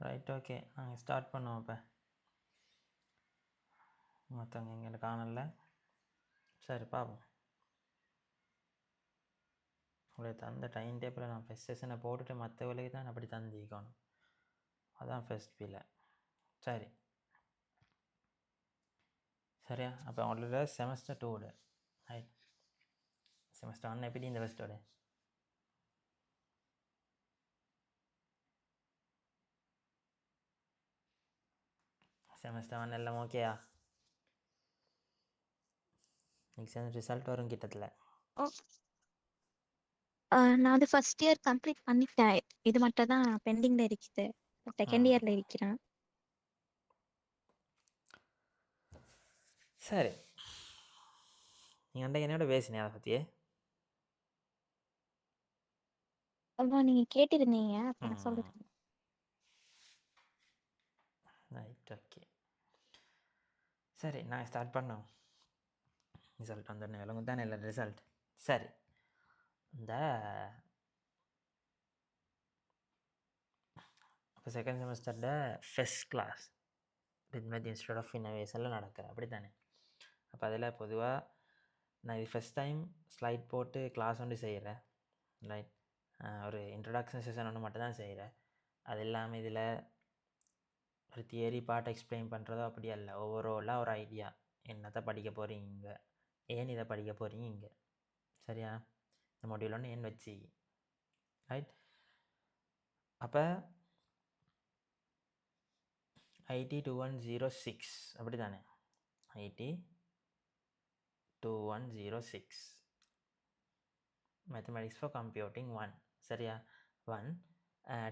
Right okay நாங்கள் start பண்ணுவோம் இப்போ. மற்றவங்க எங்களை காணல. சரி பார்ப்போம். உங்களுக்கு தந்த டைம் டேபிளை நான் ஃபஸ்ட் செஷனை போட்டுட்டு மற்ற வேலைக்கு தான் அப்படி தந்திக்கணும். அதான் ஃபஸ்ட் ஃபீலை. சரி சரியா? அப்போ அவங்களோட செமஸ்டர் 2 ரைட். செமஸ்டர் 1 எப்படி இந்த ஃபஸ்ட்டோட? செமஸ்டர் 1 எல்லாம் ஓகேயா? எக்ஸாம் ரிசல்ட் வரும் கிட்டத்தில். ஓ நான் வந்து ஃபர்ஸ்ட் இயர் கம்ப்ளீட் பண்ணிட்டேன். இது மட்டும் தான் பெண்டிங்ல இருக்குது. செகண்ட் இயர்ல இருக்கிறேன். சரி நீங்கள் அன்றைக்கு என்னோட பேசினேன் அதை பற்றியே. அப்புறம் நீங்க கேட்டிருந்தீங்க, அப்ப நான் சொல்றேன். ரைட் ஓகே சரி நான் ஸ்டார்ட் பண்ணோம். ரிசல்ட் வந்துடனே விளங்கும் தானே இல்லை ரிசல்ட். சரி இந்த இப்போ செகண்ட் செமஸ்டரில் first class with institute of இன்னோவேஷனில் நடக்கிற அப்படி தானே? அப்போ அதில் பொதுவாக நான் இது ஃபஸ்ட் டைம் ஸ்லைட் போட்டு கிளாஸ் ஒன்று செய்கிறேன். ரைட். ஒரு இன்ட்ரடக்ஷன் செஷன் ஒன்று மட்டும் தான் செய்கிறேன். அது இல்லாமல் இதில் ஒரு தியரி பார்ட் எக்ஸ்பிளைன் பண்ணுறதோ அப்படி அல்ல. ஓவராலாக ஒரு ஐடியா, என்னத்தை படிக்க போகிறீங்க இங்கே, ஏன் இதை படிக்க போகிறீங்க இங்கே, சரியா? இந்த மொடியூல் ஒன்று ஏன் வச்சு ரைட். அப்போ ஐடி 2106 அப்படி தானே? ஐடி 2106 மேத்தமெட்டிக்ஸ் ஃபார் கம்ப்யூட்டிங் 1 சரியா? 1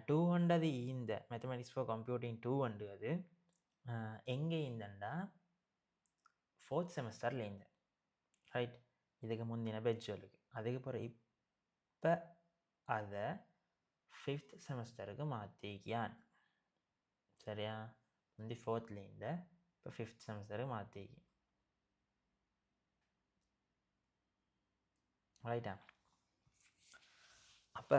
200 இந்த மேத்தமெட்டிக்ஸ் ஃபார் கம்ப்யூட்டிங் 200 அது எங்கே இந்தண்டா 4th செமஸ்டரில் இந்த ரைட். இதுக்கு முந்தின பெட்ஜுவலுக்கு அதுக்கு பிறகு இப்போ அதை 5th செமஸ்டருக்கு மாற்றிக்கியான் சரியா? முந்தி 4th இந்த இப்போ 5th செமஸ்டருக்கு மாற்றிக்கி ரைட்டா? அப்போ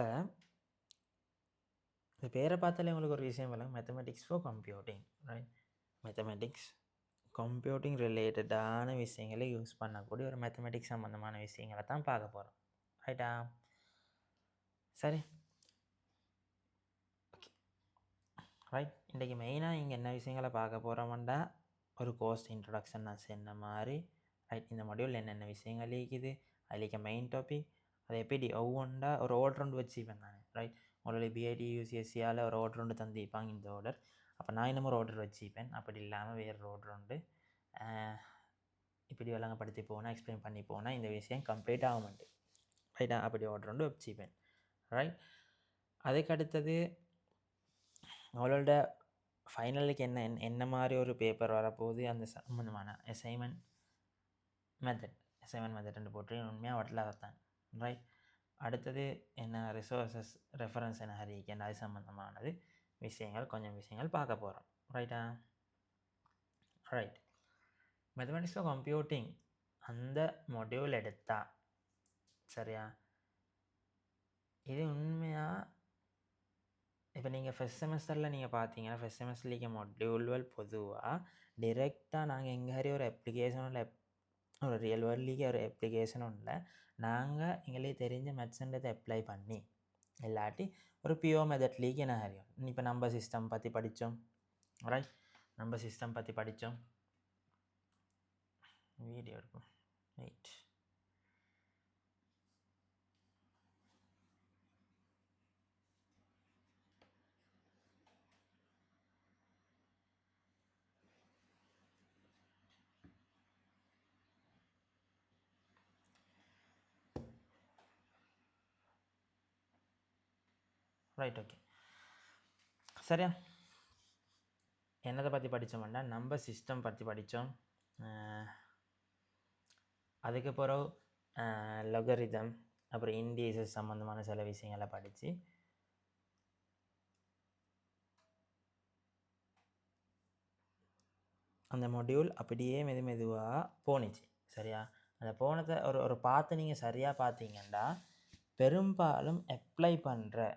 இந்த பேரை பார்த்தாலே உங்களுக்கு ஒரு விஷயம் விளங்கும். Mathematics for computing right. Mathematics computing ரிலேட்டடான விஷயங்களை யூஸ் பண்ணக்கூடிய ஒரு மேத்தமெட்டிக்ஸ் சம்மந்தமான விஷயங்களை தான் பார்க்க போகிறோம் ரைட்டா? சரி ஓகே ரைட். இன்றைக்கி மெயினாக இங்கே என்ன விஷயங்களை பார்க்க போகிறோம்டா ஒரு கோர்ஸ் இன்ட்ரொடக்ஷன் நான் சொன்ன மாதிரி ரைட். இந்த மாடியூல் என்னென்ன விஷயங்கள் இருக்குது, அதில் மெயின் டாபிக், அதை எப்படி ஒவ்வொன்றா ஒரு ஆர்டர் ஒன்று வச்சுப்பேன் நான் ரைட். உங்களுடைய பிஐடி யூசிஎஸ்சியால் ஒரு ஆர்டர் ஒன்று தந்திப்பாங்க இந்த ஆர்டர். அப்போ நான் இன்னமும் ஒரு ஆர்டர் வச்சுப்பேன். அப்படி இல்லாமல் வேறு ஆர்டர் உண்டு. இப்படி விளங்கப்படுத்தி போனால் எக்ஸ்பிளைன் பண்ணி போனால் இந்த விஷயம் கம்ப்ளீட் ஆக மாட்டேன் ரைட்டா? அப்படி ஆர்டர் ஒன்று வச்சுப்பேன் ரைட். அதுக்கு அடுத்தது அவளோட ஃபைனலுக்கு என்ன மாதிரி ஒரு பேப்பர் வரப்போகுது, அந்த சம்மந்தமான அசைன்மெண்ட் மெத்தட் போட்டு உண்மையாக வட்டல தான் ரைட். அடுத்தது என்ன ரிசோர்ஸஸ் ரெஃபரன்ஸ் என்ன அறிவிக்கணும், அது சம்மந்தமானது கொஞ்சம் விஷயங்கள் பார்க்க போகிறோம் ரைட்டா? ரைட். மேத்தமெட்டிக்ஸ் ஆஃப் கம்ப்யூட்டிங் அந்த மொடியூல் எடுத்தா சரியா? இது உண்மையாக இப்போ நீங்கள் ஃபஸ்ட் செமஸ்டரில் நீங்கள் பார்த்தீங்கன்னா ஃபஸ்ட் செமஸ்டர்லேயே மொடியூல்கள் பொதுவாக டிரெக்டாக நாங்கள் எங்கே ஒரு அப்ளிகேஷனும் இல்லை, ஒரு ரியல் வேர்ல்ட்லேயே ஒரு அப்ளிகேஷனும் இல்லை, நாங்கள் எங்களே தெரிஞ்ச மெத்ஸ்ன்றதை அப்ளை பண்ணி இல்லாட்டி ஒரு பிஓ மெத்தட்லேயே என்ன அறியும். இப்போ நம்பர் சிஸ்டம் பற்றி படித்தோம் ரைட். நம்பர் சிஸ்டம் பற்றி படித்தோம். வீடியோ இருக்கும் ரைட். ரைட் ஓகே சரியா? என்னதை பற்றி படித்தோம்னா நம்பர் சிஸ்டம் பற்றி படித்தோம். அதுக்கு பிறகு லொகரிதம், அப்புறம் இண்டீசஸ் சம்மந்தமான சில விஷயங்களை படித்து அந்த மொடியூல் அப்படியே மெதுவாக போணுச்சு சரியா? அந்த போனதை ஒரு பார்த்து நீங்கள் சரியாக பார்த்தீங்கன்னா பெரும்பாலும் அப்ளை பண்ணுற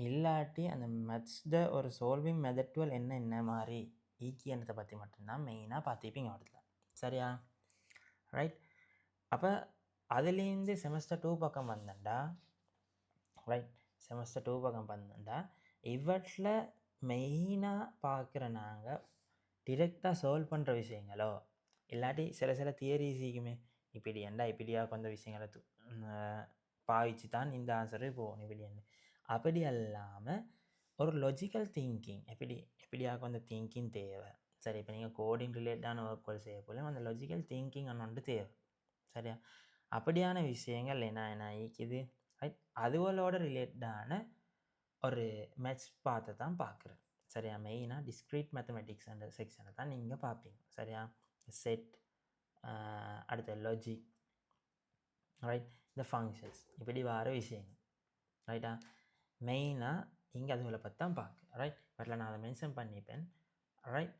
இல்லாட்டி அந்த மெத்ஸ்ட ஒரு சால்விங் மெத்தட்வல் என்ன மாதிரி ஈக்கியன்றதை பற்றி மட்டும்தான் மெயினாக பார்த்துப்பீங்க இடத்துல. சரியா? ரைட். அப்போ அதுலேருந்து செமஸ்டர் 2 பக்கம் வந்தேன்டா. ரைட். செமஸ்டர் 2 பக்கம் வந்தேன்டா இவற்றில் மெயினாக பார்க்குற நாங்கள் டிரெக்டாக சால்வ் பண்ணுற விஷயங்களோ இல்லாட்டி சில தியரிஸிக்குமே இப்படி ஏண்டா இப்படியா கொஞ்சம் விஷயங்களை பாவிச்சு தான் இந்த ஆன்சரு போகணும் இப்படி அப்படி அல்லாமல் ஒரு லாஜிக்கல் திங்கிங் எப்படியா கொஞ்சம் திங்கிங் தேவை. சரி, இப்போ நீங்கள் கோடிங் ரிலேட்டடான ஒர்க்குகள் செய்ய போல அந்த லாஜிக்கல் திங்கிங் ஒன்று தேவை. சரியா? அப்படியான விஷயங்கள் என்ன இருக்குது. ரைட். அதுகளோட ரிலேட்டடான ஒரு மேத்ஸ் பார்த்து தான் பார்க்குறேன். சரியா? மெயினாக டிஸ்க்ரீட் மேத்தமெட்டிக்ஸ் அந்த செக்ஷனை தான் நீங்கள் பார்ப்பீங்க. சரியா? செட், அடுத்த லாஜிக், ரைட், இந்த ஃபங்க்ஷன்ஸ் இப்படி வர விஷயங்கள். ரைட்டா? மெயினாக இங்கே அதுகளை பற்றி தான் பார்க்குறேன். ரைட். பட் நான் அதை மென்ஷன் பண்ணிப்பேன். ரைட்.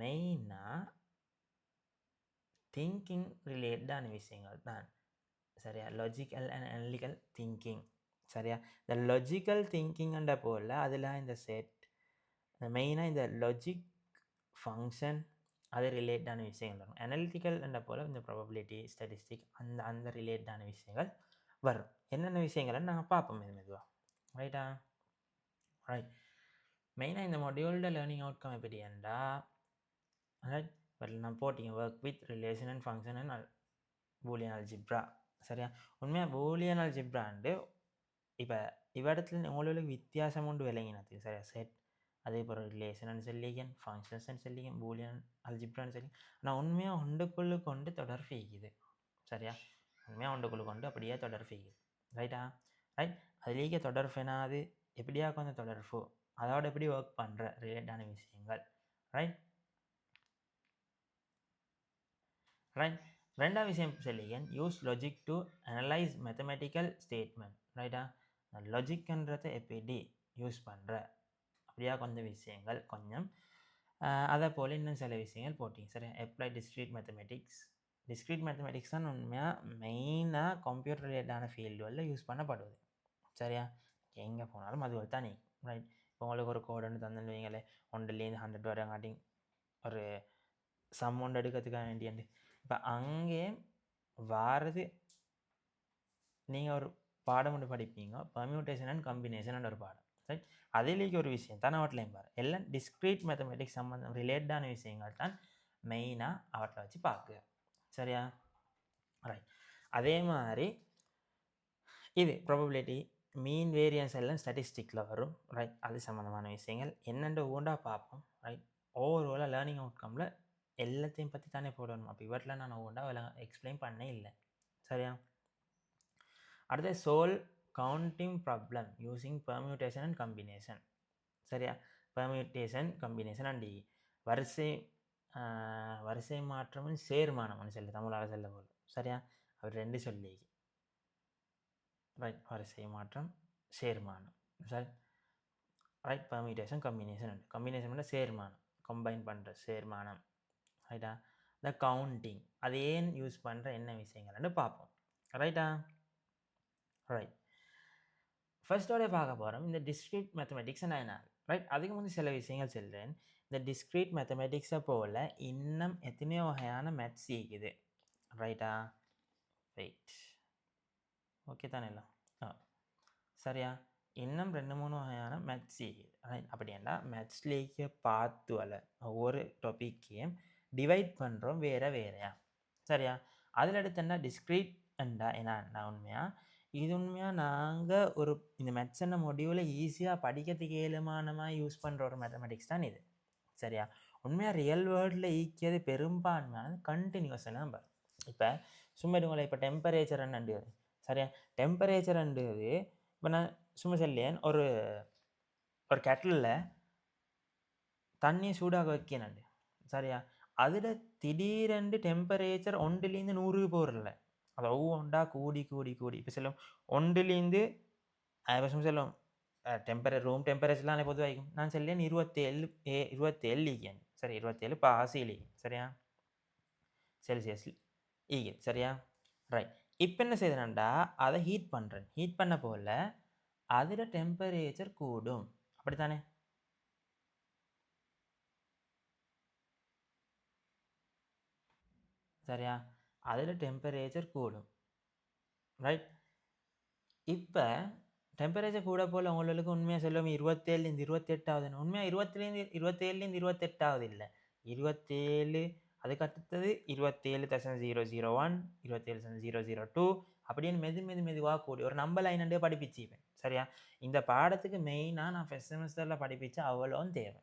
மெயினாக திங்கிங் ரிலேட்டடான விஷயங்கள் தான். சரியா? Logical and analytical thinking. சரியா? இந்த லாஜிக்கல் திங்கிங்கன்ற போல் அதில் இந்த செட் மெயினாக இந்த லாஜிக் ஃபங்க்ஷன் அது ரிலேட்டடான விஷயங்கள் வரும். அனலிட்டிக்கல் என்ற போல் இந்த ப்ராபபிலிட்டி ஸ்டாட்டிஸ்டிக் அந்த ரிலேட்டடான விஷயங்கள் வரும். என்னென்ன விஷயங்களை நாங்கள் பார்ப்போம் மெதுவாக. ரைட்டா? ரைட். மெயினாக இந்த மாடியூலோட லேர்னிங் அவுட்கம் எப்படி என்றா ரைட். பட் நான் போட்டிங்க work with relation and function and Boolean algebra. சரியா? உண்மையாக பூலியன் அல்ஜிப்ராண்டு இப்போ இடத்துல உங்களுக்கு வித்தியாசம் உண்டு விளங்கினது. சரியா? செட் அதே போல் ரிலேஷன் சொல்லிக்கன் ஃபங்க்ஷன்ஸ் சொல்லிக்கன் பூலியன் அல்ஜிப்ரான்னு சொல்லி ஆனால் உண்மையாக ஒன்றுக்குள்ளே கொண்டு தொடர் ஃபீக்குது. சரியா? உண்மையாக ஒன்றுக்குள்ளே கொண்டு அப்படியே தொடர் ஃபீக்குது. ரைட்டா? ரைட். அதுலேயே தொடர் ஃபெனாது எப்படியா கொஞ்சம் தொடர்ஃபோ அதோட எப்படி ஒர்க் பண்ணுற ரிலேட்டான விஷயங்கள். ரைட். ரைட். ரெண்டாவது விஷயம் சொல்லிக்கன் use logic to analyse mathematical statement. ரைட்டா? லாஜிக்ன்றதை எப்படி யூஸ் பண்ணுற அப்படியா கொஞ்சம் விஷயங்கள் கொஞ்சம் அதை போல் இன்னும் சில விஷயங்கள் போட்டிங்க. சரி. அப்ளை டிஸ்க்ரீட் மேத்தமெட்டிக்ஸ் தான் உண்மையாக மெயினாக கம்ப்யூட்டர் ரிலேட்டடான ஃபீல்டுகளில் யூஸ் பண்ணப்படுது. சரியா? எங்கே போனாலும் அது தான் நீ. ரைட். இப்போ உங்களுக்கு ஒரு கோடுன்னு தந்துன்னு வைங்களே 1லேருந்து 100 வரங்காட்டி ஒரு சம் ஒன்று எடுக்கிறதுக்காக வேண்டியது. இப்போ அங்கே வாரது நீங்கள் ஒரு பாடம் ஒன்று படிப்பீங்க பர்மியூட்டேஷன் அண்ட் கம்பினேஷன் ஒரு பாடம். ரைட். அதிலேக்கு ஒரு விஷயம் தான் அவட்லையும் பாரு எல்லாம் டிஸ்க்ரீட் மேத்தமெட்டிக்ஸ் சம்மந்தம் ரிலேட்டடான விஷயங்கள் தான் மெயினாக அவட்டில் வச்சு பார்க்க. சரியா? ரைட். அதே மாதிரி இது ப்ராபபிலிட்டி மீன் வேரியன்ஸ் எல்லாம் ஸ்டாட்டிஸ்டிக்கில் வரும். ரைட். அது சம்மந்தமான விஷயங்கள் என்னென்று ஊண்டா பார்ப்போம். ரைட். ஓவராலாக லேர்னிங் அவுட்கமில் எல்லாத்தையும் பற்றி தானே போடணும். அப்போ இவற்றில் நான் ஊண்டா எக்ஸ்பிளைன் பண்ணே இல்லை. சரியா? அடுத்து solve counting problem using permutation and combination. சரியா? பெர்மியூட்டேஷன் கம்பினேஷன் அண்ட் வரிசை மாற்றமும் சேர்மானம்னு சொல்லி தமிழாக சொல்ல போல். சரியா? அவர் ரெண்டு சொல்லி ரைட். வரிசை மாற்றம் சேர்மானம். சரி. ரைட். பெர்மியூட்டேஷன் கம்பினேஷன் சேர்மானம் கம்பைன் பண்ணுற சேர்மானம். ரைட்டா? இந்த கவுண்டிங் அது ஏன் யூஸ் பண்ணுற என்ன விஷயங்கள்னு பார்ப்போம். ரைட்டா? ரைட். ஃபர்ஸ்டோட பார்க்க போகிறோம் இந்த டிஸ்க்ரீட் மேத்தமெட்டிக்ஸ் என்ன. ரைட். அதுக்கு முந்தைய சில விஷயங்கள் சொல்கிறேன். இந்த டிஸ்க்ரீட் மேத்தமெட்டிக்ஸை போல் இன்னும் எத்தனையோ வகையான மேத்ஸ் இருக்குது. ரைட்டா? ரைட். ஓகே தானே எல்லாம்? சரியா? இன்னும் 2-3 வகையான மேத்ஸ் இருக்குது. ரைட். அப்படின்னா மேத்ஸ்லேயே பார்த்து ஒவ்வொரு டாப்பிக்கையும் டிவைட் பண்ணுறோம் வேறையா. சரியா? அதில் எடுத்தோன்னா டிஸ்க்ரீட் என்ன உண்மையாக இது உண்மையாக நாங்கள் ஒரு இந்த மேத்ஸ் என்ன மொடியூலை ஈஸியாக படிக்கிறதுக்கு ஏழுமானமாக யூஸ் பண்ணுற ஒரு மேத்தமெட்டிக்ஸ் தான் இது. சரியா? உண்மையாக ரியல் வேர்ல்டில் ஈக்கியது பெரும்பான்மையானது கண்டினியூஸாக நம்பர். இப்போ சும்மா எடுங்களேன். இப்போ டெம்பரேச்சர்ன்றது. சரியா? டெம்பரேச்சர்ன்றது இப்போ நான் சும்மா சொல்லேன் ஒரு கெட்டிலில் தண்ணியை சூடாக வைக்கணுண்டு. சரியா? அதில் திடீரென்று டெம்பரேச்சர் 1லேருந்து 100 போகிறல அது ஒவ்வொன்றா கூடி இப்போ சொல்லும் 1லேருந்து இப்போ சும்மா சொல்லும் ரூம் டெம்பரேச்சர்லாம் பொதுவாகும். நான் சொல்லேன் 27 ஈகன். சரி, 27 பாசிலி. சரியா? Celsius eigen. சரியா? ரைட். இப்போ என்ன செய்யணும்டா அதை ஹீட் பண்ணுறேன். ஹீட் பண்ண போல் அதில் டெம்பரேச்சர் கூடும். அப்படித்தானே? சரியா? அதில் டெம்பரேச்சர் கூடும். ரைட்? இப்போ டெம்பரேச்சர் கூட போல் உங்களுக்கு உண்மையாக சொல்லுவோம் 27லேருந்து 28 உண்மையாக 27லேருந்து 28 இல்லை. 27 அதுக்கு அடுத்தது 27.001 27.002 அப்படின்னு மெதுவாக கூடி ஒரு நம்பர் லைனண்டே படிப்பிச்சுப்பேன். சரியா? இந்த பாடத்துக்கு மெயினாக நான் ஃபஸ்ட் செமஸ்டரில் படிப்பிச்ச அவ்வளோவும் தேவை.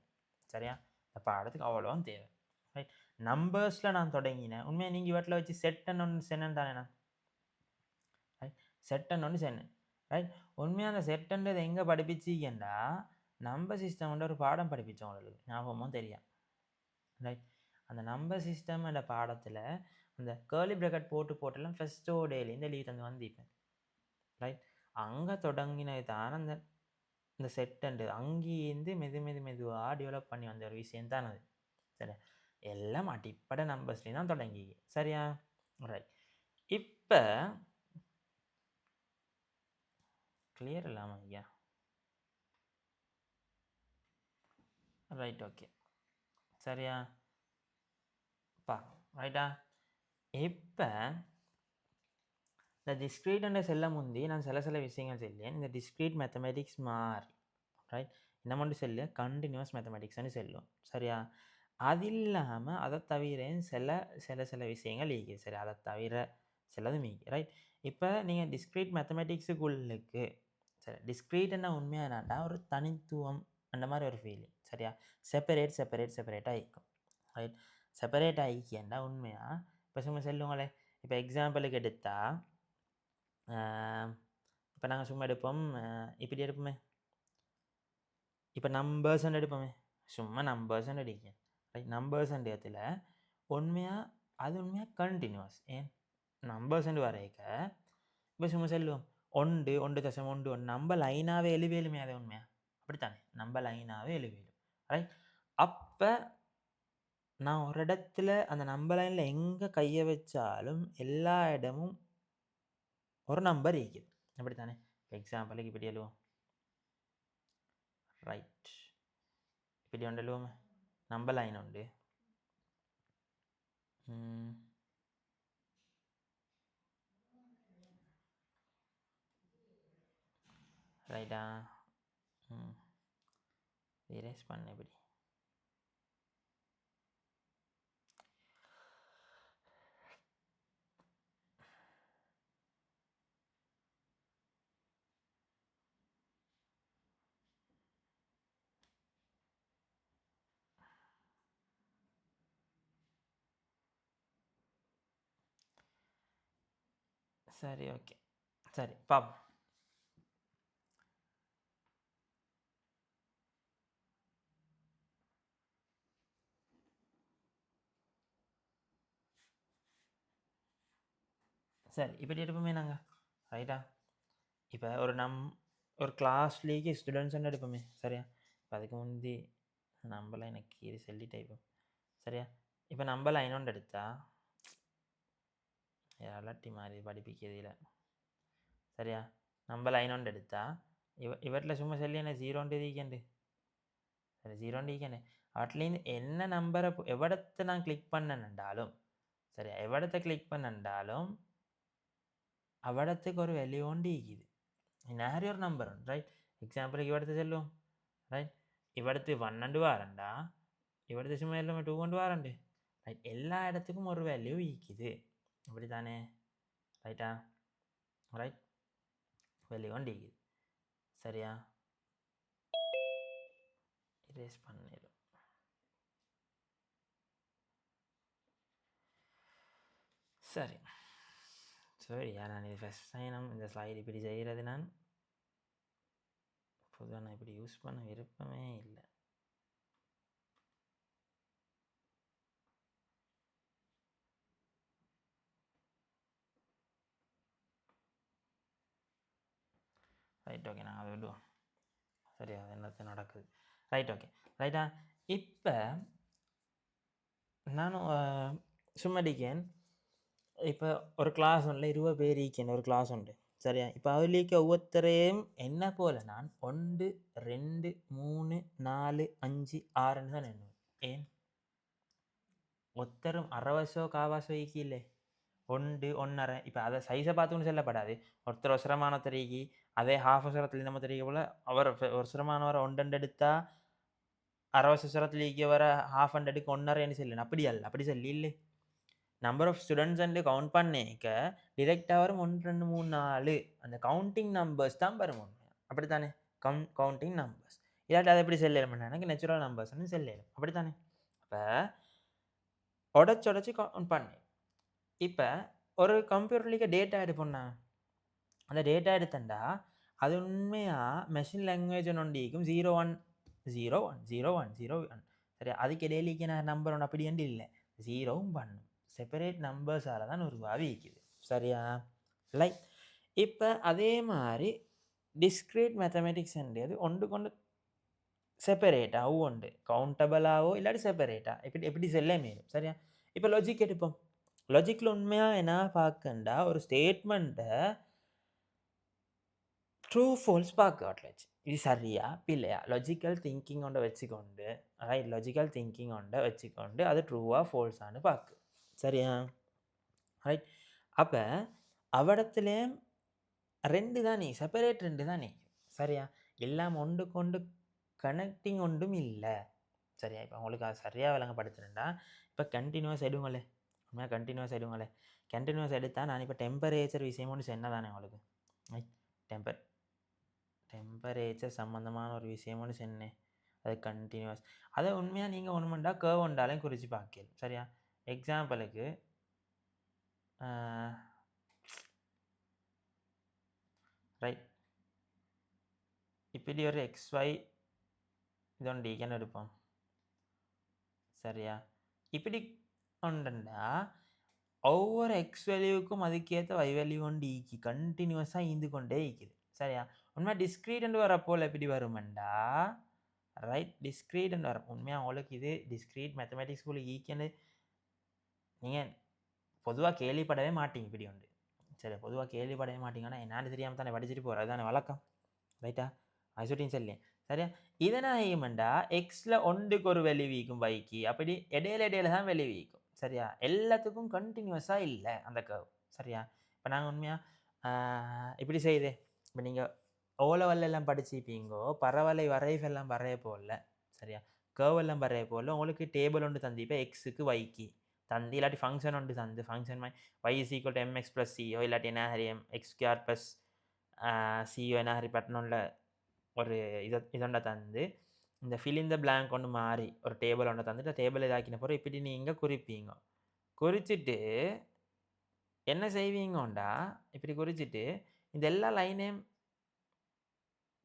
சரியா? இந்த பாடத்துக்கு அவ்வளோவும் தேவை. ரைட்? நம்பர்ஸில் நான் தொடங்கினேன். உண்மையாக நீங்கள் வீட்டில் வச்சு செட்டுன்னு ஒன்று சென்னன் தானே நான். ரைட்? செட்டுன்னு ஒன்று சென்னேன். ரைட்? உண்மையாக அந்த செட்டுன்றது எங்கே படிப்பிச்சிக்கண்டா நம்பர் சிஸ்டம் ஒரு பாடம் படிப்பிச்சோம் உங்களுக்கு ஞாபகமும் தெரியும். ரைட்? அந்த நம்பர் சிஸ்டம் என்ற பாடத்தில் அந்த கேர்லி ப்ராக்கெட் போட்டுலாம் ஃபஸ்ட்டோ டேலேருந்து எழுதி தந்து வந்திப்பேன். ரைட்? அங்கே தொடங்கினது தான் அந்த இந்த செட்டுண்டு அங்கேருந்து மெதுவாக டெவலப் பண்ணி வந்த ஒரு விஷயம் தான் அது. சரி, எல்லாம் அடிப்படை நம்பர்ஸ்லேயும் தான் தொடங்கி. சரியா? ரைட். இப்போ கிளியர் இல்லாமா ஐயா? Right, okay. சரியா பா? ரைட்டா? இப்போ இந்த டிஸ்க்ரீட் என்ற செல்ல முந்தி நான் சில விஷயங்கள் சொல்லேன். இந்த டிஸ்க்ரீட் மேத்தமெட்டிக்ஸ் மாறி ரைட் என்ன மட்டும் செல்லு கண்டினியூஸ் மேத்தமெட்டிக்ஸ்னு செல்லும். சரியா? அது இல்லாமல் அதை தவிர சில விஷயங்கள் இருக்குது. சரி, அதை தவிர சிலது மீகி. ரைட்? இப்போ நீங்கள் டிஸ்க்ரீட் மேத்தமெட்டிக்ஸுக்குள்ளுக்கு சரி டிஸ்க்ரீட்னா உண்மையாக என்னண்டா ஒரு தனித்துவம் அந்த மாதிரி ஒரு ஃபீலிங். சரியா? செப்பரேட்டாக இருக்கும். ரைட்? செப்பரேட் ஆகிக்கேண்டா உண்மையாக இப்போ சும்மா சொல்லுங்களே. இப்போ எக்ஸாம்பிளுக்கு எடுத்தால் இப்போ நாங்கள் சும்மா எடுப்போம், இப்படி எடுப்போமே. இப்போ நம்பர்ஸ்ன்னு எடுப்போமே, சும்மா நம்பர்ஸ்ன்னு அடிக்க. ரைட்? நம்பர்ஸ்ன்ற இடத்துல உண்மையாக கண்டினியூஸ். ஏன் நம்பர்ஸ்ன்னு வரைக்க இப்போ சும்மா சொல்லுவோம் 1.1 நம்ம லைனாகவே எழுவேலுமே. அது உண்மையா அப்படித்தானே? நம்ம லைனாகவே எழுவேலும். ரைட்? அப்போ நான் ஒரு இடத்துல அந்த நம்பர் லைனில் எங்கே கையை வச்சாலும் எல்லா இடமும் ஒரு நம்பர் இருக்குது. அப்படித்தானே? எக்ஸாம்பிளுக்கு இப்படி எழுவோம். ரைட், இப்படி ஒன்று எழுவோமே. நம்பர் லைன் உண்டு. ரைட்டா? erase பண்ண இப்படி. சரி, ஓகே. சரி, பாப்போம். சரி, இப்படி எடுப்போமே நாங்கள். ரைட்டா? இப்போ ஒரு கிளாஸ்லேயே ஸ்டூடெண்ட்ஸ் எடுப்போமே. சரியா? இப்போ அதுக்கு முந்தி நம்பலாம் எனக்கு இது சொல்லி டைப்போம். சரியா? இப்போ நம்பர் லைன் ஒன்று எடுத்தா அலட்டி மாதிரி படிப்பிக்கிறதில்ல. சரியா? நம்பர் லைன் ஒன்று எடுத்தா இவற்றில் சும்மா சொல்லி என்ன 0 இருக்கேண்டு. சரி, 0 இருக்கேண்டு. அவட்லேருந்து என்ன நம்பரை எவ்வளத்தை நான் கிளிக் பண்ணேன்டாலும் சரியா எவ்வளத்தை கிளிக் பண்ணாலும் அவ்வளத்துக்கு ஒரு வேல்யூ ஒன்று இருக்குது. நேரே ஒரு நம்பர் உண்டு. ரைட்? எக்ஸாம்பிளுக்கு இவடத்தை சொல்லுவோம். ரைட்? இவடத்து 1 வாரண்டா இவடத்து சும்மா எல்லாமே 2 வாரண்டு. ரைட்? எல்லா இடத்துக்கும் ஒரு வேல்யூ இருக்குது. அப்படி தானே? ரைட்டா? ரைட்? வேல்யூ ஒன்று இருக்குது. சரியா? erase பண்ணிடும். சரி சரியா? நான் இது ஃபஸ்ட் டைம் இந்த ஸ்லைடு இப்படி செய்கிறது. நான் பொதுவாக நான் இப்படி யூஸ் பண்ண விருப்பமே இல்லை. Right, okay. நாங்கள் அதை விடுவோம். சரியா? அது என்னத்து நடக்குது. Right, okay. ரைட்டா? இப்போ நானும் சும்மா டிக்கேன். இப்போ ஒரு கிளாஸ் ஒன்றில் 20 பேர் இருக்கேன். ஒரு கிளாஸ் உண்டு. சரியா? இப்போ அதுலேக்கு ஒவ்வொருத்தரையும் என்ன போல நான் 1 2 3 4 5 6ன்னு தான் எண்ணுவேன். ஏன் ஒத்தரும் அரைவசோ காவாசோ ஈக்கில்லே 1 1.5 இப்போ அதை சைஸை பார்த்துன்னு சொல்லப்படாது. ஒருத்தர் அவசரமானவர் ஈக்கி அதே ஹாஃப் அவசரத்தில் நம்ம தெரிய போல அவர் அவசரமானவரை 1 எடுத்தா அரைவசரத்தில் ஈக்கிய வர ஹாஃப் அண்ட் எடுக்க 1.5ன்னு சொல்லணும். அப்படி அல்ல, அப்படி சொல்லி இல்லை. Number of students and count பண்ணிக்க டிரெக்டாக வரும் 1 2 3 4 அந்த கவுண்டிங் நம்பர்ஸ் தான் வரும். அப்படித்தானே? கவுண்டிங் நம்பர்ஸ் இல்லாட்டி அதை எப்படி செல்லும்? எனக்கு நேச்சுரல் நம்பர்ஸ்னு செல்லும். அப்படித்தானே? அப்போ உடச்சி கவுண்ட் பண்ணு. இப்போ ஒரு கம்ப்யூட்டர்லேயே டேட்டா எடுப்போம்னா அந்த டேட்டா எடுத்தண்டா அது உண்மையாக மெஷின் லாங்குவேஜ் ஒன்றிக்கும் 0 1 0 1 0 1 0 1 சரி. அதுக்கு இடையிலேக்கு நான் நம்பர் ஒன்று அப்படி என்று இல்லை, 0வும் பண்ணும் செப்பரேட் நம்பர்ஸால் தான் உருவாகிக்குது. சரியா? லைக் இப்போ அதே மாதிரி டிஸ்க்ரீட் மேத்தமெட்டிக்ஸ்ன்றது ஒன்று கொண்டு செப்பரேட்டாகவும் உண்டு, கவுண்டபிளாகவோ இல்லாட்டி செப்பரேட்டாக எப்படி எப்படி செல்ல மேலும். சரியா? இப்போ லாஜிக் எடுப்போம். லாஜிக்கில் உண்மையாக என்ன பார்க்கண்டா ஒரு ஸ்டேட்மெண்ட்டை ட்ரூ ஃபால்ஸ் பார்க்க இது சரியா இல்லையா லாஜிக்கல் திங்கிங் ஒன்றை வச்சுக்கொண்டு ரைட் லாஜிக்கல் திங்கிங் ஒன்றை வச்சுக்கொண்டு அது ட்ரூவாக ஃபால்ஸானு பார்க்கு. சரியா? ரைட். அப்போ அவடத்துல 2 தான் நீ செப்பரேட் 2 தான் நீ. சரியா? எல்லாம் ஒன்று கொண்டு கனெக்டிங் ஒன்றும் இல்லை. சரியா? இப்போ உங்களுக்கு அது சரியாக விளங்கப்படுத்துறேன்டா. இப்போ கண்டினியூஸ் எடுங்களே, உண்மையாக கண்டினியூஸ் எடுங்களே. கண்டினியூஸ் எடுத்தால் நான் இப்போ டெம்பரேச்சர் விஷயம் ஒன்று சொன்னதானே உங்களுக்கு. ரைட். டெம்பரேச்சர் சம்மந்தமான ஒரு விஷயம் ஒன்று சொன்னேன், அது கண்டினியூஸ். அதை உண்மையாக நீங்கள் ஒன்று பண்ணா கர்வ் ஒன்றாலையும் குறித்து பார்க்கலாம். சரியா? எக்ஸாம்பிளுக்கு ரைட் இப்படி ஒரு XY இதொன்று டீக்கன்னு எடுப்போம். சரியா? இப்படி ஒன்றுண்டா ஒவ்வொரு எக்ஸ் வேல்யூவுக்கும் அதுக்கேற்ற Y வேல்யூ ஒன்று ஈக்கி கண்டினியூஸாக ஈந்து கொண்டே ஈக்குது. சரியா? உண்மையாக டிஸ்க்ரீட்னு வரப்போல் எப்படி வருமெண்டா ரைட் டிஸ்க்ரீட்னு வரும். உண்மையாக அவங்களுக்கு இது டிஸ்க்ரீட் மேத்தமெட்டிக்ஸ் ஸ்கூல் ஈக்குன்னு நீங்கள் பொதுவாக கேள்விப்படவே மாட்டீங்க. இப்படி உண்டு. சரி, பொதுவாக கேள்விப்படவே மாட்டீங்கன்னா என்னான்னு தெரியாமல் தானே படிச்சுட்டு போகிற அதுதானே வழக்கம். ரைட்டா? ஐசோட்டின்னு சொல்லி. சரியா? இதனை செய்யுமெண்டா எக்ஸில் ஒன்றுக்கு ஒரு வெளி வீக்கும் வைக்கி அப்படி இடையில தான் வெளி வீக்கும். சரியா? எல்லாத்துக்கும் கண்டினியூஸாக இல்லை அந்த கர்வ். சரியா? இப்போ நாங்கள் உண்மையாக இப்படி செய்யுது. இப்போ நீங்கள் ஓலவல்ல எல்லாம் படிச்சுப்பீங்கோ பரவலை வரைவெல்லாம் வரைய போடல. சரியா? கர்வ் எல்லாம் வரைய போடல. உங்களுக்கு டேபிள் ஒன்று தந்து இப்போ எக்ஸுக்கு வைக்கி தந்து இல்லாட்டி ஃபங்க்ஷன் ஒன்று தந்து function y is equal to mx plus co இல்லாட்டி என்ன ஹரியம் எக்ஸ் ஸ்கொயர் ப்ளஸ் co என்ன ஹரி பட்டனோட ஒரு இதொண்ட தந்து இந்த ஃபில் இன் த பிளாங்க் ஒன்று மாறி ஒரு டேபிள் ஒன்று தந்துட்டு டேபிள் இதாக்கின போகிற இப்படி நீங்கள் குறிப்பீங்க. குறிச்சிட்டு என்ன செய்வீங்கண்டா இப்படி குறிச்சிட்டு இந்த எல்லா லைனையும்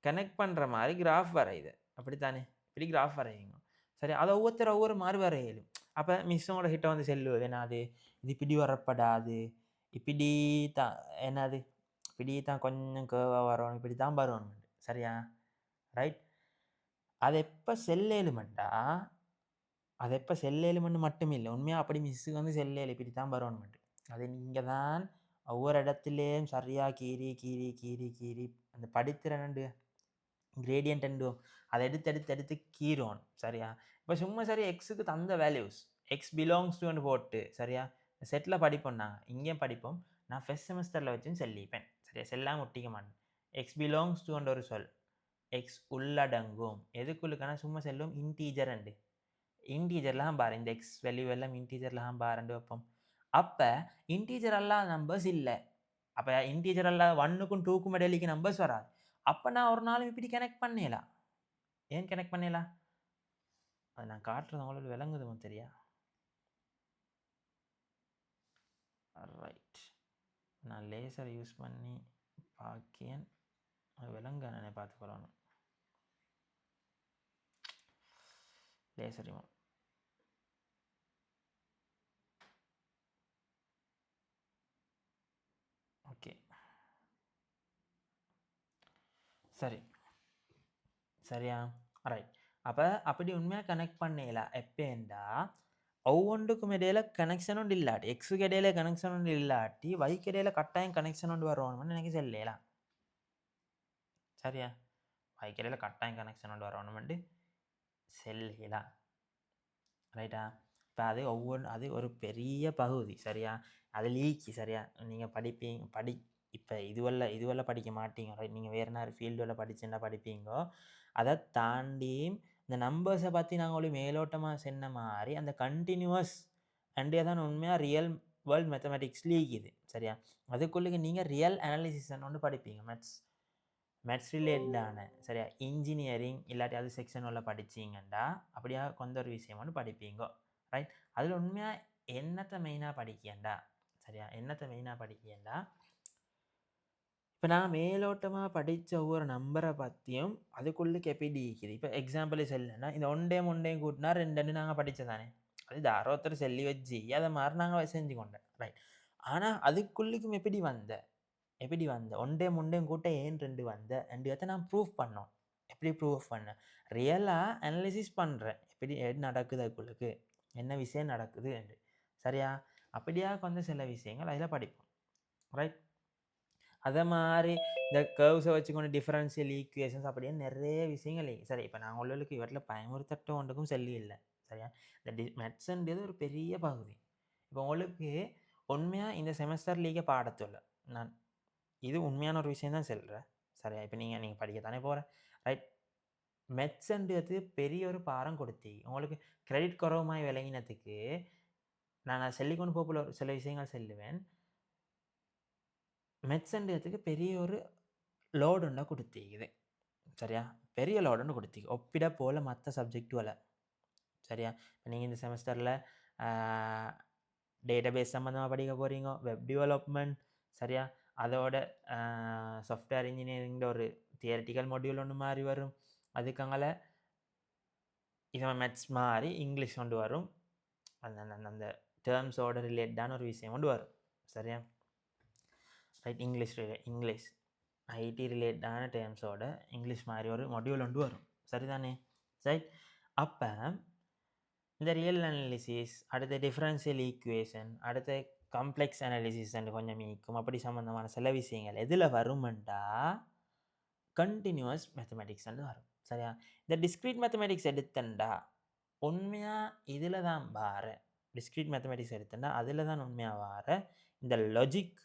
கனெக்ட் பண்ணுற மாதிரி கிராஃப் வரையுது. அப்படித்தானே? இப்படி கிராஃப் வரையுங்க. சரி, அதை ஒவ்வொரு மாதிரி வரையலும். அப்போ மிஸ்ஸோட கிட்ட வந்து செல்லுவது என்னது, இது இப்படி வரப்படாது, இப்படி தான் என்னது இப்படி தான் கொஞ்சம் கேர்வாக வரணும், இப்படி தான் வரணும். சரியா? ரைட். அது எப்போ செல்லேலுமெண்டா அது எப்போ செல்லேலுமெண்டு மட்டும் இல்லை, உண்மையாக அப்படி மிஸ்ஸுக்கு வந்து செல்லேலு இப்படி தான் வரணுமெண்டு அது நீங்கள் தான் ஒவ்வொரு இடத்துலையும் சரியாக கீறி கீறி கீறி கீறி அந்த படித்திறனண்டு கிரேடியன்ட் அண்டு அதை எடுத்து கீரோன். சரியா? இப்போ சும்மா சரி எக்ஸுக்கு தந்த வேல்யூஸ் எக்ஸ் பிலாங்ஸ் டு போட்டு சரியா செட்டில் படிப்போம். நாங்கள் இங்கேயும் படிப்போம். நான் ஃபஸ்ட் செமஸ்டரில் வச்சுன்னு சொல்லிப்பேன். சரியா? செல்லாம் ஒட்டிக்க மாட்டேன். எக்ஸ் பிலாங்ஸ் டு ஒரு சொல் எக்ஸ் உள்ளடங்கும் எதுக்குள்ளுக்கான சும்மா செல்லும் இன்டீஜர் அண்டு இன்டீஜர்லாம் பாரு இந்த எக்ஸ் வேல்யூ எல்லாம் இன்டீஜர்லாம் பாருண்டு வைப்போம். அப்போ இன்டீஜர் எல்லாம் நம்பர்ஸ் இல்லை. அப்போ இன்டீஜர் எல்லாம் 1க்கும் 2க்கும் இடையிலுக்கு நம்பர்ஸ் வராது. அப்போ நான் ஒரு நாளும் இப்படி கனெக்ட் பண்ணலாம். ஏன் கனெக்ட் பண்ணலாம்? அது நான் காட்டுறது உங்களுக்கு விளங்குதுமோ தெரியா? ரைட், நான் லேசர் யூஸ் பண்ணி பார்க்கேன். அது விளங்க நான் பார்த்து கொள்ளணும். Laser remove. ஓகே, சரி சரியா? ரைட். அப்போ அப்படி உண்மையாக கனெக்ட் பண்ணல எப்போண்டா ஒவ்வொன்றுக்கும் இடையில கனெக்ஷன் ஒன்று இல்லாட்டி எக்ஸுக்கு இடையில கனெக்ஷன் ஒன்று இல்லாட்டி வைக்கு இடையில கட்டாயம் கனெக்ஷன் ஒன்று வரணும்னு எனக்கு சொல்லலாம். சரியா? வைக்கு இடையில கட்டாயம் கனெக்ஷன் ஒன்று வரணும்னு சொல்லலாம். ரைட்டா? இப்போ அது ஒரு பெரிய பகுதி. சரியா? அது லீக்கி. சரியா? நீங்கள் இப்போ இதுவல்ல படிக்க மாட்டீங்க. ரைட்? நீங்கள் வேறு என்ன ஃபீல்டுல படிச்சுன்னா படிப்பீங்கோ. அதை தாண்டி இந்த நம்பர்ஸை பற்றி நாங்கள் ஒரு மேலோட்டமாக சொன்ன மாதிரி அந்த கண்டினியூவஸ் அண்டே தான் உண்மையாக ரியல் வேர்ல்ட் மேத்தமெட்டிக்ஸ் லீக்குது. சரியா? அதுக்குள்ளுக்கு நீங்கள் ரியல் அனாலிசிஸ்ன்னு ஒன்று படிப்பீங்க. மேத்ஸ் ரிலேட்டடான சரியா இன்ஜினியரிங் இல்லாட்டி அது செக்ஷன் உள்ள படிச்சிங்கண்டா அப்படியா கொஞ்சம் ஒரு விஷயம் ஒன்று படிப்பீங்க. ரைட்? அதில் உண்மையாக என்னத்தை மெயினாக படிக்கண்டா சரியா என்னத்தை மெயினாக படிக்கண்டா இப்போ நான் மேலோட்டமாக படித்த ஒவ்வொரு நம்பரை பற்றியும் அதுக்குள்ளுக்கு எப்படி இருக்குது. இப்போ எக்ஸாம்பிள் சொல்லலைன்னா இந்த ஒன்டையும் கூட்டினா 2 நாங்கள் படித்ததானே அது தாரோத்தர் சொல்லி வச்சு அதை மாதிரி நாங்கள் செஞ்சு கொண்டேன். ரைட்? ஆனால் அதுக்குள்ளுக்கும் எப்படி வந்த ஒன்டையும் கூட்ட ஏன் 2 வந்த ரெண்டு நான் ப்ரூஃப் பண்ணோம். எப்படி ப்ரூஃப் பண்ணேன்? ரியலாக அனலிசிஸ் பண்ணுறேன். எப்படி நடக்குது அதுக்குள்ளுக்கு என்ன விஷயம் நடக்குது என்று. சரியா? அப்படியா கொஞ்சம் சில விஷயங்கள் அதில் படிப்போம். ரைட்? அதே மாதிரி இந்த கர்வ்ஸை வச்சுக்கொண்டு டிஃபரன்ஷியல் ஈக்குவேஷன்ஸ் அப்படியே நிறைய விஷயங்கள் சரி. இப்போ நான் உங்களுக்கு இவற்றில் பயமுறுத்தட்ட ஒன்றுக்கும் சொல்லி இல்லை. சரியா? இந்த மெட்ஸ்ன்றது ஒரு பெரிய பகுதி. இப்போ உங்களுக்கு உண்மையாக இந்த செமஸ்டர் லீக்கை பாடத்துல நான் இது உண்மையான ஒரு விஷயம் தான் சொல்கிறேன். சரியா? இப்போ நீங்கள் படிக்கத்தானே போகிறேன். ரைட்? மெட்ஸ்ன்றது பெரிய ஒரு பாரம் கொடுத்தி உங்களுக்கு கிரெடிட் குறவுமாய் விளங்கினதுக்கு நான் சொல்லிக்கொண்டு போகல சில விஷயங்கள் சொல்லுவேன். மெட்ஸ்ன்றதுக்கு பெரிய ஒரு லோடு ஒன்றா கொடுத்திக்குது. சரியா? பெரிய லோடு ஒன்று கொடுத்திக்கு ஒப்பிட போல் மற்ற சப்ஜெக்டுவில். சரியா? இப்போ நீங்கள் இந்த செமஸ்டரில் டேட்டாபேஸ் சம்மந்தமாக படிக்க போகிறீங்க, வெப் டெவலப்மெண்ட். சரியா? அதோட சாஃப்ட்வேர் இன்ஜினியரிங்கில் ஒரு தியரட்டிக்கல் மாடியூல் ஒன்று மாதிரி வரும். அதுக்காங்கள இது மேத்ஸ் மாதிரி இங்கிலீஷ் கொண்டு வரும். அந்த டேர்ம்ஸோட ரிலேட்டடான ஒரு விஷயம் கொண்டு வரும். சரியா? ரைட்? இங்கிலீஷ் ஐடி ரிலேட்டடான டேர்ம்ஸோட இங்கிலீஷ் மாதிரி ஒரு மாடியூல் கொண்டு வரும். சரிதானே? ரைட்? அப்போ இந்த ரியல் அனாலிசிஸ் அடுத்த டிஃபரன்ஷியல் ஈக்குவேஷன் அடுத்த காம்ப்ளெக்ஸ் அனாலிசிஸ் கொஞ்சம் மீக்கும் அப்படி சம்மந்தமான சில விஷயங்கள் எதில் வருமெண்டா கண்டினியூவஸ் மேத்தமெட்டிக்ஸ் வரும். சரியா? இந்த டிஸ்க்ரீட் மேத்தமெட்டிக்ஸ் எடுத்தண்டா உண்மையாக இதில் தான் வார டிஸ்க்ரீட் மேத்தமெட்டிக்ஸ் எடுத்தண்டா அதில் தான் உண்மையாக வார இந்த லாஜிக்.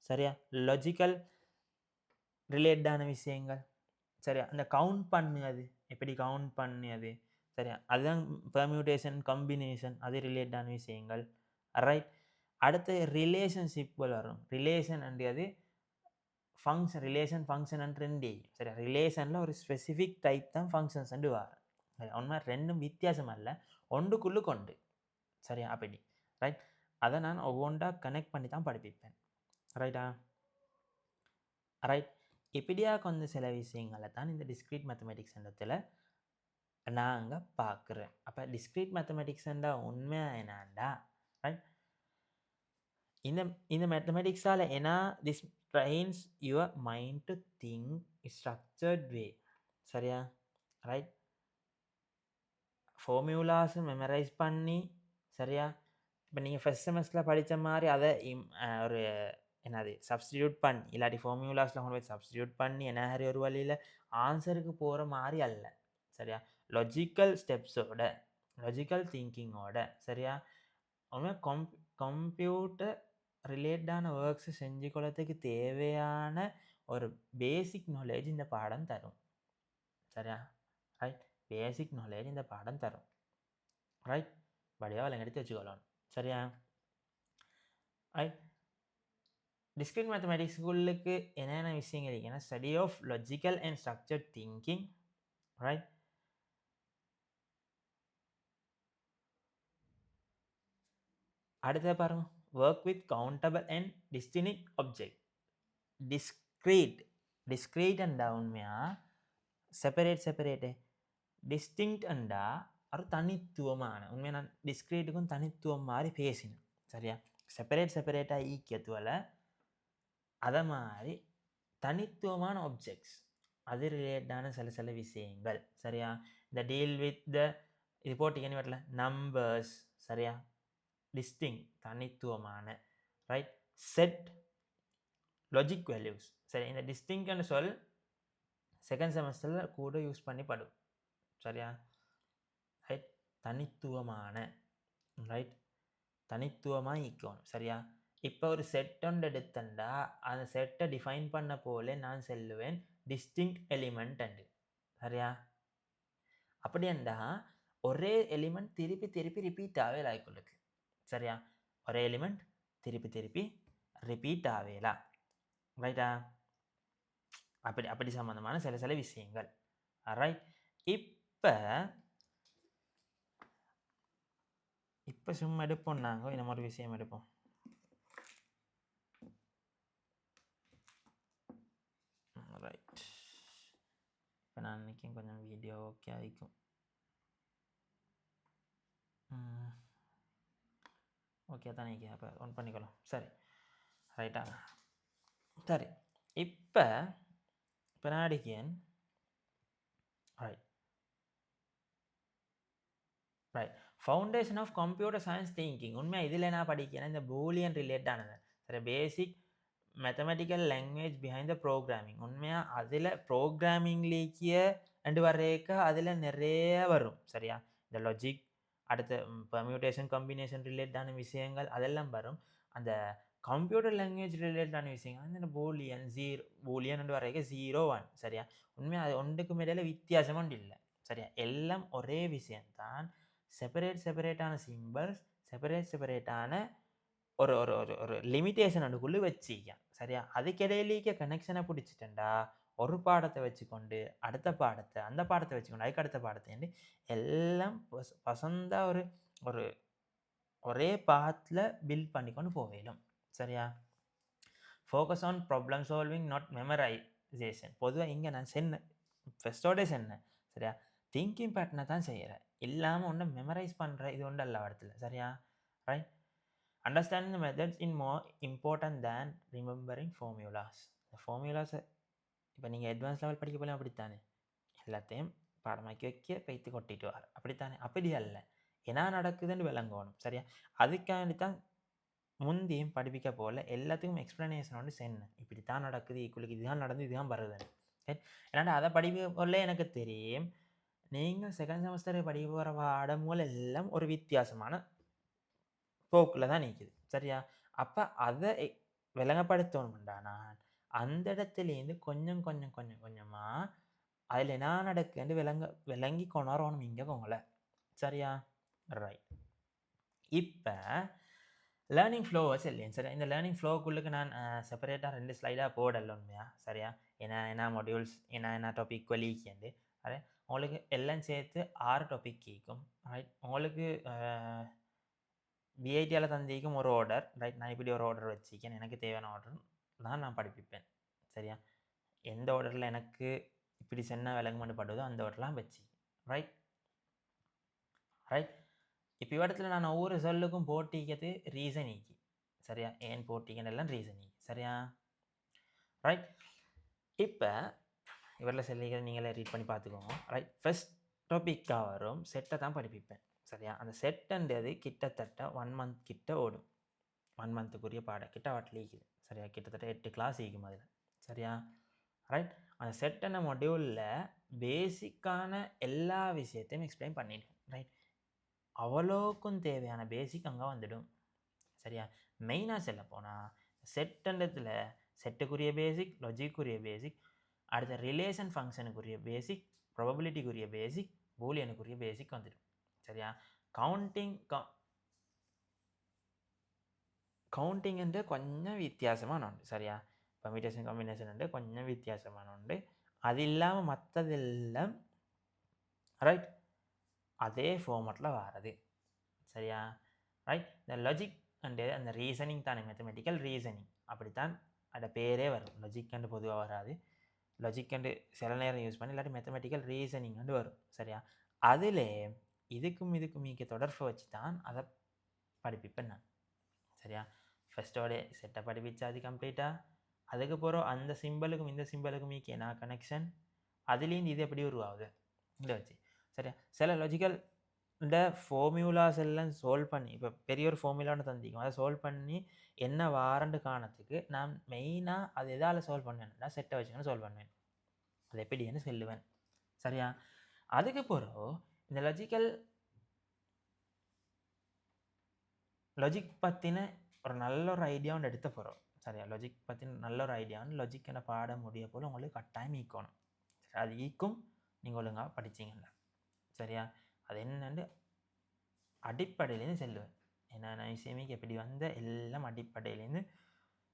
சரியா? லாஜிக்கல் ரிலேட்டடான விஷயங்கள். சரியா? அந்த கவுண்ட் பண்ணுது எப்படி கவுண்ட் பண்ணுது. சரியா? அதுதான் பெர்மியூட்டேஷன் கம்பினேஷன் அது ரிலேட்டடான விஷயங்கள். ரைட்? அடுத்து ரிலேஷன்ஷிப்புகள் வரும். ரிலேஷன்ன்றது ரிலேஷன் ஃபங்க்ஷன் ரெண்டு. சரியா? ரிலேஷனில் ஒரு ஸ்பெசிஃபிக் டைப் தான் ஃபங்க்ஷன்ஸ் வரும். உண்மை ரெண்டும் வித்தியாசம் அல்ல ஒன்றுக்குள்ளு கொண்டு. சரியா? அப்படி. ரைட்? அதை நான் ஒவ்வொன்றா கனெக்ட் பண்ணி தான் படிப்பிப்பேன். ரைட்டா? ரைட்? இப்படியா கொஞ்சம் சில விஷயங்களை தான் இந்த டிஸ்க்ரீட் மேத்தமெட்டிக்ஸ் இடத்துல நாங்கள் பார்க்குறேன். அப்போ டிஸ்க்ரீட் மேத்தமெட்டிக்ஸ்ன்றா உண்மையாக என்னாண்டா ரைட் இந்த மேத்தமெட்டிக்ஸால் ஏன்னா this trains your mind to think structured way. சரியா? ரைட்? ஃபார்முலாஸ் மெமரைஸ் பண்ணி. சரியா? இப்போ நீங்கள் ஃபஸ்ட் செமஸ்டரில் படித்த மாதிரி அதை ஒரு என்னது சப்ஸ்டிடியூட் பண்ணி இல்லாட்டி ஃபார்முலாஸில் கொண்டு போய் சப்ஸ்டிடியூட் பண்ணி என்ன ஒரு வழியில் ஆன்சருக்கு போகிற மாதிரி அல்ல. சரியா? லாஜிக்கல் ஸ்டெப்ஸோட லாஜிக்கல் திங்கிங்கோட. சரியா? உண்மை கம்ப்யூட்டர் ரிலேட்டடான ஒர்க்ஸ் செஞ்சு கொள்ளத்துக்கு தேவையான ஒரு பேசிக் நாலேஜ் இந்த பாடம் தரும். சரியா? ரைட்? பேசிக் நாலேஜ் இந்த பாடம் தரும். ரைட்? படியாக விளங்க எடுத்து வச்சுக்கொள்ளணும். சரியா? ரைட்? டிஸ்க்ரீட் மேத்தமெட்டிக்ஸ்குள்ளுக்கு என்னென்ன விஷயங்கள் இருக்குன்னா study of logical and structured thinking. Right? அடுத்த பாருங்க work with countable and distinct object. Discrete அண்டா உண்மையாக செப்பரேட்டு டிஸ்டிங்க்ட் அண்டா ஒரு தனித்துவமான உண்மையாக நான் டிஸ்க்ரீட்டுக்கும் தனித்துவம் மாதிரி பேசினேன். சரியா? செப்பரேட்டாக ஈக்கியத்துவல அதை மாதிரி தனித்துவமான ஆப்ஜெக்ட்ஸ் அது ரிலேட்டடான சில விஷயங்கள். சரியா? இந்த டீல் வித் த இது போட்டிங்கன்னு வரல நம்பர்ஸ். சரியா? டிஸ்டிங் தனித்துவமான, ரைட்? Set logic values. சரி, இந்த டிஸ்டிங்க்னு சொல் செகண்ட் செமஸ்டரில் கூட யூஸ் பண்ணி படும். சரியா? ரைட்? தனித்துவமான, ரைட்? தனித்துவமாக ஈக்கணும். சரியா? இப்போ ஒரு செட் ஒன்று எடுத்தண்டா அந்த செட்டை டிஃபைன் பண்ண போல நான் சொல்லுவேன் டிஸ்டிங்க் எலிமெண்ட் அண்டு. சரியா? அப்படியண்டா ஒரே எலிமெண்ட் திருப்பி திருப்பி ரிப்பீட் ஆகவே லாய்க்குள்ளுக்கு. சரியா? ஒரே எலிமெண்ட் திருப்பி திருப்பி ரிப்பீட் ஆகவேலா. ரைட்டா? அப்படி அப்படி சம்மந்தமான சில சில விஷயங்கள். ரைட்? இப்போ இப்போ சும்மா எடுப்போம், நாங்கள் இந்த மாதிரி விஷயம் எடுப்போம். ரைட், இப்போ நான் நினைக்கிறேன் கொஞ்சம் வீடியோ ஓகே ஆகிக்கும். ஓகே தான் நினைக்கிறேன். அப்போ ஒன் பண்ணிக்கலாம். சரி, ரைட்டா? சரி, இப்போ இப்போ நான் அடிக்கேன். Right, right. Foundation of computer science thinking. உண்மையாக இதில் நான் படிக்கிறேன் இந்த பூலியன் ரிலேட்டானது. சரி, basic mathematical language behind the programming. உண்மையாக அதில் ப்ரோக்ராமிங்லேக்கிய ரெண்டு வர்றேக்க அதில் நிறைய வரும். சரியா? இந்த லாஜிக், அடுத்த பெர்மியூட்டேஷன் கம்பினேஷன் ரிலேட்டான விஷயங்கள் அதெல்லாம் வரும். அந்த கம்ப்யூட்டர் லாங்குவேஜ் ரிலேட்டான விஷயங்கள் அந்த பூலியன் பூலியன் வரைக்கும் 0 1. சரியா? உண்மையாக அது ஒன்றுக்கும் இடையில வித்தியாசம் ஒன்று இல்லை. சரியா? எல்லாம் ஒரே விஷயம்தான். செப்பரேட்டான சிம்பிள்ஸ், செப்பரேட்டான ஒரு ஒரு ஒரு ஒரு லிமிட்டேஷன் அதுக்குள்ளே வச்சிக்க. சரியா? அதுக்கிடையிலேயே கனெக்ஷனை பிடிச்சிட்டேன்டா ஒரு பாடத்தை வச்சுக்கொண்டு அடுத்த பாடத்தை, அந்த பாடத்தை வச்சுக்கொண்டு அதுக்கு அடுத்த பாடத்தை எல்லாம் பசந்தாக ஒரு ஒரு ஒரே பாத்தில் பில்ட் பண்ணிக்கொண்டு போவேலும். சரியா? Focus on problem solving, not memorisation. பொதுவாக இங்கே நான் சொன்னேன், ஃபஸ்ட்டோடே சொன்னேன். சரியா? திங்கிங் பேட்டர்னை தான் செய்கிறேன், இல்லாமல் ஒன்று மெமரைஸ் பண்ணுற இது ஒன்று அல்ல இடத்துல. சரியா? Right? Understanding the methods in more important than remembering formulas. இந்த ஃபார்முலாஸை இப்போ நீங்கள் அட்வான்ஸ் லெவல் படிக்க போல அப்படித்தானே எல்லாத்தையும் பாடமாக்கி வைக்க பைத்து கொட்டிட்டு வர அப்படித்தானே? அப்படி அல்ல, என்ன நடக்குதுன்னு விளங்கணும். சரியா? அதுக்காண்டி தான் முந்தியும் படிப்பிக்க போல எல்லாத்துக்கும் எக்ஸ்ப்ளனேஷன் ஒன்று சென்னேன். இப்படி தான் நடக்குது, ஈக்குவலுக்கு இதுதான் நடந்து இதுதான் வருதுன்னு. ஏன்னா அதை படிக்க போல எனக்கு தெரியும். நீங்கள் செகண்ட் செமஸ்டர் படிக்க போகிற பாடங்கள் எல்லாம் ஒரு வித்தியாசமான போக்கில் தான் நிற்குது. சரியா? அப்போ அதை விளங்கப்படுத்தணும்டா நான் அந்த இடத்துலேருந்து கொஞ்சம் கொஞ்சம் கொஞ்சம் கொஞ்சமாக அதில் என்ன நடக்குன்னு விளங்கி கொண்டாடணும் இங்கே உங்களை. சரியா? ரைட். இப்போ லேர்னிங் ஃப்ளோவை சொல்லேன். சரி, இந்த லேர்னிங் ஃப்ளோக்குள்ளுக்கு நான் செப்பரேட்டாக 2 ஸ்லைடாக போடல உண்மையா. சரியா? என்ன மாடியூல்ஸ் என்ன டாபிக் கொலிக்கேண்டு. அதே உங்களுக்கு எல்லாம் சேர்த்து 6 டாபிக் கேட்கும். ரைட்? உங்களுக்கு பிஐடியால் தந்திக்கும் ஒரு ஆர்டர். ரைட்? நான் இப்படி ஒரு ஆர்டர் வச்சுக்கேன், எனக்கு தேவையான ஆர்டர் தான் நான் படிப்பிப்பேன். சரியா? எந்த ஆர்டரில் எனக்கு இப்படி சென்ன விளங்குமென்று படுதோ அந்த ஆர்டர்லாம் வச்சு. ரைட்? ரைட்? இப்போ இடத்துல நான் ஒவ்வொரு சொல்லுக்கும் போட்டிக்கிறது ரீசனிக்கு. சரியா? ஏன் போட்டிக்கன்னு எல்லாம் ரீசனிக்கு. சரியா? ரைட்? இப்போ இவரில் சொல்லிக்கிறது நீங்களே ரீட் பண்ணி பார்த்துக்கோங்க. ரைட்? ஃபஸ்ட் டாப்பிக்காக வரும் செட்டை தான் படிப்பிப்பேன். சரியா? அந்த செட்டுன்றது கிட்டத்தட்ட 1 மந்த் கிட்ட ஓடும். 1 மந்த்துக்குரிய பாடம் கிட்ட வாட்டிலிக்குது. சரியா? கிட்டத்தட்ட 8 கிளாஸ் ஈக்கும் அதில். சரியா? ரைட்? அந்த செட்டான மொடியூலில் பேசிக்கான எல்லா விஷயத்தையும் எக்ஸ்பிளைன் பண்ணிடுவேன். ரைட்? அவ்வளோக்கும் தேவையான பேசிக் அங்கே வந்துடும். சரியா? மெயினாக சொல்ல போனால் செட்டுன்றதுல செட்டுக்குரிய பேசிக், லாஜிக்குரிய பேசிக், அடுத்த ரிலேஷன் ஃபங்க்ஷனுக்குரிய பேசிக், ப்ராபபிலிட்டிக்குரிய பேசிக், பூலியனுக்குரிய பேசிக் வந்துடும். சரியா? கவுண்டிங்ன்ற கொஞ்சம் வித்தியாசமான உண்டு. சரியா? பெர்மிட்டேஷன் காம்பினேஷன் கொஞ்சம் வித்தியாசமான உண்டு. அது இல்லாமல் மற்றதெல்லாம் ரைட் அதே ஃபார்மேட்டில் வர்றது. சரியா? ரைட்? இந்த லாஜிக் அண்டு அந்த ரீசனிங் தானே, மேத்தமெட்டிக்கல் ரீசனிங் அப்படித்தான் அதோட பேரே வரும். லாஜிக் அண்டு பொதுவாக வராது, லாஜிக் அண்டு சில நேரம் யூஸ் பண்ணி இல்லாட்டி மேத்தமெட்டிக்கல் ரீசனிங் அண்டு வரும். சரியா? அதில் இதுக்கும் மீக்க தொடர்பை வச்சு தான் அதை படிப்பிப்பேன் நான். சரியா? ஃபஸ்ட்டோட செட்டை படிப்பிச்சா அது கம்ப்ளீட்டாக, அதுக்கப்புறம் அந்த சிம்பிளுக்கும் இந்த சிம்பிளுக்கும் மீக்க என்ன கனெக்ஷன், அதுலேருந்து இது எப்படி உருவாகுது இதை வச்சு. சரியா? சில லாஜிக்கல் இந்த ஃபார்முலாஸ் எல்லாம் சால்வ் பண்ணி இப்போ பெரிய ஒரு ஃபார்முலான்னு தந்திக்கும் அதை சால்வ் பண்ணி என்ன வாரண்டு காணத்துக்கு நான் மெயினாக அது எதால் சால்வ் பண்ணுவேன்னா செட்டை வச்சுக்கணும் சால்வ் பண்ணுவேன் அது எப்படின்னு சொல்லுவேன் சரியா அதுக்கு பிறகு இந்த லாஜிக் பற்றின ஒரு நல்ல ஒரு ஐடியா ஒன்று எடுத்த போகிறோம் சரியா லாஜிக் பற்றின நல்ல ஒரு ஐடியான்னு லாஜிக்கனை பாட முடிய போல் உங்களுக்கு கட்டாயம் ஈக்கணும் அது ஈக்கும் நீங்கள் ஒழுங்காக படிச்சிங்கன்னா சரியா அது என்னென்னு அடிப்படையிலேருந்து செல்லுவேன் என்னென்ன விஷயமிக்கு எப்படி வந்த எல்லாம் அடிப்படையிலேருந்து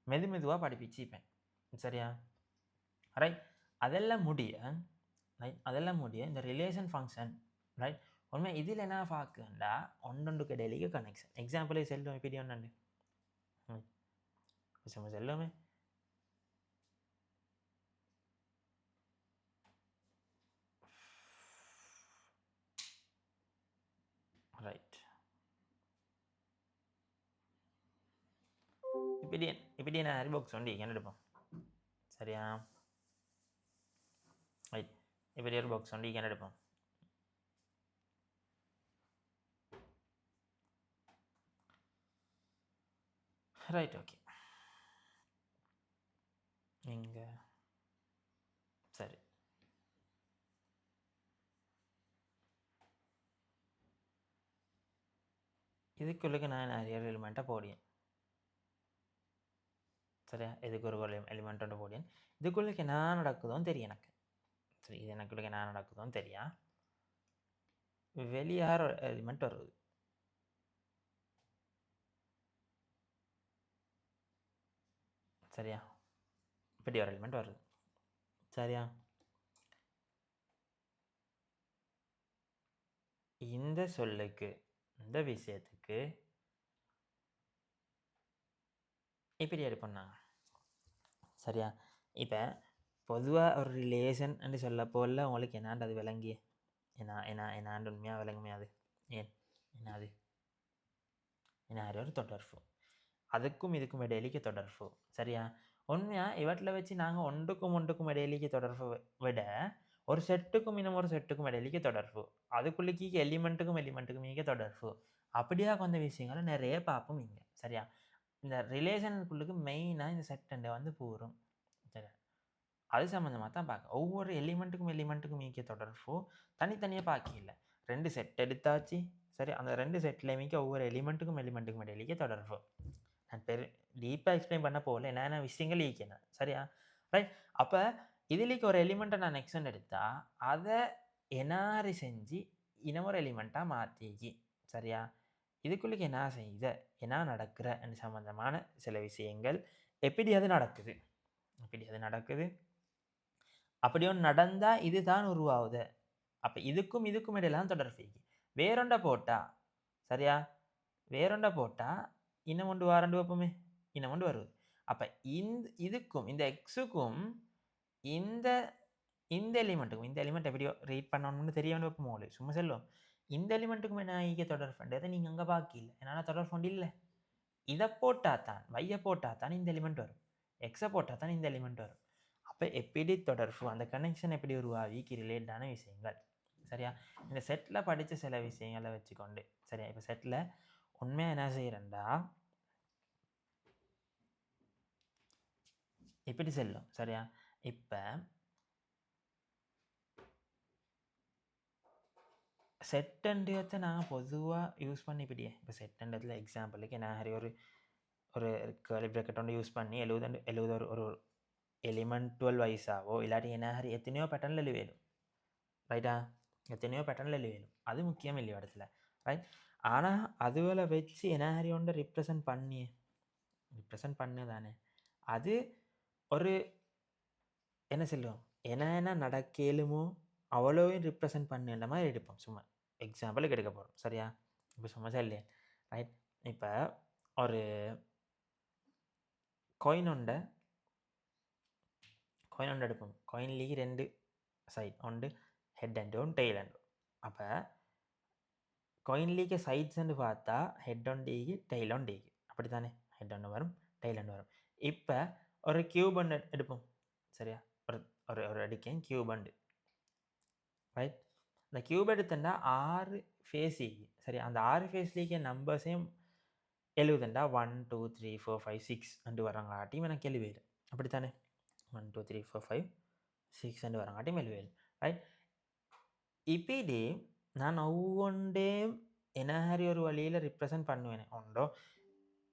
மெதுவாக படிப்பிச்சுப்பேன் சரியா ரைட் அதெல்லாம் முடிய இந்த ரிலேஷன் ஃபங்க்ஷன் ரைட் உண்மை இதில் என்ன பார்க்குண்டா ஒன்றுக்கு இடையிலேயே கனெக்ஷன் எக்ஸாம்பிளே செல்லும் இப்படி ஒன்று சும்மா செல்லுமே ரைட் இப்படி நான் ஹரி பாக்ஸ் ஒண்டி என்ன எடுப்போம் சரியா ரைட் இப்படி ஒரு பாக்ஸ் ஒண்டி என்ன எடுப்போம் ரைட் ஓகே இங்கே சரி இதுக்குள்ளுக்கு நான் நிறைய எலிமெண்ட்டாக போடியேன் சரியா இதுக்கு ஒரு எலிமெண்ட்டோட போடியேன் இதுக்குள்ளுக்கு என்ன நடக்குதோன்னு தெரியும் எனக்கு சரி இது எனக்குள்ளுக்கு என்ன நடக்குதோன்னு தெரியா வெளியார எலிமெண்ட் வருது சரியா இப்படி ஒரு எலிமெண்ட் வருது சரியா இந்த சொல்லுக்கு இந்த விஷயத்துக்கு இப்படி எடுப்போம்னாங்க சரியா இப்போ பொதுவாக ஒரு ரிலேஷன் என்று சொல்ல போல உங்களுக்கு என்னாண்டு அது விளங்கிய என்னாண்டு உண்மையாக விளங்குமே அது ஏன் என்னது என்ன ஒரு தொடர்பு அதுக்கும் இதுக்கும் இடையிலேக்கு தொடர்பு சரியா உண்மையாக இவற்றில் வச்சு நாங்கள் ஒன்றுக்கும் இடையிலேக்கு தொடர்பு விட ஒரு செட்டுக்கும் இன்னும் ஒரு செட்டுக்கும் இடையிலேக்கு தொடர்பு அதுக்குள்ளேக்கு எலிமெண்ட்டுக்கும் இங்கே தொடர்பு அப்படியா கொஞ்சம் விஷயங்களை நிறைய பார்ப்போம் இங்கே சரியா இந்த ரிலேஷனுக்குள்ளுக்கு மெயினாக இந்த செட்டண்டை வந்து பூரும் சரி அது சம்மந்தமாக தான் பார்க்க ஒவ்வொரு எலிமெண்ட்டுக்கும் மீக்க தொடர்பு தனித்தனியாக பார்க்கல 2 செட் எடுத்தாச்சு சரி அந்த 2 செட்டில் மீக்க ஒவ்வொரு எலிமெண்ட்டுக்கும் இடையிலேயே தொடர்பு நான் டீப்பாக எக்ஸ்பிளைன் பண்ண போகல என்னென்ன விஷயங்கள் ஈக்கணும் சரியா ரைட் அப்போ இதுலேக்கு ஒரு எலிமெண்ட்டை நான் நெக்ஸ்ட் எடுத்தால் அதை எனாரி செஞ்சு இன்னொரு எலிமெண்ட்டாக மாற்றிக்கி சரியா இதுக்குள்ளுக்கு என்ன செய்த என்ன நடக்கிற சம்பந்தமான சில விஷயங்கள் எப்படி அது நடக்குது அப்படி ஒன்று நடந்தால் இதுதான் உருவாகுது அப்போ இதுக்கும் இடையிலாம் தொடர்பு வேறொண்ட போட்டா சரியா வேறொண்ட போட்டால் இன்னும் ஒன்று வாரண்டு வைப்போமே இன்னும் ஒன்று வருது அப்போ இதுக்கும் இந்த எக்ஸுக்கும் இந்த எலிமெண்ட் எப்படியோ ரீட் பண்ணணும்னு தெரிய வேண்டிய வைப்போம் சும்மா செல்லும் இந்த எலிமெண்ட்டுக்கும் என்ன ஈக தொடர்புன்றதை நீங்கள் அங்கே பார்க்கல என்னால் தொடர்பு இல்லை இதை போட்டால் தான் வையை போட்டால் தான் இந்த எலிமெண்ட் வரும் எக்ஸை போட்டால் தான் இந்த எலிமெண்ட் வரும் அப்போ எப்படி தொடர்பு அந்த கனெக்ஷன் எப்படி உருவாவிக்கு ரிலேட்டடான விஷயங்கள் சரியா இந்த செட்டில் படித்த சில விஷயங்களை வச்சுக்கொண்டு சரியா இப்போ செட்டில் உண்மையாக என்ன செய்கிறேன்டா இப்படி செல்லும் சரியா இப்போ செட்டண்டத்தை நான் பொதுவாக யூஸ் பண்ணி இப்படியே இப்போ செட்டண்டத்தில் எக்ஸாம்பிளுக்கு நான் ஒரு கர்லி ப்ராக்கெட் ஒன்று யூஸ் பண்ணி 70 ஒரு எலிமெண்ட்டுவல் வைஸாவோ இல்லாட்டி என்ன எத்தனையோ பேட்டர்னில் எழுவேலும் ரைட்டா எத்தனையோ பேட்டர்னில் எழுவேலும் அது முக்கியம் இல்லையோ இடத்துல ரைட் ஆனால் அதுவரை வச்சு என்ன ஒன்று ரிப்ரசன்ட் பண்ணு தானே அது ஒரு என்ன சொல்லுவோம் என்ன நடக்கலுமோ அவ்வளோவையும் ரிப்ரசன்ட் பண்ணுன்ற மாதிரி எடுப்போம் சும்மா எக்ஸாம்பிளுக்கு எடுக்க போகிறோம் சரியா இப்போ சும்மா சொல்லேன் ரைட் இப்போ ஒரு காயின் ஒன்றை எடுப்போம் காயின்லேயே 2 சைட் ஒன்று ஹெட் அண்ட் ஒன்று டெய்ல் அண்ட் அப்போ காயின்லேயே சைட்ஸ்ன்னு பார்த்தா ஹெட் ஒன் டீக்கு டெய்ல் ஒன் டீக்கு அப்படி தானே ஹெட் ஒன்று வரும் டெய்ல் ஒன்று வரும் இப்போ ஒரு கியூப் ஒன்று எடுப்போம் சரியா ஒரு அடிக்கேன் கியூப் ஒன்று ரைட் இந்த கியூப் எடுத்தா 6 ஃபேஸ் சரி அந்த 6 ஃபேஸ்லேயே நம்பர்ஸையும் எழுதுண்டா 1 2 3 4 5 6 அண்டு வரங்காட்டியும் எனக்கு எழுவேது அப்படித்தானே 1 2 3 4 5 6 அண்டு வரங்காட்டியும் எழுவேது ரைட் இப்படி நான் ஒவ்வொன்றையும் என்ன ஹரி ஒரு வழியில் ரிப்ரசன்ட் பண்ணுவேன் ஒன்றோ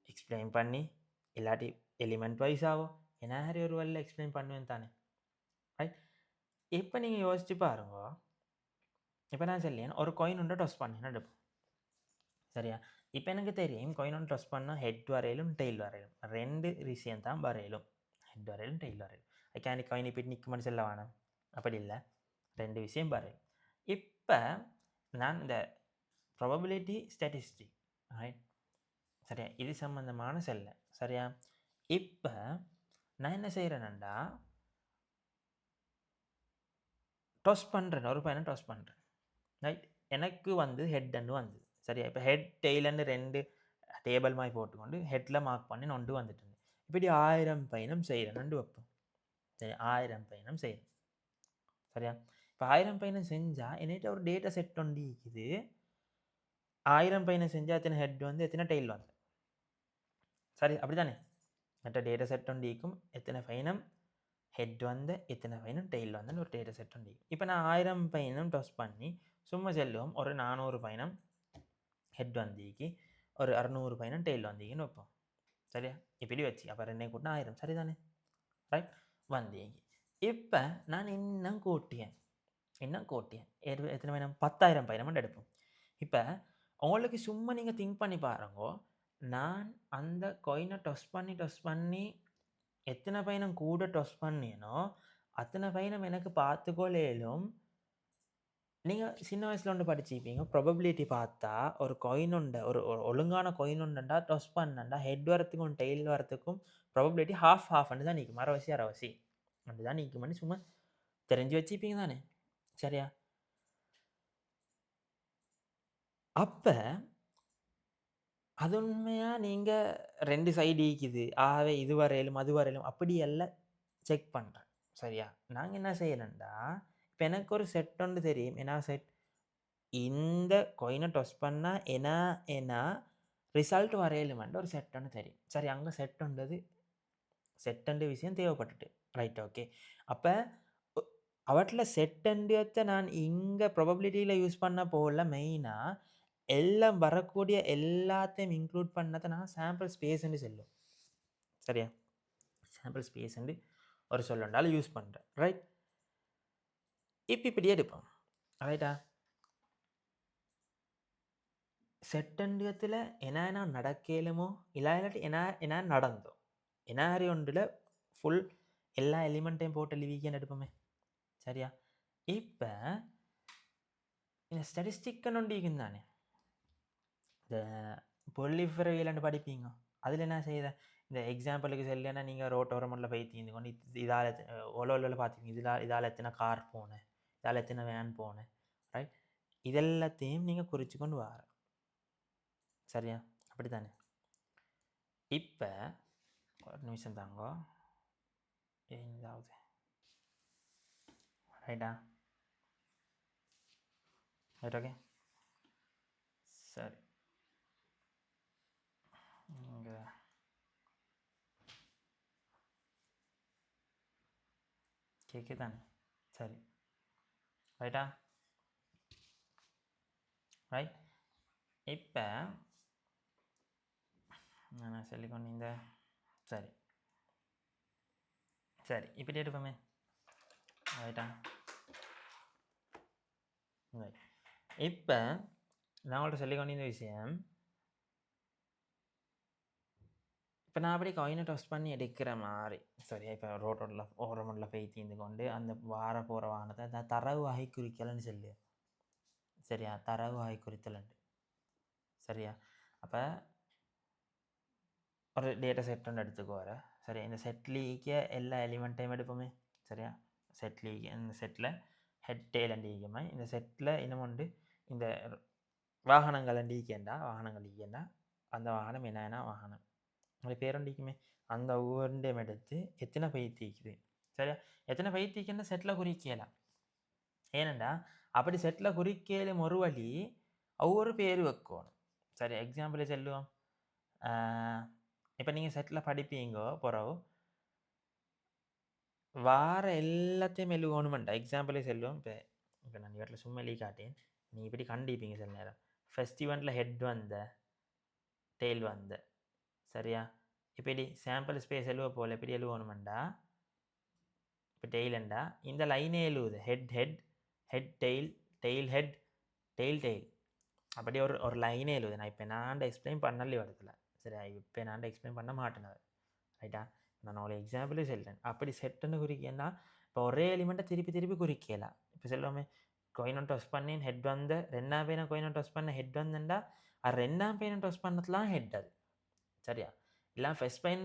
எக்ஸ்பிளைன் பண்ணி இல்லாட்டி எலிமெண்ட் வைஸ் ஆகும் என்ன ஹரி ஒரு வழியில் எக்ஸ்பிளைன் பண்ணுவேன் தானே ரைட் இப்போ நீங்கள் யோசிச்சு பாருங்க இப்போ நான் சொல்லேன் ஒரு காயின் ஒன்றை டொஸ் பண்ணி எடுப்போம் சரியா இப்போ எனக்கு தெரியும் காயின் ஒன்று டொஸ் பண்ணால் ஹெட் வரையிலும் டெய்ல் வரையிலும் 2 விஷயம் தான் வரையிலும் ஹெட் வரையிலும் டெய்ல் வரையிலும் அதுக்காண்டி காயின் இப்போ நிற்க மட்டும் செல்ல வேணாம் அப்படி இல்லை 2 விஷயம் வரையும் இப்போ நான் இந்த ப்ராபபிலிட்டி ஸ்டாட்டிஸ்டிக் ரைட் சரியா இது சம்மந்தமான செல்ல சரியா இப்போ நான் என்ன செய்கிறேன்டா டொஸ் பண்ணுறேன் ஒரு பையனை டொஸ் பண்ணுறேன் ரைட் எனக்கு வந்து ஹெட்ன்னு வந்தது சரியா இப்போ ஹெட் டெய்லன்னு 2 டேபிள் மாதிரி போட்டுக்கொண்டு ஹெட்டில் மார்க் பண்ணி நொண்டு வந்துட்டு இப்படி 1000 பயணம் செய்கிறேன் நண்டு வைப்போம் சரி 1000 பயணம் செய்கிறேன் சரியா இப்போ 1000 பயணம் செஞ்சால் என்கிட்ட ஒரு டேட்டா செட் ஒன்று இருக்குது 1000 பயணம் செஞ்சால் எத்தனை ஹெட் வந்து எத்தனை டெய்ல் வந்து சரி அப்படி தானே மற்ற டேட்டா செட் ஒன்று இருக்கும் எத்தனை பயணம் ஹெட் வந்து எத்தனை பயணம் டெய்ல் வந்துன்னு ஒரு டேட்டா செட் ஒன்று இப்போ நான் 1000 பயணம் டொஸ் பண்ணி சும்மா செல்லுவோம் ஒரு 400 பயணம் ஹெட் வந்திக்கு ஒரு 600 பயணம் டெய்ல் வந்தீங்கன்னு வைப்போம் சரியா இப்படி வச்சு அப்போ 2 கூட்டினா 1000 சரிதானே ரைட் வந்தீங்க இப்போ நான் இன்னும் கூட்டியேன் எத்தனை பயணம் 10,000 பயணம் எடுப்போம் இப்போ உங்களுக்கு சும்மா நீங்கள் திங்க் பண்ணி பாருங்கோ நான் அந்த காயினை டொஸ் பண்ணி எத்தனை பயணம் கூட டொஸ் பண்ணினோ அத்தனை பயணம் எனக்கு பார்த்துக்கொள்ளும் நீங்கள் சின்ன வயசில் ஒன்று படிச்சிருப்பீங்க ப்ராபபிலிட்டி பார்த்தா ஒரு காயின் உண்டு ஒரு ஒழுங்கான காயின் உண்டுண்டா டொஸ் பண்ணண்டா ஹெட் வரத்துக்கும் டெய்ல் வரத்துக்கும் ப்ராபபிலிட்டி ஹாஃப்னு தான் நிற்கும் அரைவசி அப்படி தான் நிற்கும்னு சும்மா தெரிஞ்சு வச்சுப்பீங்க தானே சரியா அப்போ அது உண்மையாக நீங்கள் 2 சைடு இருக்குது ஆகவே இது வரையிலும் அது வரையிலும் அப்படியெல்லாம் செக் பண்ணுறேன் சரியா நாங்கள் என்ன செய்யணும்டா இப்போ எனக்கு ஒரு செட் ஒன்று தெரியும் என்ன செட் இந்த காயினை டொஸ் பண்ணால் என்ன ரிசல்ட் வரையிலுமெண்ட் ஒரு செட் ஒன்று தெரியும் சரி அங்கே செட் விஷயம் தேவைப்பட்டுட்டு ரைட் ஓகே அப்போ அவற்றில் செட்டண்டியத்தை நான் இங்கே ப்ராபபிலிட்டியில் யூஸ் பண்ண போகல மெயினாக எல்லாம் வரக்கூடிய எல்லாத்தையும் இன்க்ளூட் பண்ணதை நான் சாம்பிள் ஸ்பேஸ்ன்னு சொல்லுவோம் சரியா சாம்பிள் ஸ்பேஸ்ன்னு ஒரு சொல்லண்டாலும் யூஸ் பண்ணுறேன் ரைட் இப்போ இப்படி எடுப்போம் ரைட்டா செட்டண்டியத்தில் என்ன நடக்கலுமோ இல்லாட்டி என்ன நடந்தோ என்ன ஒன்றில் ஃபுல் எல்லா எலிமெண்ட்டையும் போட்டு லிவிக்கன்னு எடுப்போமே சரியா இப்போ இந்த ஸ்டாட்டிஸ்டிக்னு ஒன்று தானே இந்த பொலிஃபரவியல்னு படிப்பீங்க அதில் என்ன செய்யுது இந்த எக்ஸாம்பிளுக்கு சொல்லலைன்னா நீங்கள் ரோட்டோரமெண்ட்டில் போய் தீர்ந்து கொண்டு இதால் ஒலோவில் பார்த்துப்பீங்க இதால் எத்தனை கார் போனேன் இதால் எத்தனை வேன் போனேன் ரைட் இதெல்லாத்தையும் நீங்கள் குறித்து கொண்டு வர சரியா அப்படி தானே இப்போ ஒரு நிமிஷம் தாங்கோ எதாவது ரைட்டா ரைட் ஓகே சரி இங்கே கேட்கு தானே சரி ரைட்டா ரைட் இப்போ நான் சொல்லிக்கொண்டு இந்த சரி இப்படி எடுப்போமே ரைட்டா ரைட் இப்போ நான் உங்கள்கிட்ட சொல்லிக்கொண்டு இந்த விஷயம் இப்போ நான் அப்படியே காயினை டொஸ் பண்ணி எடுக்கிற மாதிரி சரியா இப்போ ரோட்டோரில் போய் தீர்ந்து கொண்டு அந்த போகிற வாகனத்தை அந்த தரவு வகை குறிக்கலன்னு சொல்லு சரியா தரவு வகை குறித்தலண்டு சரியா அப்போ ஒரு டேட்டா செட் ஒன்று எடுத்துக்கோ வர சரியா இந்த செட்லிக்க எல்லா எலிமெண்ட்டையும் எடுப்போமே சரியா இந்த செட்டில் ஹெட் டெய்ல் அண்டிக்கமா இந்த செட்டில் இன்னும் உண்டு இந்த வாகனங்கள் அண்டிக்கேண்டா அந்த வாகனம் என்ன வாகனம் அந்த பேரண்டிக்குமே அந்த ஒவ்வொன்றையும் எடுத்து எத்தனை பைத்திக்குது சரியா எத்தனை பைத்திக்குன்னு செட்டில் குறிக்கலாம் ஏனண்டா அப்படி செட்டில் குறிக்கலும் ஒரு வழி ஒவ்வொரு பேர் வைக்கணும். சரி, எக்ஸாம்பிள் சொல்லுவோம். இப்போ நீங்கள் செட்டில் படிப்பீங்கோ பிறகு வார எல்லாத்தையும் எழுவணுமெண்டா. எக்ஸாம்பிளே சொல்லுவோம். இப்போ நான் வீட்டில் சும்மா எழுதி காட்டேன். நீங்கள் இப்படி கண்டிப்பீங்க சில நேரம். ஃபர்ஸ்ட் ஈவெண்ட்டில் ஹெட் வந்த டெய்ல் வந்த சரியா. இப்படி சாம்பிள் ஸ்பேஸ் எழுவ போல் எப்படி எழுவணுமெண்டா, இப்போ டெய்லண்டா இந்த லைனே எழுவுது. Head head head tail tail head tail tail அப்படி ஒரு லைனே எழுவுது. நான் இப்போ நான் எக்ஸ்பிளைன் பண்ணல இடத்துல. சரி, இப்போ நான் எக்ஸ்பிளைன் பண்ண மாட்டேன் ரைட்டா. நான் ஒரு எக்ஸாம்பிளே சொல்கிறேன். அப்படி செட்டுன்னு குறிக்கன்னா இப்போ ஒரே எலிமெண்ட்டை திருப்பி திருப்பி குறிக்கலாம். இப்போ சொல்லுவோமே, கொயினும் டொஸ் பண்ணேன் ஹெட் வந்து, ரெண்டாம் பையனை கொயினும் டொஸ் பண்ண ஹெட் வந்துண்டா அது ரெண்டாம் பையனை டொஸ் பண்ணதுலாம் ஹெட் அது சரியா. இல்லை ஃபஸ்ட் பையன்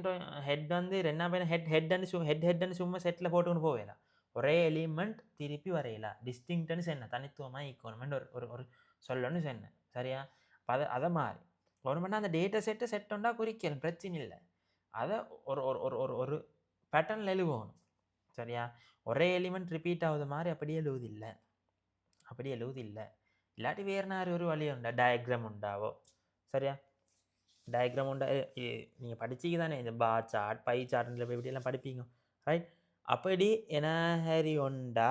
ஹெட் வந்து ரெண்டாம் பையனை ஹெட்ன்னு சும்மா செட்டில் போட்டுன்னு போவேலாம். ஒரே எலிமெண்ட் திருப்பி வரையலாம். டிஸ்டிங்க்ட்னு சொன்னேன், தனித்துவமாக ஈக்குவல்மெண்ட் ஒரு ஒரு சொல்லணும்னு சொன்னேன் சரியா. அப்போ அதை மாறி ஒரு மணி அந்த டேட்டா செட் உண்டா குறிக்கணும், பிரச்சனை இல்லை. அதை ஒரு ஒரு ஒரு ஒரு ஒரு பேட்டர்னில் எழுவணும் சரியா. ஒரே எலிமெண்ட் ரிப்பீட் ஆகுது மாதிரி அப்படியே எழுவுதில்லை, அப்படியே எழுவுதில்லை. இல்லாட்டி வேறு நேரம் ஒரு வழி உண்டா, டயக்ராம் உண்டாவோ சரியா. டயக்ராம் உண்டா நீங்கள் படிச்சிக்க தானே, இந்த பார் சார்ட் பை சார்ட்ல இப்படியெல்லாம் படிப்பீங்க ரைட். அப்படி என்ன ஹரி உண்டா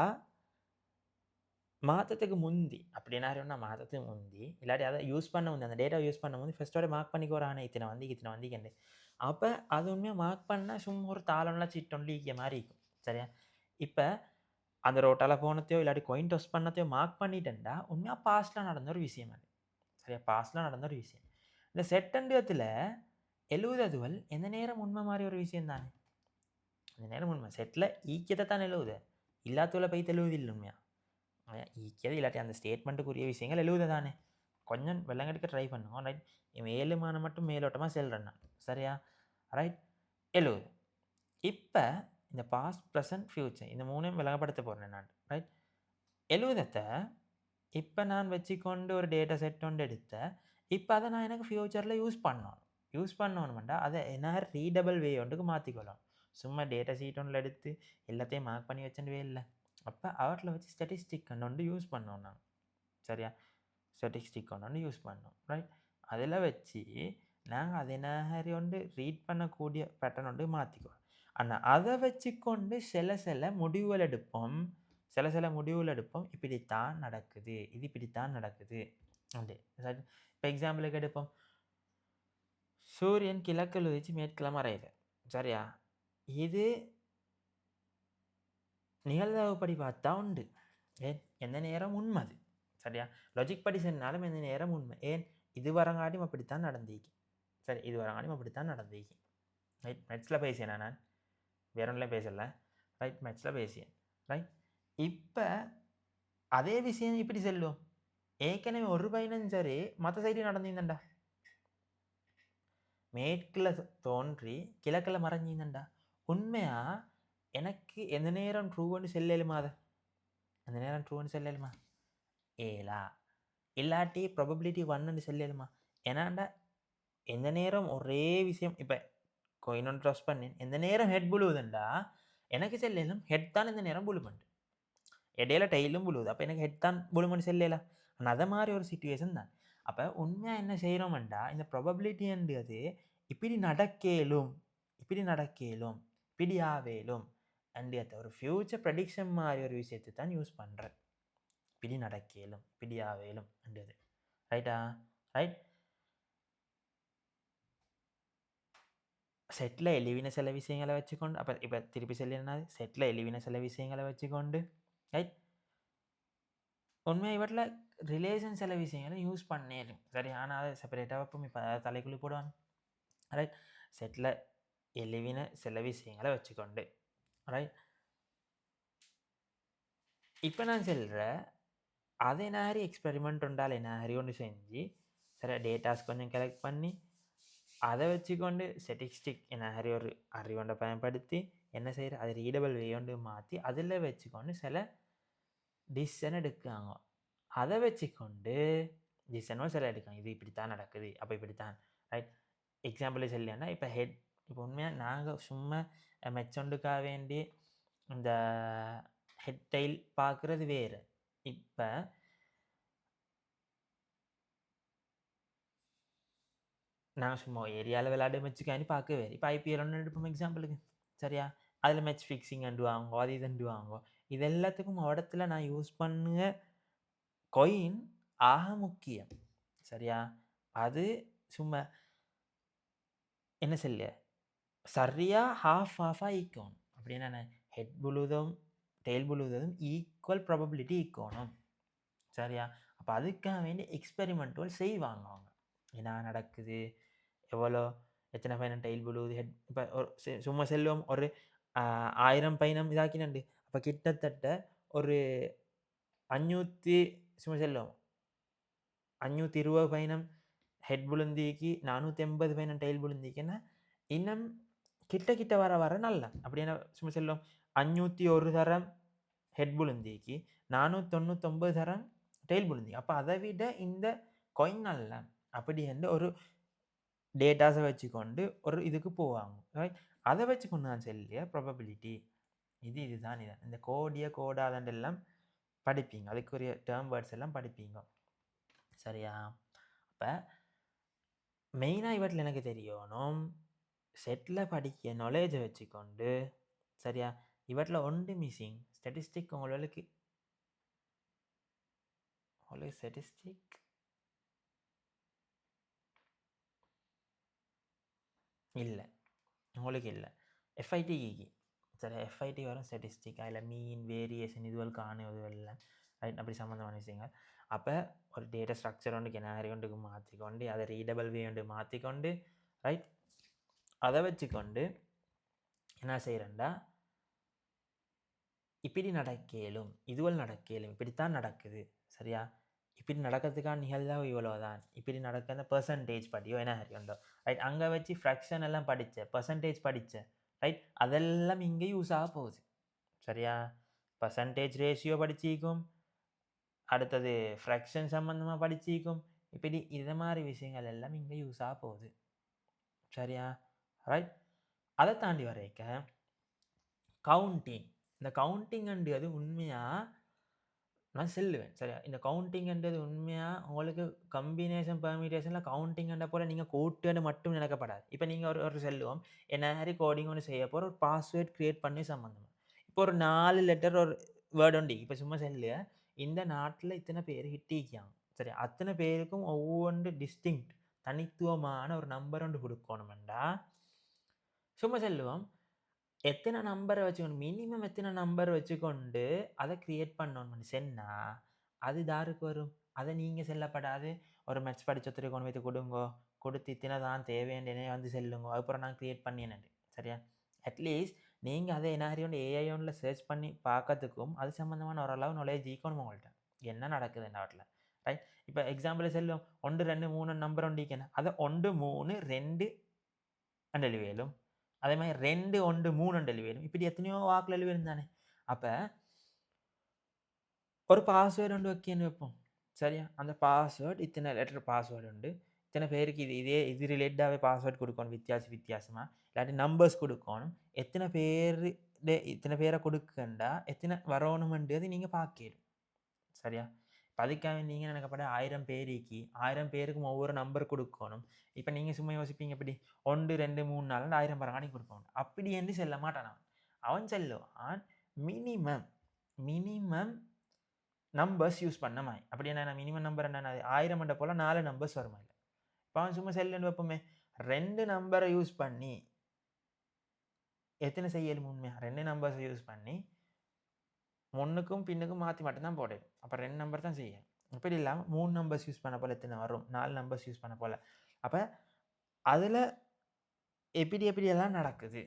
மாற்றத்துக்கு முந்தி, அப்படி என்ன ஒன்றா மாற்றத்துக்கு முந்தி இல்லாட்டி அதை யூஸ் பண்ண முந்தி, அந்த டேட்டா யூஸ் பண்ண முந்தி ஃபஸ்ட்டோட மார்க் பண்ணிக்கோறானே இத்தனை வந்திக்கண்டு. அப்போ அது உண்மையாக மார்க் பண்ணால் சும்மா ஒரு தாளம்லாம் சிட்டொண்டு ஈக்கிய மாதிரி இருக்கும் சரியா. இப்போ அந்த ரோட்டால் போனத்தையோ இல்லாட்டி கொயின் டொஸ் பண்ணத்தையோ மார்க் பண்ணிட்டேன்டா உண்மையாக பாஸ்டில் நடந்த ஒரு விஷயம் அது சரியா. பாஸ்டில் நடந்த ஒரு விஷயம். இந்த செட்டண்டியத்தில் எழுதுவல் எந்த நேரம் உண்மை மாதிரி ஒரு விஷயம் தானே. அந்த நேரம் உண்மை செட்டில் ஈக்கியத்தை தான் எழுவுது, இல்லாத்தவளை போய் தெளிவுது இல்லை உண்மையாக ஈக்கியது இல்லாட்டி அந்த ஸ்டேட்மெண்ட்டுக்குரிய விஷயங்கள் எழுவுது தானே. கொஞ்சம் வெள்ளங்கெடுக்க ட்ரை பண்ணுவோம் ரைட். மேலுமான மட்டும் மேலோட்டமாக செல்றேன்னா சரியா ரைட். எழுவுது. இப்போ இந்த பாஸ்ட் ப்ரெசன்ட் ஃப்யூச்சர் இந்த மூணையும் விளங்கப்படுத்த போகிறேன் நான் ரைட். எழுவதத்தை இப்போ நான் வச்சுக்கொண்டு ஒரு டேட்டா செட் ஒன்று எடுத்த இப்போ அதை நான் எனக்கு ஃப்யூச்சரில் யூஸ் பண்ணணுமெண்டா அதை என்ன ரீடபிள் வே ஒன்றுக்கு மாற்றிக்கொள்ளணும். சும்மா டேட்டா ஷீட் ஒன்றில் எடுத்து எல்லாத்தையும் மார்க் பண்ணி வச்சுவே இல்லை. அப்போ அவற்றில் வச்சு ஸ்டட்டிஸ்டிக் ஒன்று யூஸ் பண்ணோம் நாங்கள் சரியா. ஸ்டட்டிஸ்டிக் ஒன்று யூஸ் பண்ணோம் ரைட். அதில் வச்சு நாங்கள் அதை என்ன ஒன்று ரீட் பண்ணக்கூடிய பேட்டர்ன் ஒன்று மாற்றிக்குவோம். ஆனால் அதை வச்சுக்கொண்டு சில முடிவுகள் எடுப்போம், சில முடிவுகள் எடுப்போம். இப்படித்தான் நடக்குது, இது இப்படித்தான் நடக்குது அப்படி. இப்போ எக்ஸாம்பிளுக்கு எடுப்போம், சூரியன் கிழக்கில் உதிச்சு மேற்கில் மறையுது சரியா. இது நிகழ்தகவுப்படி பார்த்தா உண்டு. ஏன் எந்த நேரம் உண்மை அது சரியா. லாஜிக் படி சொன்னாலும் எந்த நேரம் உண்மை. ஏன் இது வரங்காட்டியும் அப்படித்தான் நடந்தீங்க சரி, இது வரங்காட்டியும் அப்படித்தான் நடந்தீங்க ரைட். மேட்ச்சில் பேசியேன் நான், வேற ஒன்றும் பேசலை ரைட். மேட்ச்சில் பேசியேன் ரைட். இப்போ அதே விஷயம் இப்படி செல்லும், ஏற்கனவே ஒரு பயணம் சரி மற்ற சைடு நடந்தீங்கண்டா, மேற்கில் தோன்றி கிழக்கில் மறைஞ்சிருந்தண்டா உண்மையா எனக்கு எந்த நேரம் ட்ரூன்னு செல்லலுமா, அதை அந்த நேரம் ட்ரூன்னு செல்லலுமா ஏலா. இல்லாட்டி ப்ராபபிலிட்டி 1ன்னு செல்லலுமா. ஏன்னாண்டா எந்த நேரம் ஒரே விஷயம், இப்போ கொயினொன்று ட்ரஸ் பண்ணேன் எந்த நேரம் ஹெட் புழுவுதுண்டா எனக்கு செல்லலும் ஹெட் தான் இந்த நேரம் புழுமண்டு, இடையில டெய்லும் புழுவுது. அப்போ எனக்கு ஹெட் தான் புழுமன்னு செல்லலாம். ஆனால் அதை மாதிரி ஒரு சிச்சுவேஷன் தான். அப்போ உண்மையாக என்ன செய்கிறோம்டா இந்த ப்ராபபிலிட்டின்றது இப்படி நடக்கலும் இப்படி ஆவேலும் அண்ட் ஒரு ஃப்யூச்சர் ப்ரெடிக்ஷன் மாதிரி ஒரு விஷயத்தை தான் யூஸ் பண்ணுறேன். இப்படி நடக்கலும் இப்படி ஆவேலும் அண்டது ரைட்டா ரைட். செட்டில் எளிவின சில விஷயங்களை வச்சுக்கொண்டு, அப்போ இப்போ திருப்பி சொல்லினா செட்டில் எளிவின சில விஷயங்களை வச்சுக்கொண்டு ரைட் உண்மையாக இவற்றில் ரிலேஷன் சில விஷயங்களை யூஸ் பண்ணேலும் சரி. ஆனால் அதை செப்பரேட்டாக வைப்போம், இப்போ அதை தலைக்குள்ளே போடுவாங்க ரைட். செட்டில் எளிவின சில விஷயங்களை வச்சுக்கொண்டு ரைட். இப்போ நான் சொல்கிற அதே நேரி எக்ஸ்பெரிமெண்ட் உண்டால் என்ன ஒன்று செஞ்சு சரி டேட்டாஸ் கொஞ்சம் கலெக்ட் பண்ணி அதை வச்சுக்கொண்டு ஸ்டட்டிஸ்டிக் என்ன ஒரு அறிவொன்றை பயன்படுத்தி என்ன செய்கிற அதை ரீடபிள் வே ஒன்று மாற்றி அதில் வச்சுக்கொண்டு சில டிசிஷன் எடுக்காங்க. அதை வச்சுக்கொண்டு டிசிஷனும் சில எடுக்காங்க, இது இப்படித்தான் நடக்குது அப்போ இப்படித்தான் ரைட். எக்ஸாம்பிள் சொல்லியானா இப்போ ஹெட், இப்போ உண்மையாக நாங்கள் சும்மா மெச்சொண்டுக்காக வேண்டி இந்த ஹெட் டைல் பார்க்குறது வேறு. இப்போ நான் சும்மா ஏரியாவில் விளையாட வச்சுக்கான்னு பார்க்கவே இப்போ ஐபிஎல் ஒன்று எடுப்போம் எக்ஸாம்பிளுக்கு சரியா அதில் மேட்ச் ஃபிக்ஸிங் அண்டுவாங்க அது இது அண்டுவாங்க இது எல்லாத்துக்கும் இடத்துல நான் யூஸ் பண்ணுங்க கொயின் ஆக முக்கியம் சரியா அது சும்மா என்ன சொல்ல சரியாக ஹாஃபாக ஈக்கணும் அப்படின்னா ஹெட் புழுதும் டெயில் புழுதும் ஈக்குவல் ப்ராபபிலிட்டி ஈக்கணும் சரியா அப்போ அதுக்காக வேண்டி எக்ஸ்பெரிமெண்ட்டுகள் செய்வாங்க அவங்க என்ன நடக்குது எவ்வளோ எத்தனை பையனம் டெயில் புழுவுது ஹெட் இப்போ ஒரு சும்மா செல்வம் ஒரு 1000 பையனம் இதாக்கினண்டு அப்போ கிட்டத்தட்ட ஒரு 500 சும்மா செல்வம் 520 பையனம் ஹெட் புழுந்திக்கு 480 பையனம் டெயில் புழுந்திக்குன்னா இன்னும் கிட்ட வர வர நல்ல அப்படின்னா சும்மா செல்வம் 501 தரம் ஹெட் புழுந்திக்கு 499 தரம் டெயில் புழுந்தி அப்போ அதை விட இந்த கொயின் நல்ல அப்படி என்று ஒரு டேட்டாஸை வச்சுக்கொண்டு ஒரு இதுக்கு போவாங்க ரைட் அதை வச்சுக்கொண்டு நான் சொல்லிய ப்ராபபிலிட்டி இதுதான் இந்த கோடாதண்டு எல்லாம் படிப்பீங்க அதுக்குரிய டேர்ம் வேர்ட்ஸ் எல்லாம் படிப்பீங்க சரியா அப்போ மெயினாக இவற்றில் எனக்கு தெரியணும் செட்டில் படிக்க நாலேஜை வச்சுக்கொண்டு சரியா இவற்றில் ஒன்று மிஸ்ஸிங் ஸ்டாட்டிஸ்டிக் உங்களுக்கு ஸ்டாட்டிஸ்டிக் இல்லை உங்களுக்கு இல்லை எஃப்ஐடிக்கு சரி எஃப்ஐடி வரும் ஸ்டாட்டிஸ்டிக் அதில் மீன் வேரியேஷன் இதுவரை காணுவதுவெல்லாம் ரைட் அப்படி சம்மந்தமான விஷயங்கள் அப்போ ஒரு டேட்டா ஸ்ட்ரக்சர் ஒன்று கெனாரி ஒன்றுக்கு மாற்றிக்கொண்டு அதை ரீடபிள் வே ஒன்று மாற்றிக்கொண்டு ரைட் அதை வச்சுக்கொண்டு என்ன செய்கிறேன்டா இப்படி நடக்கலும் இதுவள் நடக்கலும் இப்படித்தான் நடக்குது சரியா இப்படி நடக்கிறதுக்கான நிகழ்வு இவ்வளோதான் இப்படி நடக்கிற பெர்சன்டேஜ் படியோ என்ன உண்டோ ரைட் அங்கே வச்சு ஃப்ராக்ஷன் எல்லாம் படித்தேன் பெர்சன்டேஜ் படித்தேன் ரைட் அதெல்லாம் இங்கே யூஸ் ஆக போகுது சரியா பர்சன்டேஜ் ரேஷியோ படிச்சிக்கும் அடுத்தது ஃப்ராக்ஷன் சம்மந்தமாக படிச்சிக்கும் இப்படி இது மாதிரி விஷயங்கள் எல்லாம் இங்கே யூஸ் ஆக போகுது சரியா ரைட் அதை தாண்டி வரைக்க கவுண்டிங் இந்த கவுண்டிங்ன்றது உண்மையாக நான் சொல்லுவேன் சரியா இந்த கவுண்டிங்ன்றது உண்மையாக உங்களுக்கு கம்பினேஷன் பெர்மிட்டேஷனில் கவுண்டிங்கன்ற போல் நீங்கள் கூட்டுன்னு மட்டும் நினைக்கப்படாது இப்போ நீங்கள் ஒரு செல்லுவோம் என்ன மாதிரி கோடிங் ஒன்று செய்ய போகிற ஒரு பாஸ்வேர்ட் க்ரியேட் பண்ணி சம்மந்தமாக இப்போ ஒரு 4 லெட்டர் ஒரு வேர்டு உண்டு இப்போ சும்மா செல்லு இந்த நாட்டில் இத்தனை பேர் ஹிட்டிக்காங்க சரி அத்தனை பேருக்கும் ஒவ்வொன்று டிஸ்டிங் தனித்துவமான ஒரு நம்பர் ஒன்று கொடுக்கணுமெண்டா சும்மா செல்லுவோம் எத்தனை நம்பரை வச்சுக்கொண்டு மினிமம் எத்தனை நம்பர் வச்சுக்கொண்டு அதை க்ரியேட் பண்ணணும்னு சொன்னால் அது யாருக்கு வரும் அதை நீங்கள் செல்லப்படாது ஒரு மேட்ச் படிச்சொத்துக்கு கொண்டு வைத்து கொடுங்கோ கொடுத்து இத்தனை தான் தேவையான வந்து செல்லுங்க அதுக்கப்புறம் நான் க்ரியேட் பண்ணினேன் சரியா அட்லீஸ்ட் நீங்கள் அதை என்ன ஒன்று ஏஐ ஒன்றில் சர்ச் பண்ணி பார்க்கறதுக்கும் அது சம்மந்தமான ஓரளவு நாலேஜ் ஈக்கணும் உங்கள்கிட்ட என்ன நடக்குது இந்த வாட்டில் ரைட் இப்போ எக்ஸாம்பிள் செல்லும் 1 2 3 நம்பர் ஒண்டிக்கணும் அதை 1 3 2 எழுவேலும் அதே மாதிரி 2 1 3 எழுவேலும் இப்படி எத்தனையோ வாக்கில் எழுவேலும் தானே அப்போ ஒரு பாஸ்வேர்டு ஒன்று வைக்கன்னு வைப்போம் சரியா அந்த பாஸ்வேர்டு இத்தனை லெட்டர் பாஸ்வேர்டு உண்டு இத்தனை பேருக்கு இது ரிலேட்டடாகவே பாஸ்வேர்டு கொடுக்கணும் வித்தியாசமாக இல்லாட்டி நம்பர்ஸ் கொடுக்கணும் எத்தனை பேர் இத்தனை பேரை கொடுக்கண்டா எத்தனை வரணுமென்றது நீங்கள் பார்க்கணும் சரியா இப்போ அதுக்காக நீங்கள் நினைக்கப்பட 1000 பேருக்கு 1000 பேருக்கும் ஒவ்வொரு நம்பர் கொடுக்கணும் இப்போ நீங்கள் சும்மா யோசிப்பீங்க எப்படி 1 2 3 4 1000 பரவானி கொடுக்கணும் அப்படி என்று செல்ல மாட்டான் அவன் செல்லுவான் மினிமம் நம்பர்ஸ் யூஸ் பண்ண மாதிரி அப்படி என்ன மினிமம் நம்பர் என்ன 1000 போல் 4 நம்பர்ஸ் வருமா இல்லை இப்போ அவன் சும்மா செல்லுன்னு வைப்போமே 2 நம்பரை யூஸ் பண்ணி எத்தனை செய்யலும் உண்மையாக 2 நம்பர்ஸை யூஸ் பண்ணி முன்னுக்கும் பின்னுக்கும் மாற்றி மட்டும்தான் போடுது அப்போ 2 நம்பர் தான் செய்யும் இப்படி இல்லாமல் 3 நம்பர்ஸ் யூஸ் பண்ண போல் எத்தனை வரும் 4 நம்பர்ஸ் யூஸ் பண்ண போல் அப்போ அதில் எப்படியெல்லாம் நடக்குது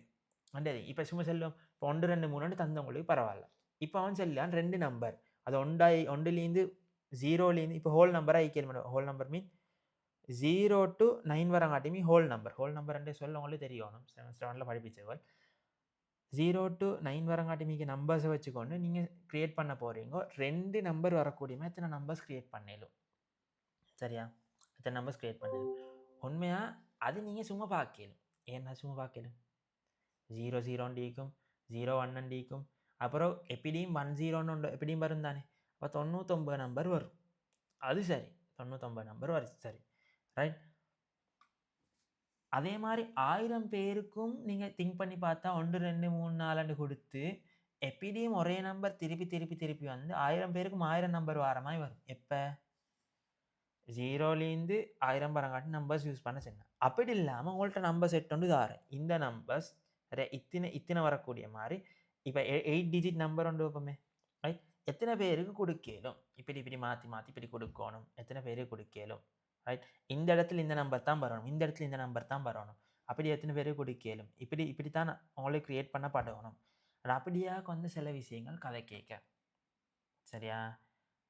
அண்டது இப்போ சும்மா செல்லும் இப்போ 1 2 3 தந்தவங்களுக்கு பரவாயில்ல இப்போ அவன் செல்லான் 2 நம்பர் அது ஒன்றுலேருந்து 0லேருந்து இப்போ ஹோல் நம்பராக equal whole number mean 0 to 9 வரங்காட்டியுமே ஹோல் நம்பர் சொல்ல உங்களுக்கு தெரியணும் 7th 7ல் படிப்பிச்சவள் 0 to 9 வரங்காட்டிமிக்கு நம்பர்ஸை வச்சுக்கொண்டு நீங்கள் க்ரியேட் பண்ண போகிறீங்க 2 நம்பர் வரக்கூடியமா எத்தனை நம்பர்ஸ் க்ரியேட் பண்ணிடும் சரியா எத்தனை நம்பர்ஸ் க்ரியேட் பண்ணிடும் உண்மையாக அது நீங்கள் சும்மா பார்க்கலும் ஏன்னா சும்மா பார்க்கலும் 0 0 இருக்கும் 0 1 இருக்கும் அப்புறம் எப்படியும் 1 0 உண்டு எப்படியும் வரும் தானே அப்போ 99 நம்பர் வரும் அது சரி 99 நம்பர் வரும் சரி ரைட் அதே மாதிரி 1000 பேருக்கும் நீங்கள் திங்க் பண்ணி பார்த்தா 1 2 3 4 கொடுத்து எப்படியும் ஒரே நம்பர் திருப்பி திருப்பி திருப்பி வந்து 1000 பேருக்கும் 1000 நம்பர் வர மாதிரி வரும். எப்போ 0லேருந்து 1000 பரங்காட்டி நம்பர்ஸ் யூஸ் பண்ண சொன்னேன். அப்படி இல்லாமல் உங்கள்கிட்ட நம்பர் செட் ஒன்று தாரேன். இந்த நம்பர்ஸ் இத்தனை இத்தனை வரக்கூடிய மாதிரி இப்போ 8 டிஜிட் நம்பர் ஒன்று வைப்போமே, ரைட்? எத்தனை பேருக்கு கொடுக்கலும், இப்படி இப்படி மாற்றி மாற்றி இப்படி கொடுக்கணும், எத்தனை பேருக்கு கொடுக்கலும், ரைட்? இந்த இடத்துல இந்த நம்பர் தான் வரணும், இந்த இடத்துல இந்த நம்பர் தான் வரணும், அப்படி எத்தனை பேருக்கு கொடுக்கலும், இப்படி இப்படித்தான் உங்களுக்கு க்ரியேட் பண்ண படணும். அப்படியாக வந்து சில விஷயங்கள் கதை கேட்க. சரியா?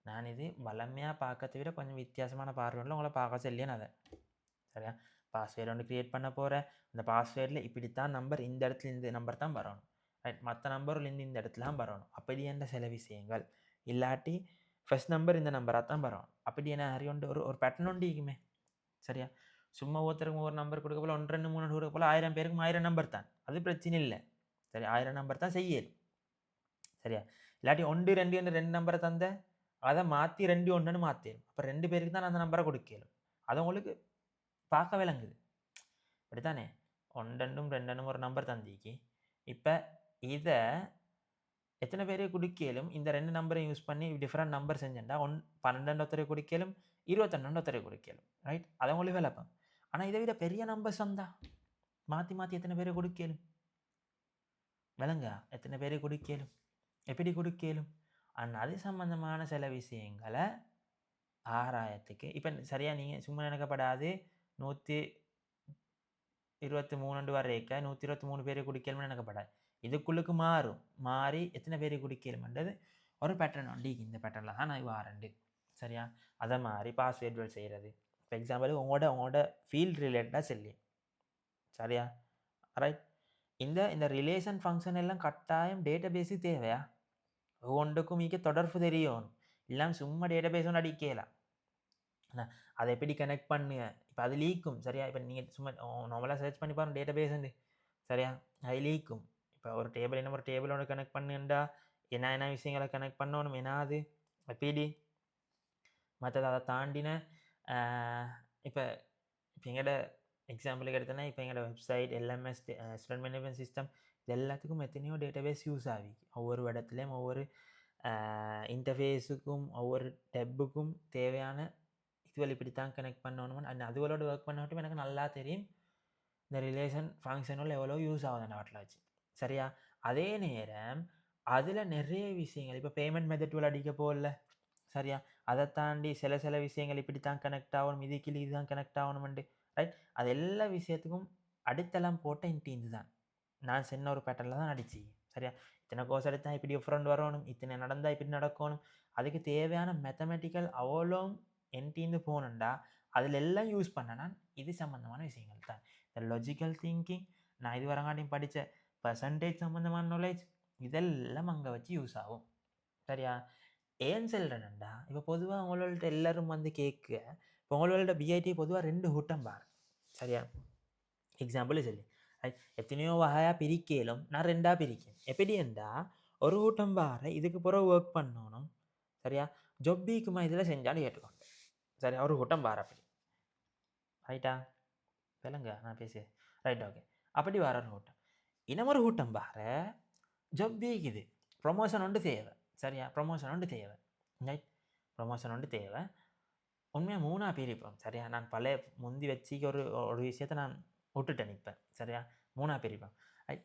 நான் இது வளமையாக பார்க்கறத விட கொஞ்சம் வித்தியாசமான பார்வையில் உங்களை பார்க்க சொல்லியேன் அதை. சரியா? பாஸ்வேர்டு ஒன்று க்ரியேட் பண்ண போகிறேன். அந்த பாஸ்வேர்டில் இப்படித்தான் நம்பர், இந்த இடத்துல இந்த நம்பர் தான் வரணும், ரைட்? மற்ற நம்பர்லேருந்து இந்த இடத்துல தான் வரணும். அப்படி என்ற சில விஷயங்கள் இல்லாட்டி ஃபர்ஸ்ட் நம்பர் இந்த நம்பராக தான் வரணும். அப்படி என்ன அறிவுண்டு ஒரு பேட்டர்ன் ஒன்று இருக்குமே. சரியா? சும்மா ஒருத்தருக்கு ஒரு நம்பர் கொடுக்க போல 1 2 3 கொடுக்க போல 1000 பேருக்கும் 1000 நம்பர் தான், அது பிரச்சனை இல்லை. சரி, 1000 நம்பர் தான் செய்யல். சரியா? இல்லாட்டி 1 2 2 நம்பரை தந்த அதை மாற்றி 2 1ன்னு மாற்றிடும். அப்போ 2 பேருக்கு தான் அந்த நம்பரை கொடுக்கலும். அது உங்களுக்கு பார்க்க விளங்குது. அப்படித்தானே? 1 2 2 ஒரு நம்பர் தந்திக்கு. இப்போ இதை எத்தனை பேருக்கு கொடுக்கலும், இந்த 2 நம்பரை யூஸ் பண்ணி டிஃப்ரெண்ட் நம்பர் செஞ்சேன்டா 12 ஒருத்தருக்கு கொடுக்கலும், 21 ஒருத்தருக்கு கொடுக்கலும், ரைட்? அதை உங்களுக்கு விளப்பம். ஆனால் இதை விட பெரிய நம்பர்ஸ் வந்தா மாற்றி மாற்றி எத்தனை பேருக்கு கொடுக்கலும் விளங்கா? எத்தனை பேருக்கு கொடுக்கலும், எப்படி கொடுக்கலும்? ஆனால் அது சம்பந்தமான சில விஷயங்களை ஆராயத்துக்கு இப்போ சரியாக நீங்கள் சும்மா நினைக்கப்படாது 123 வரைக்க 123 பேருக்கு குடிக்கலும்னு நினைக்கப்படாது. இதுக்குள்ளுக்கு மாறும். மாறி எத்தனை பேருக்கு குடிக்கலும்ன்றது ஒரு பேட்டர்ன் உண்டு. இந்த பேட்டர்னில் தான் நான் வாரண்டு. சரியா? அதை மாதிரி பாஸ்வேர்டுகள் செய்கிறது. இப்போ எக்ஸாம்பிள் உங்களோட ஃபீல்ட் ரிலேட்டடாக சொல்லி. சரியா? ரைட்? இந்த ரிலேஷன் ஃபங்க்ஷன் எல்லாம் கட்டாயம் டேட்டா பேஸு தேவையா? ஒன்றுக்கும் மிக தொடர்பு தெரியும். இல்லாமல் சும்மா டேட்டா பேஸ் ஒன்று அடிக்கலாம். அதை எப்படி கனெக்ட் பண்ணுங்க? இப்போ அது லீக்கும். சரியா? இப்போ நீங்கள் சும்மா நார்மலாக சர்ச் பண்ணி பாருங்கள் டேட்டா பேஸ் வந்து. சரியா? அது லீக்கும். இப்போ ஒரு டேபிள் என்ன ஒரு டேபிளோட கனெக்ட் பண்ணுண்டா என்ன விஷயங்களை கனெக்ட் பண்ணணும், என்னது எப்படி மற்றது அதை தாண்டின இப்போ எங்களோட எக்ஸாம்பிளுக்கு எடுத்தோன்னா இப்போ எங்களோட website LMS student management system இது எல்லாத்துக்கும் எத்தனையோ டேட்டாபேஸ் யூஸ் ஆகி ஒவ்வொரு இடத்துலையும் ஒவ்வொரு இன்டர்ஃபேஸுக்கும் ஒவ்வொரு டெப்புக்கும் தேவையான இதுவரை இப்படி தான் கனெக்ட் பண்ணணும். அண்ட் அதுகளோட ஒர்க் பண்ணட்டும் எனக்கு நல்லா தெரியும் இந்த ரிலேஷன் ஃபங்க்ஷனில் எவ்வளோ யூஸ் ஆகுது அந்த நாட்டில் வச்சு. சரியா? அதே நேரம் அதில் நிறைய விஷயங்கள் இப்போ பேமெண்ட் மெத்தட்கள் அடிக்க போகல. சரியா? அதை தாண்டி சில விஷயங்கள் இப்படி தான் கனெக்ட் ஆகணும், இதுதான் கனெக்ட் ஆகணும்ண்டு, ரைட்? அது எல்லா விஷயத்துக்கும் அடித்தளம் போட்ட இன்டீந்து தான் நான் சின்ன ஒரு பேட்டர்னில் தான் அடிச்சு. சரியா? இத்தனை கோர்ஸ் எடுத்தால் இப்படி டிஃப்ரெண்ட் வரணும், இத்தனை நடந்தால் இப்படி நடக்கணும், அதுக்கு தேவையான மேத்தமெட்டிக்கல் அவ்வளோ என்டீந்து போகணுண்டா அதில் எல்லாம் யூஸ் பண்ணனா இது சம்மந்தமான விஷயங்கள் தான். இந்த லாஜிக்கல் திங்கிங் நான் இது வரங்காட்டியும் படித்த பர்சன்டேஜ் சம்மந்தமான நாலேஜ் இதெல்லாம் அங்கே வச்சு யூஸ் ஆகும். சரியா? ஏன் சொல்கிறேன்டா இப்போ பொதுவாக உங்கள்கிட்ட எல்லோரும் வந்து கேட்க இப்போ உங்களோட பிஐடி பொதுவாக 2 கூட்டம் பாரு. சரியா? எக்ஸாம்பிள் சொல்லி எத்தனையோ வகையாக பிரிக்கலும் நான் 2ஆக பிரிக்கேன். எப்படி இருந்தால் ஒரு கூட்டம் பாரு இதுக்கு பிறகு ஒர்க் பண்ணணும். சரியா? ஜொப்பிக்குமா இதில் செஞ்சாலும் ஏற்றுக்கோங்க. சரி, ஒரு கூட்டம் பாரு அப்படி, ரைட்டா? சொல்லுங்க நான் பேசு, ரைட்? ஓகே. அப்படி வர ஒரு கூட்டம் இன்னொரு கூட்டம் பாரு ஜொப்பிக்குது ப்ரொமோஷன் ஒன்று தேவை. சரியா? ப்ரொமோஷன் ஒன்று தேவை, ரைட்? ப்ரொமோஷன் ஒன்று தேவை. உண்மையாக 3ஆக பிரிப்போம். சரியா? நான் பழைய முந்தி வச்சு ஒரு விஷயத்தை நான் விட்டுட்டேன் இப்போ. சரியா? 3ஆக பிரிப்போம்.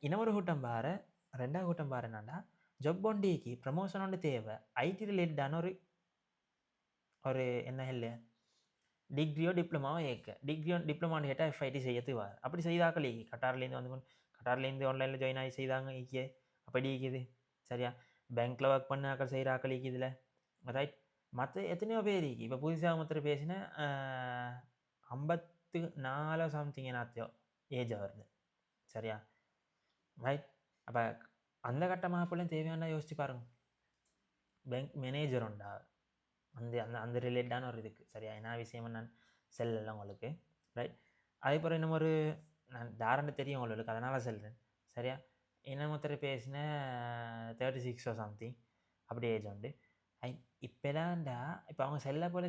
இன்னொரு கூட்டம் பாரு 2ஆவது கூட்டம் பாரு என்னண்டா ஜொப் ஒண்டிக்கு ப்ரமோஷன் ஒன்று தேவை. ஐடி ரிலேட்டடான ஒரு என்ன இல்லை டிகிரியோ டிப்ளமாவோ டிப்ளமான்னு கேட்டால் எஃப்ஐடி செய்யத்துக்கு வார். அப்படி செய்தாக்கள் கட்டார்லேருந்து வந்து கட்டார்லேருந்து ஆன்லைனில் ஜாயின் ஆகி செய்தாங்க ஈக்கே அப்படி இருக்குது. சரியா? பேங்க்கில் ஒர்க் பண்ண ஆக்கள் செய்கிற ஆக்கள் இதில், ரைட்? மற்ற எத்தனையோ பேர் இப்போ புதுசாக மற்ற பேசின 54 சம்திங் என்னாத்தையோ ஏஜ் வருது. சரியா? ரைட்? அப்போ அந்த கட்டமாக பிள்ளையும் தேவையான யோசிச்சு பாருங்க. பேங்க் மேனேஜர் உண்டா அந்த ரிலேட்டடான ஒரு இதுக்கு. சரியா? என்ன விஷயம் நான் செல்லாம் உங்களுக்கு, ரைட்? அதுக்கப்புறம் இன்னும் ஒரு நான் தாராண்டு தெரியும் உங்களுக்கு, அதனால் சொல்கிறேன். சரியா? இன்னும் ஒருத்தர் பேசின 36 சம்திங் அப்படி ஏஜ் உண்டு. இப்போலாம்டா இப்போ அவங்க செல்ல போல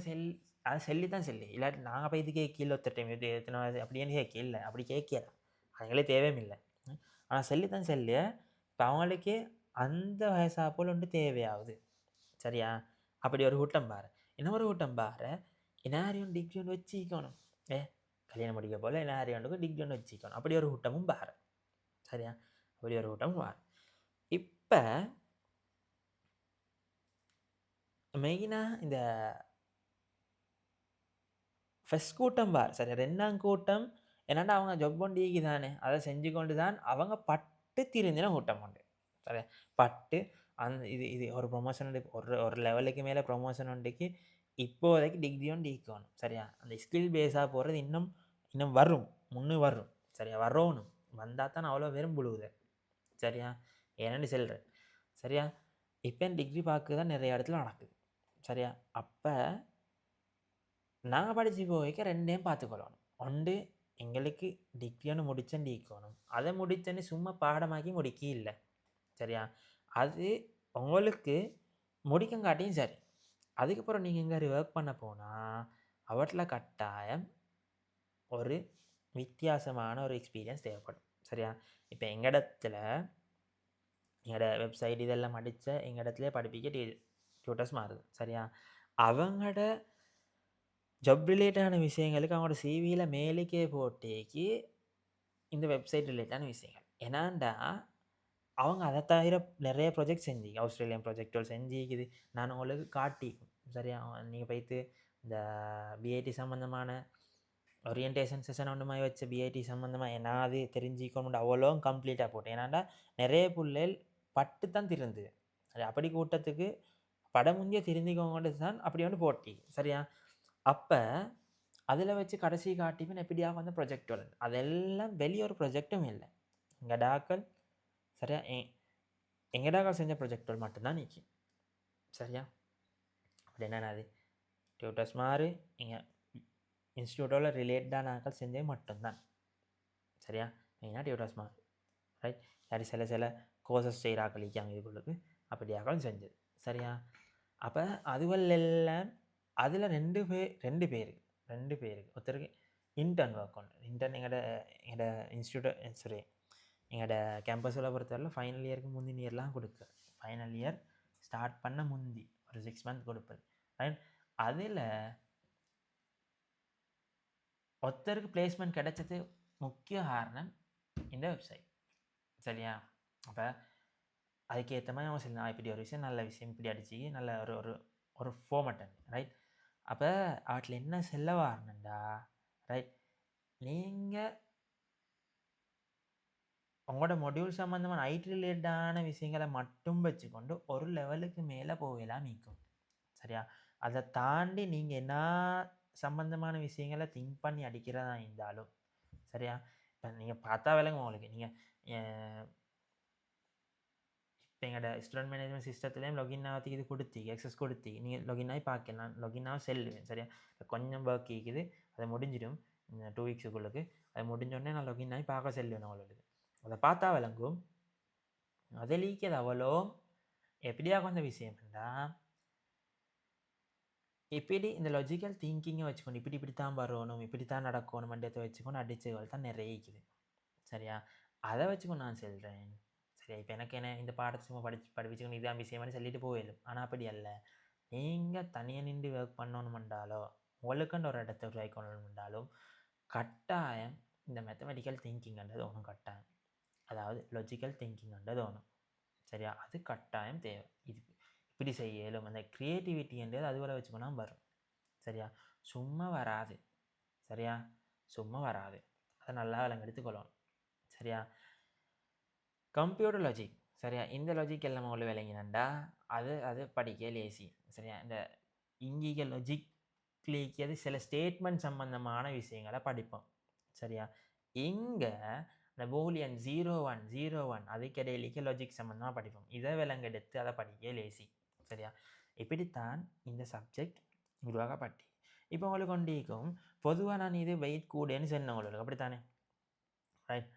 அது செல்லி தான் செல்லு இல்லாட்டி நாங்கள் போய் இது கேட்கல ஒருத்தர் டைம் இது எத்தனை வயசு அப்படின்னு கேட்கல அப்படி கேட்கல அவங்களே தேவையும் இல்லை ஆனால் செல்லி தான் செல்லு இப்போ அவங்களுக்கே அந்த வயசா போல் ஒன்று தேவையாகுது சரியா அப்படி ஒரு கூட்டம் பாரு இன்னொரு கூட்டம் பாரு எல்லாரையும் டிகிரி ஒன்று வச்சுக்கணும் கல்யாணம் முடிக்க போல் எல்லாரையும் டிகிரி ஒன்று வச்சுக்கணும் அப்படி ஒரு கூட்டமும் பாரு சரியா அப்படி ஒரு கூட்டமும் பாரு இப்போ மெயினாக இந்த ஃபஸ்ட் கூட்டம் பார் சரி 2ஆம் கூட்டம் என்னடா அவங்க ஜப் ஒண்டிக்கு தானே அதை செஞ்சு கொண்டு தான் அவங்க பட்டு திருந்தின கூட்டம் உண்டு சரி பட்டு அந்த இது ஒரு ப்ரொமோஷன் ஒரு லெவலுக்கு மேலே ப்ரொமோஷன் உண்டுக்கு இப்போதைக்கு டிகிரி ஒன்று ஈக்கணும் சரியா அந்த ஸ்கில் பேஸாக போகிறது இன்னும் வரும் வரும் சரியா வரணும் வந்தால் தான் அவ்வளோ வெறும் புழுகுது சரியா ஏன்னு சொல்கிறேன் சரியா இப்போ டிகிரி பார்க்க தான் நிறைய இடத்துல நடக்குது சரியா அப்போ நாங்கள் படித்து போய்க்க 2டையும் பார்த்துக்கொள்ளணும் ஒன்று எங்களுக்கு டிகிரி ஒன்று முடிச்சேன்னு ஈக்கணும் அதை முடிச்சேன்னு சும்மா பாடமாக்கி முடிக்க இல்லை சரியா அது உங்களுக்கு முடிக்கங்காட்டியும் சரி அதுக்கப்புறம் நீங்கள் எங்கே ஒர்க் பண்ண போனால் அவற்றில் கட்டாயம் ஒரு வித்தியாசமான ஒரு எக்ஸ்பீரியன்ஸ் தேவைப்படும் சரியா இப்போ எங்கள் இடத்துல எங்களோட வெப்சைட் இதெல்லாம் அடித்த எங்கள் இடத்துல படிப்பிக்க டியூட்டர்ஸ் மாறுது சரியா அவங்களோட ஜப் ரிலேட்டான விஷயங்களுக்கு அவங்களோட சிவியில் மேலுக்கே போட்டேக்கு இந்த வெப்சைட் ரிலேட்டான விஷயங்கள் ஏன்னாண்டா அவங்க அதை தவிர நிறைய ப்ராஜெக்ட் செஞ்சு ஆஸ்திரேலியன் ப்ராஜெக்டுகள் செஞ்சுக்குது நான் உங்களுக்கு காட்டி சரியா நீங்கள் போய்த்து இந்த பிஐடி சம்மந்தமான ஓரியன்டேஷன் செஷன் ஒன்று மாதிரி வச்ச பிஐடி சம்மந்தமாக என்ன அது தெரிஞ்சுக்கணும் அவ்வளோ கம்ப்ளீட்டாக போட்டேன் ஏன்னாண்டா நிறைய பிள்ளைகள் பட்டு தான் திருந்துது சரி அப்படி கூட்டத்துக்கு படம் முந்திய திருந்திக்கோங்கன்னு தான் அப்படி ஒன்று போட்டி சரியா அப்போ அதில் வச்சு கடைசி காட்டிப்பின் எப்படியாக வந்து ப்ரொஜெக்ட் வருது அதெல்லாம் வெளியே ஒரு ப்ரொஜெக்டும் இல்லை எங்கள் டாக்கள் சரியா எங்கள் டாக்கள் செஞ்ச ப்ரொஜெக்டுகள் மட்டும்தான் நிற்கும் சரியா அப்படி என்னென்ன அது டியூட்டர்ஸ் மாதிரி எங்கள் இன்ஸ்டியூட்டோவில் ரிலேட்டடான ஆக்கள் செஞ்சது மட்டும்தான் சரியா மெயினாக டியூட்டர்ஸ் மாதிரி ரைட் யார் சில கோர்சஸ் செய்கிறாக்கள் இருக்காங்க இதுக்குள்ளுக்கு அப்படியாக்களும் செஞ்சது சரியா அப்போ அதுவெல்லாம் அதில் 2 பேருக்கு ஒருத்தருக்கு இன்டர்ன் ஒர்க் ஒன்று இன்டர்ன் எங்களோட இன்ஸ்டியூட்டை சரி எங்களோட கேம்பஸில் பொறுத்தவரை ஃபைனல் இயருக்கு முந்தின இயர்லாம் கொடுக்கு ஃபைனல் இயர் ஸ்டார்ட் பண்ண முந்தி ஒரு 6 மந்த் கொடுப்பது ரைட் அதில் ஒருத்தருக்கு பிளேஸ்மெண்ட் கிடைச்சது முக்கிய காரணம் இந்த வெப்சைட் சரியா அப்போ அதுக்கேற்ற மாதிரி அவங்க சொல்லலாம் இப்படி ஒரு விஷயம் நல்ல விஷயம் இப்படி அடிச்சு நல்ல ஒரு ஃபார்மட்டன் ரைட் அப்போ அவற்றில் என்ன செல்ல வரணுண்டா ரைட் நீங்கள் உங்களோட மொடியூல் சம்மந்தமான ஐடி ரிலேட்டடான விஷயங்களை மட்டும் வச்சுக்கொண்டு ஒரு லெவலுக்கு மேலே போகலாம் நீக்கும் சரியா அதை தாண்டி நீங்கள் என்ன சம்மந்தமான விஷயங்களை திங்க் பண்ணி அடிக்கிறதா இருந்தாலும் சரியா இப்போ நீங்கள் பார்த்தா விளங்க உங்களுக்கு நீங்கள் இப்போ எங்களோட ஸ்டூடெண்ட் மேனேஜ்மெண்ட் சிஸ்டத்துலேயும் லாகின் ஆகிறதுக்கு இது கொடுத்தி எக்ஸஸ் கொடுத்தி நீங்கள் லாகின் ஆகி பார்க்கலாம் லாகின் ஆக செல்லுவேன் சரியா கொஞ்சம் ஒர்க் இருக்குது அதை முடிஞ்சிடும் இந்த 2 வீக்ஸுக்குள்ளுக்கு அது முடிஞ்சோடனே நான் லாகின் ஆகி பார்க்க செல்வேன் அவங்களுக்கு அதை பார்த்தா விளங்கும் அதை லீக்கது அவ்வளோ எப்படியாக வந்த விஷயம்டா இப்படி இந்த லாஜிக்கல் திங்கிங்கை வச்சுக்கணும் இப்படி தான் வரணும் இப்படி தான் நடக்கணும் மண்டியத்தை வச்சுக்கணும் அடிச்சுகள் தான் நிறைய இருக்குது சரியா அதை வச்சுக்கணும் நான் சொல்கிறேன் சரியா இப்போ எனக்கு என்ன இந்த பாடத்தை சும்மா படிச்சுக்கணும் இதான் விஷயம்னு சொல்லிட்டு போயிடும் ஆனால் அப்படி அல்ல நீங்கள் தனியாக நின்று ஒர்க் பண்ணணுமென்றாலோ உங்களுக்குன்ற ஒரு இடத்த உருவாக்கணுமென்றாலும் கட்டாயம் இந்த மேத்தமெட்டிக்கல் திங்கிங்ன்றது ஒன்றும் கட்டாயம் அதாவது லாஜிக்கல் திங்கிங்ன்றது ஒன்று சரியா அது கட்டாயம் தேவை இது இப்படி செய்யலும் அந்த க்ரியேட்டிவிட்டின்றது அதுவரை வச்சுக்கணும் வரும் சரியா சும்மா வராது சரியா சும்மா வராது அதை நல்லா விளங்கெடுத்துக்கொள்ளணும் சரியா கம்ப்யூட்டர் லாஜிக் சரியா இந்த லாஜிக் எல்லாம் அவ்வளோ விளங்கினண்டா அது படிக்க லேசி சரியா இந்த இங்கிக லாஜிக்லேக்கு அது சில ஸ்டேட்மெண்ட் சம்பந்தமான விஷயங்களை படிப்போம் சரியா இங்கே இந்த பூலியன் 0 1 அதுக்கிடையிலேயே லாஜிக் சம்மந்தமாக படிப்போம் இதை விலங்கெடுத்து அதை படிக்க லேசி சரியா இப்படித்தான் இந்த சப்ஜெக்ட் உருவாக்கப்பட்டு இப்போ உங்களுக்கு கொண்டிருக்கும் பொதுவாக நான் இது வெயிட் கூடன்னு சொன்னேன் உங்களுக்கு அப்படித்தானே ரைட்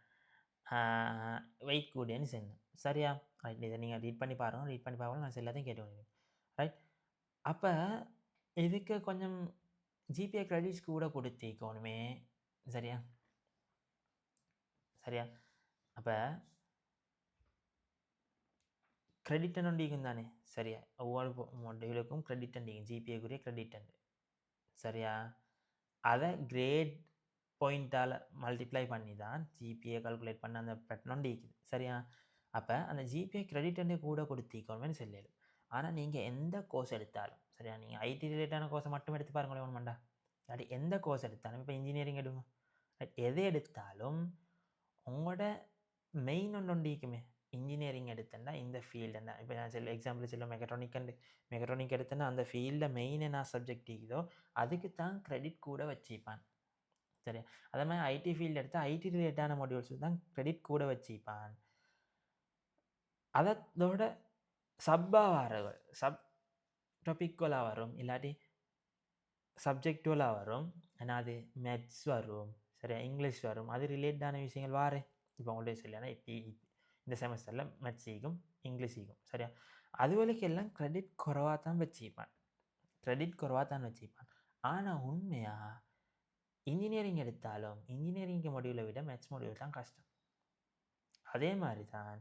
வெயிட் கூடன்னு சொன்னேன் சரியா ரைட் இதை நீங்கள் ரீட் பண்ணி பாருங்கள் நான் எல்லாத்தையும் கேட்டு ரைட் அப்போ இதுக்கு கொஞ்சம் ஜிபிஏ கிரெடிட்ஸ் கூட கொடுத்திக்கணுமே. சரியா சரியா அப்போ கிரெடிட் அண்டிக்கும் தானே. சரியா ஒவ்வொரு மொடியூலுக்கும் கிரெடிட் அண்டிக்கும் ஜிபிஏக்குரிய கிரெடிட் அண்டு. சரியா அதை கிரேட் பாயிண்டால் மல்டிப்ளை பண்ணி தான் ஜிபிஏ கால்குலேட் பண்ண அந்த பேட்டர்ன் இருக்குது. சரியா அப்போ அந்த ஜிபிஏ கிரெடிட் அண்டே கூட கொடுத்திக்கணும்னு சொல்லலும். ஆனால் நீங்கள் எந்த கோர்ஸ் எடுத்தாலும் சரியா, நீங்கள் ஐடி ரிலேட்டான கோர்ஸை மட்டும் எடுத்து பாருங்களேன் ஒன்றுமாண்டா. அப்படி எந்த கோர்ஸ் எடுத்தாலும் இப்போ இன்ஜினியரிங் எடுங்க, எதை எடுத்தாலும் உங்களோட மெயின் ஒன்றுக்குமே. இன்ஜினியரிங் எடுத்தேன்னா இந்த ஃபீல்டுன்னா இப்போ நான் சொல்ல எக்ஸாம்பிள் சொல்ல மெக்கட்ரானிக் எடுத்தேன்னா அந்த ஃபீல்டில் மெயின் என்ன சப்ஜெக்ட் இருக்குதோ அதுக்கு தான் கிரெடிட் கூட வச்சுப்பான். சரியா அதே மாதிரி ஐடி ஃபீல்டு எடுத்தால் ஐடி ரிலேட்டான மாடியூல்ஸ் தான் கிரெடிட் கூட வச்சுப்பான். அதோட சப்பாக வரவள் சப் டாபிக்குவலாக வரும், இல்லாட்டி சப்ஜெக்டுவலாக வரும். ஏன்னா அது மேத்ஸ் வரும், சரியா இங்கிலீஷ் வரும், அது ரிலேட்டடான விஷயங்கள் வாரு. இப்போ உங்கள்கிட்ட சொல்லினா இந்த செமஸ்டரில் மேத்ஸிக்கும் இங்கிலீஷிக்கும் சரியா அதுவரைக்கும் எல்லாம் கிரெடிட் குறைவாக தான் வச்சுப்பான். ஆனால் உண்மையாக இன்ஜினியரிங் எடுத்தாலும் இன்ஜினியரிங் மாடியூலை விட மேத்ஸ் மாடியூல் தான் கஷ்டம். அதே மாதிரி தான்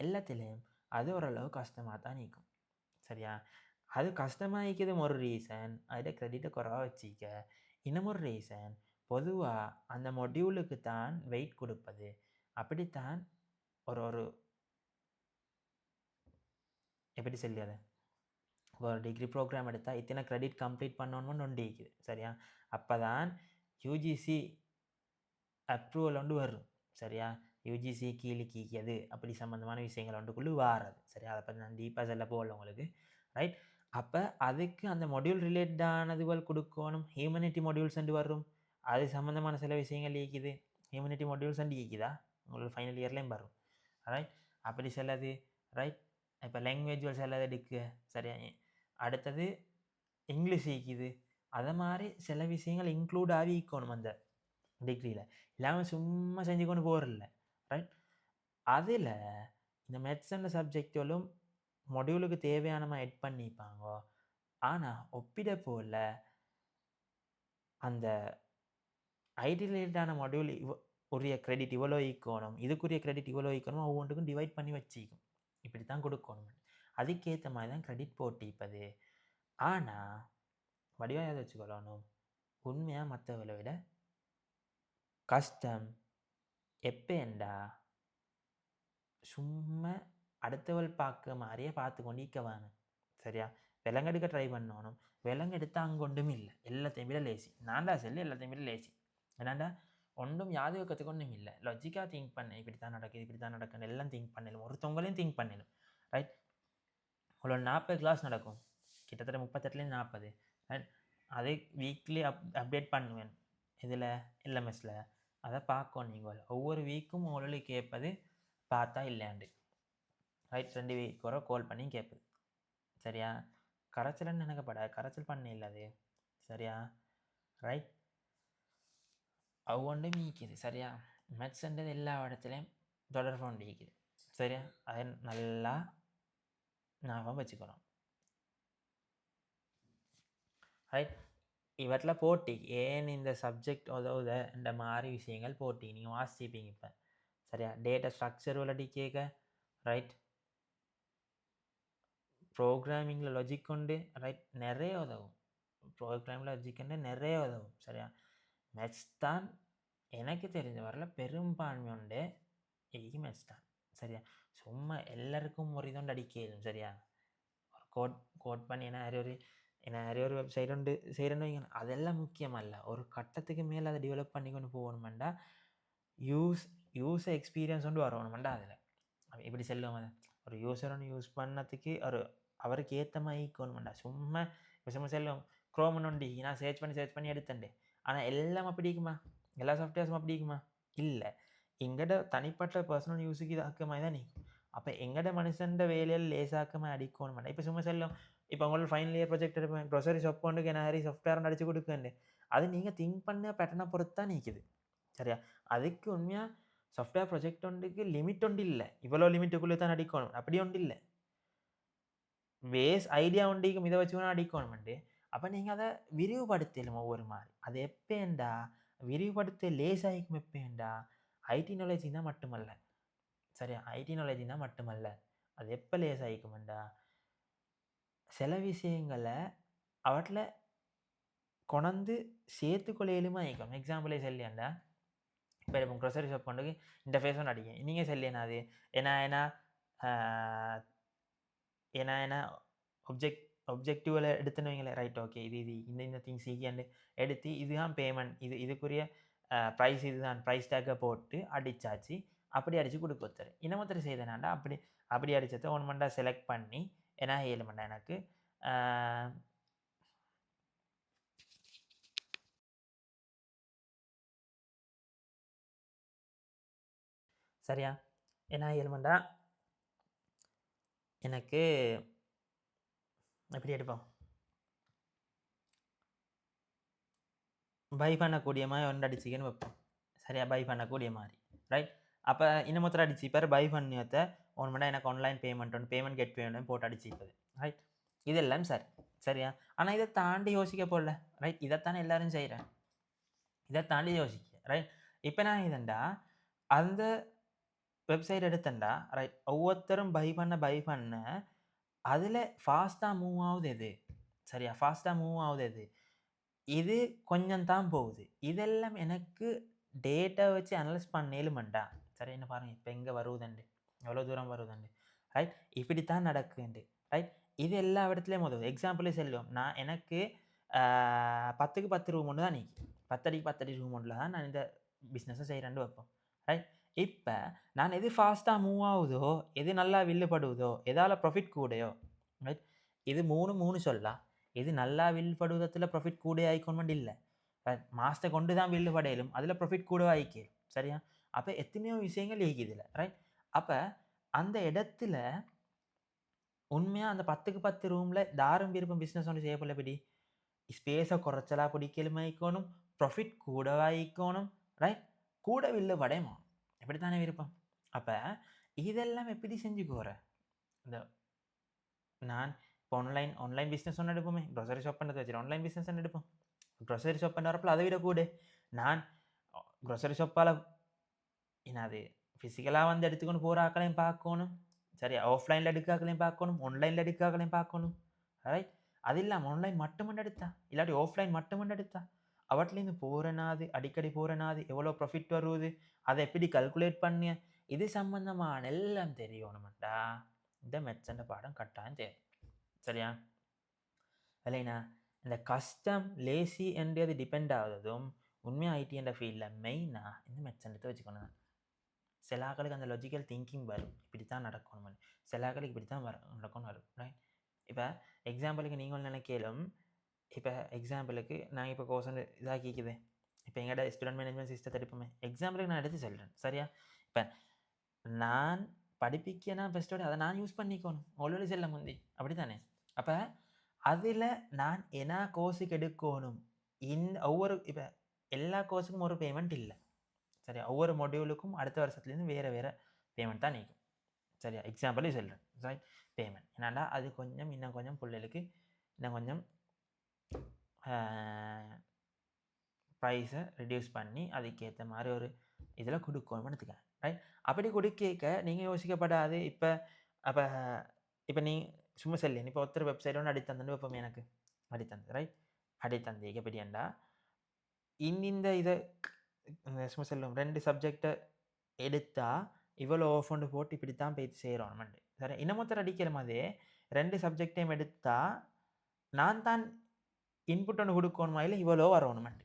எல்லாத்துலேயும் அது ஓரளவு கஷ்டமாக தான் நிற்கும். சரியா அது கஷ்டமாக இருக்கிறது ஒரு ரீசன், அதில் கிரெடிட்டை குறைவாக வச்சிக்க. இன்னமொரு ரீசன் பொதுவாக அந்த மொடியூலுக்கு தான் வெயிட் கொடுப்பது. அப்படித்தான் ஒரு எப்படி சொல்லியது, ஒரு டிகிரி ப்ரோக்ராம் எடுத்தால் இத்தனை கிரெடிட் கம்ப்ளீட் பண்ணணும்னு ஒன்று இருக்குது. சரியா அப்போ தான் யூஜிசி அப்ரூவல் ஒன்று வரும். சரியா யூஜிசி கீழே கீக்கியது அப்படி சம்மந்தமான விஷயங்கள் ஒன்றுக்குள்ளே வாரது. சரியா அதை பற்றி நான் டீப்பாக சொல்ல போகல உங்களுக்கு. ரைட் அப்போ அதுக்கு அந்த மொடியூல் ரிலேட்டடானதுகள் கொடுக்கணும். ஹியூமனிட்டி மொடியூல்ஸ் அண்டு வரும், அது சம்மந்தமான சில விஷயங்கள் இருக்குது. ஹியூமனிட்டி மொடியூல்ஸ் அண்டு இருக்குதா உங்களுக்கு ஃபைனல் இயர்லேயும் வரும். ரைட் அப்படி செல்லாது. ரைட் இப்போ லாங்குவேஜுவல் செல்லாது எடுக்க. சரியா அடுத்தது இங்கிலீஷ் இருக்குது. அதை மாதிரி சில விஷயங்கள் இன்க்ளூட் ஆகி இருக்கணும் அந்த டிகிரியில், இல்லாமல் சும்மா செஞ்சு கொண்டு போகிறதில்ல. ரைட் அதில் இந்த மேத்ஸ் அண்ட் சப்ஜெக்டுகளும் மொடியூலுக்கு தேவையானமா எட் பண்ணிப்பாங்க. ஆனால் ஒப்பிட போல அந்த ஐடி ரிலேட்டடான மொடியூல் உரிய கிரெடிட் இவ்வளோ ஈக்கணும், இதுக்குரிய கிரெடிட் இவ்வளோ ஈக்கணும், ஒவ்வொன்றுக்கும் டிவைட் பண்ணி வச்சுக்கும். இப்படி தான் கொடுக்கணும். அதுக்கேற்ற மாதிரி தான் கிரெடிட் போட்டிப்பது. ஆனால் வடிவாக எதை வச்சுக்கொள்ளணும், உண்மையாக மற்றவங்களை விட கஷ்டம் எப்பேண்டா சும்மா அடுத்தவள் பார்க்க மாதிரியே பார்த்து கொண்டு ஈக்கவாங்க. சரியா விலங்கெடுக்க ட்ரை பண்ணணும். விலங்கெடுத்தால் அங்கே ஒன்றும் இல்லை, எல்லாத்தையும் விட லேசி. நான்டா சொல்லி எல்லாத்தையும் விட லேசி. ஏன்னாண்டா ஒன்றும் யாதகத்துக்கு ஒன்றும் இல்லை. லாஜிக்காக திங்க் பண்ண இப்படி தான் நடக்குது இப்படி தான் நடக்குன்னு எல்லாம் திங்க் பண்ணணும். ஒருத்தவங்களையும் திங்க் பண்ணணும். ரைட் உங்களோட 40 கிளாஸ் நடக்கும், கிட்டத்தட்ட 38லேருந்து 40. ரைட் அதை வீக்லி அப்டேட் பண்ணுவேன். இதில் எல்எம்எஸில் அதை பார்க்கணும். நீங்கள் ஒவ்வொரு வீக்கும் உங்களுக்கு கேட்பது பார்த்தா இல்லையாண்டு. ரைட் 2 வீக் வர கால் பண்ணி கேட்பது. சரியா கரைச்சல்னு நினைக்கப்பட கரைச்சல் பண்ண இல்லை அது. சரியா ரைட் ஒவ்வொன்றும் நீக்குது. சரியா மேத்ஸ்ன்றது எல்லா இடத்துலையும் தொடர்பு கொண்டு இருக்குது. சரியா அதை நல்லா ஞாபகம் வச்சுக்கிறோம். ரைட் இவற்றில் போட்டி ஏன் இந்த சப்ஜெக்ட் உதவுத இந்த மாதிரி விஷயங்கள் போட்டி நீங்கள் வாசிப்பீங்க. இப்போ சரியா டேட்டா ஸ்ட்ரக்சர் விளையாடி கேட்க. ரைட் ப்ரோக்ராமிங்கில் லாஜிக் கொண்டு ரைட் நிறைய உதவும். ப்ரோக்ராமில் லாஜிக் கொண்டு நிறைய உதவும். சரியா மேத்ஸ் தான் எனக்கு தெரிஞ்ச வரல பெரும்பான்மை உண்டு இது மேத்ஸ் தான். சரியா சும்மா எல்லாருக்கும் ஒரு இதோண்டு அடிக்கலும். சரியா ஒரு கோட் பண்ணி நிறைய ஒரு வெப்சைட் உண்டு செய்கிறேன்னு வைங்க, அதெல்லாம் முக்கியமல்ல. ஒரு கட்டத்துக்கு மேலே அதை டெவலப் பண்ணி கொண்டு போகணுமெண்டா யூஸர் எக்ஸ்பீரியன்ஸ் கொண்டு வரணுமெண்டா. அதில் எப்படி செல்லும் அதை ஒரு யூஸர் ஒன்று யூஸ் பண்ணதுக்கு அவருக்கு ஏற்ற மாதிரி ஈக்கணுமெண்டா. சும்மா செல்லும் க்ரோம் ஒண்டி நான் சர்ச் பண்ணி எடுத்தேன். ஆனால் எல்லாம் அப்படி இருக்குமா, எல்லா சாஃப்ட்வேர்ஸும் அப்படி இருக்குமா, இல்லை. எங்கட தனிப்பட்ட பர்சனல் யூஸுக்கு இதாக்க மாதிரி தான் நிற்கும். அப்போ எங்கட மனுஷன்ற வேலையில் லேசாக்கமாக அடிக்கணும் மாட்டேன். இப்போ சும்மா செல்லும் இப்போ உங்களோட ஃபைனல் இயர் ப்ராஜெக்ட் எடுப்பேன், க்ரோசரி ஷாப் கொண்டு நிறைய சாஃப்ட்வேர் அடிச்சு கொடுக்குன்னு, அது நீங்கள் திங்க் பண்ண பேட்டர்னை பொறுத்து தான் நிற்குது. சரியா அதுக்கு உண்மையாக சாஃப்ட்வேர் ப்ராஜெக்ட் ஒன்றுக்கு லிமிட் ஒன்று இல்லை, இவ்வளோ லிமிட்டுக்குள்ளே தான் அடிக்கணும் அப்படி ஒன்று இல்லை. ஐடியா உண்டிக்கும் இதை வச்சு வேணா அடிக்கணுமெண்டு. அப்போ நீங்கள் அதை விரிவுபடுத்தலும் ஒவ்வொரு மாதிரி. அது எப்பேண்டா விரிவுபடுத்த லேசாகிக்கும் எப்பேண்டா ஐடி நாலேஜ் தான் மட்டுமல்ல. சரியா, ஐடி நாலேஜ் தான் மட்டுமல்ல. அது எப்போ லேசாகிக்குமெண்டா சில விஷயங்களை அவற்றில் கொணந்து சேர்த்துக்கொள்ளையிலுமா ஆகிக்கும். எக்ஸாம்பிளே சொல்லியாண்டா இப்போ இப்போ க்ரோசரி ஷாப் கொண்டு இந்த ஃபேஸ் ஒன்று அடிக்கும். நீங்கள் சொல்லியனா அது ஏன்னா ஏன்னா ஏன்னா ஏன்னா ஒப்ஜெக்டிவில் எடுத்துன்னு வைங்களேன். ரைட், ஓகே, இது இது இந்த திங்ஸ் ஈகியாண்டு எடுத்து இதுதான் பேமெண்ட், இதுக்குரிய ப்ரைஸ் இதுதான், ப்ரைஸ் டேக்கை போட்டு அடித்தாச்சு. அப்படி அடித்து கொடுக்க ஒருத்தர் இன்னமொருத்தர் செய்தனாண்டா அப்படி அடித்ததை 1 மண்டா செலக்ட் பண்ணி ஏன்னா 7 மண்டா எனக்கு சரியா, ஏன்னா 7 மண்டா எனக்கு எப்படி எடுப்போம் பை பண்ணக்கூடிய மாதிரி ஒன்று அடிச்சிக்கன்னு வைப்போம். சரியா, பை பண்ணக்கூடிய மாதிரி. ரைட், அப்போ இன்னமொருத்தர் அடிச்சுப்பார் பை பண்ணியத்த 1 மண்டா எனக்கு ஆன்லைன் பேமெண்ட் கெட் பேமெண்ட் போட்டு அடிச்சுப்பது. ரைட், இதெல்லாம் சரியா. ஆனால் இதை தாண்டி யோசிக்க போடல. ரைட், இதைத்தானே எல்லாரும் செய்கிறேன். இதை தாண்டி யோசிக்க. ரைட், இப்போ நான் இதண்டா அந்த வெப்சைட் எடுத்தேன்டா. ரைட், ஒவ்வொருத்தரும் பை பண்ண அதில் ஃபாஸ்ட்டாக மூவ் ஆகுது எது? சரியா, ஃபாஸ்ட்டாக மூவ் ஆகுது எது? இது கொஞ்சம் தான் போகுது. இதெல்லாம் எனக்கு டேட்டா வச்சு அனலைஸ் பண்ணேலுமண்டா. சரி, என்ன பாருங்கள் இப்போ எங்கே வருவதுண்டு, எவ்வளோ தூரம் வருவதுண்டு. ரைட், இப்படித்தான் நடக்குது. ரைட், இது எல்லா இடத்துலையும் உதவுது. எக்ஸாம்பிளே சொல்லுவோம், நான் எனக்கு 10க்கு 10 ரூம் ஒன்று தான் நீக்கி 10 அடிக்கு 10 அடி ரூம் ஒன்றில் தான் நான் இந்த பிஸ்னஸை செய்கிறேன்னு வைப்போம். ரைட், இப்போ நான் எது ஃபாஸ்ட்டாக மூவ் ஆகுதோ, எது நல்லா வில்லுபடுவதோ, எதால் ப்ராஃபிட் கூடையோ. ரைட், இது மூணு சொல்லலாம். இது நல்லா வில்படுவதில் ப்ராஃபிட் கூட ஆகிக்கொண்டு இல்லை, மாஸ்டர் கொண்டு தான் வில்லுபடையிலும் அதில் ப்ராஃபிட் கூட ஆகிக்கும். சரியா, அப்போ எத்தனையோ விஷயங்கள் இயக்குதில்லை. ரைட், அப்போ அந்த இடத்துல உண்மையாக அந்த 10க்கு 10 ரூமில் தாரும் விருப்பம் பிஸ்னஸ் ஒன்று செய்யப்படல. எப்படி ஸ்பேஸை குறைச்சலா பிடிக்கலுமாயிக்கணும், ப்ராஃபிட் கூட ஆகிக்கணும். ரைட், கூட வில்லுபடையுமா எப்படித்தானே விருப்பம். அப்போ இதெல்லாம் எப்படி செஞ்சு போகிற இந்த நான் இப்போ ஆன்லைன் பிஸ்னஸ் ஒன்று எடுப்போமே, க்ரோசரி ஷாப் பண்ணுறது வச்சுட்டு ஆன்லைன் பிஸ்னஸ் ஒன்று எடுப்போம். க்ரோசரி ஷாப் பண்ண வரப்பில் அதை விட கூட நான் க்ரோசரி ஷாப்பால் என்னது ஃபிசிக்கலாக வந்து எடுத்துக்கொண்டு போகிற ஆக்களையும் பார்க்கணும். சரியா, ஆஃப்லைனில் எடுக்காக்களையும் பார்க்கணும், ஆன்லைனில் எடுக்காக்களையும் பார்க்கணும். ரைட், அது இல்லாமல் ஆன்லைன் மட்டும் எடுத்தா இல்லாட்டி ஆஃப்லைன் மட்டும் எடுத்தா அவட்லேருந்து போகிறனாது அடிக்கடி போகிறனாது எவ்வளோ ப்ராஃபிட் வருவது, அதை எப்படி கல்குலேட் பண்ண, இது சம்பந்தமான எல்லாம் தெரியணுமெண்டா இந்த மெட்ஸண்ட பாடம் கட்டாயம் தேவை. சரியா, இல்லைண்ணா இந்த கஸ்டம் லேசி என்றது டிபெண்ட் ஆகுதும் உண்மையாக ஐடி என்ற ஃபீல்டில் மெயினாக இந்த மெட்ஸண்டத்தை வச்சுக்கணும். சில ஆக்களுக்கு அந்த லாஜிக்கல் திங்கிங் வரும், இப்படி தான் நடக்கணும், சில ஆக்களுக்கு இப்படி தான் நடக்கணும் வரும். ரைட், இப்போ எக்ஸாம்பிளுக்கு நீங்கள் நினைக்கலும், இப்போ எக்ஸாம்பிளுக்கு நான் இப்போ கோர்ஸ் வந்து இதாக்கிக்குது. இப்போ எங்கள்ட ஸ்டூடெண்ட் மேனேஜ்மெண்ட் சிஸ்டத்தை எடுப்போமே, எக்ஸாம்பிளுக்கு நான் எடுத்து சொல்கிறேன். சரியா, இப்போ நான் படிப்பிக்கனா ஃபஸ்ட்டோட அதை நான் யூஸ் பண்ணிக்கணும் ஆல்ரெடி செல்ல முந்தி, அப்படி தானே. அப்போ அதில் நான் என்ன கோர்ஸுக்கு எடுக்கணும், ஒவ்வொரு இப்போ எல்லா கோர்ஸுக்கும் ஒரு பேமெண்ட் இல்லை. சரியா, ஒவ்வொரு மொடியூலுக்கும் அடுத்த வருஷத்துலேருந்து வேறு பேமெண்ட் தான் நிற்கும். சரியா, எக்ஸாம்பிளே சொல்கிறேன். ரைட், பேமெண்ட் என்னடா அது கொஞ்சம் இன்னும் கொஞ்சம் பிள்ளைகளுக்கு இன்னும் கொஞ்சம் ப்ரைஸை ரிடியூஸ் பண்ணி அதுக்கேற்ற மாதிரி ஒரு இதில் கொடுக்கணும்னு எடுத்துக்கேன். ரைட், அப்படி கொடுக்க நீங்கள் யோசிக்கப்படாது. இப்போ நீ சும்மா சொல்லி இப்போ ஒருத்தர் வெப்சைட் ஒன்று அடித்தந்துன்னு வைப்போம், எனக்கு அடித்தந்து. ரைட், அடித்தந்தீங்க எப்படியாண்டா இந்த இதை சும்மா சொல்லுவோம் 2 சப்ஜெக்டை எடுத்தால் இவ்வளோ ஃபண்டு போட்டு இப்படி தான் போய் செய்கிறோம்ட்டு. சரி, இன்னமொருத்தர் அடிக்கிற மாதிரி 2 சப்ஜெக்டையும் எடுத்தால் நான் தான் இன்புட் ஒன்று கொடுக்கணுமா இல்லை இவ்வளோ வரணுமெண்டு.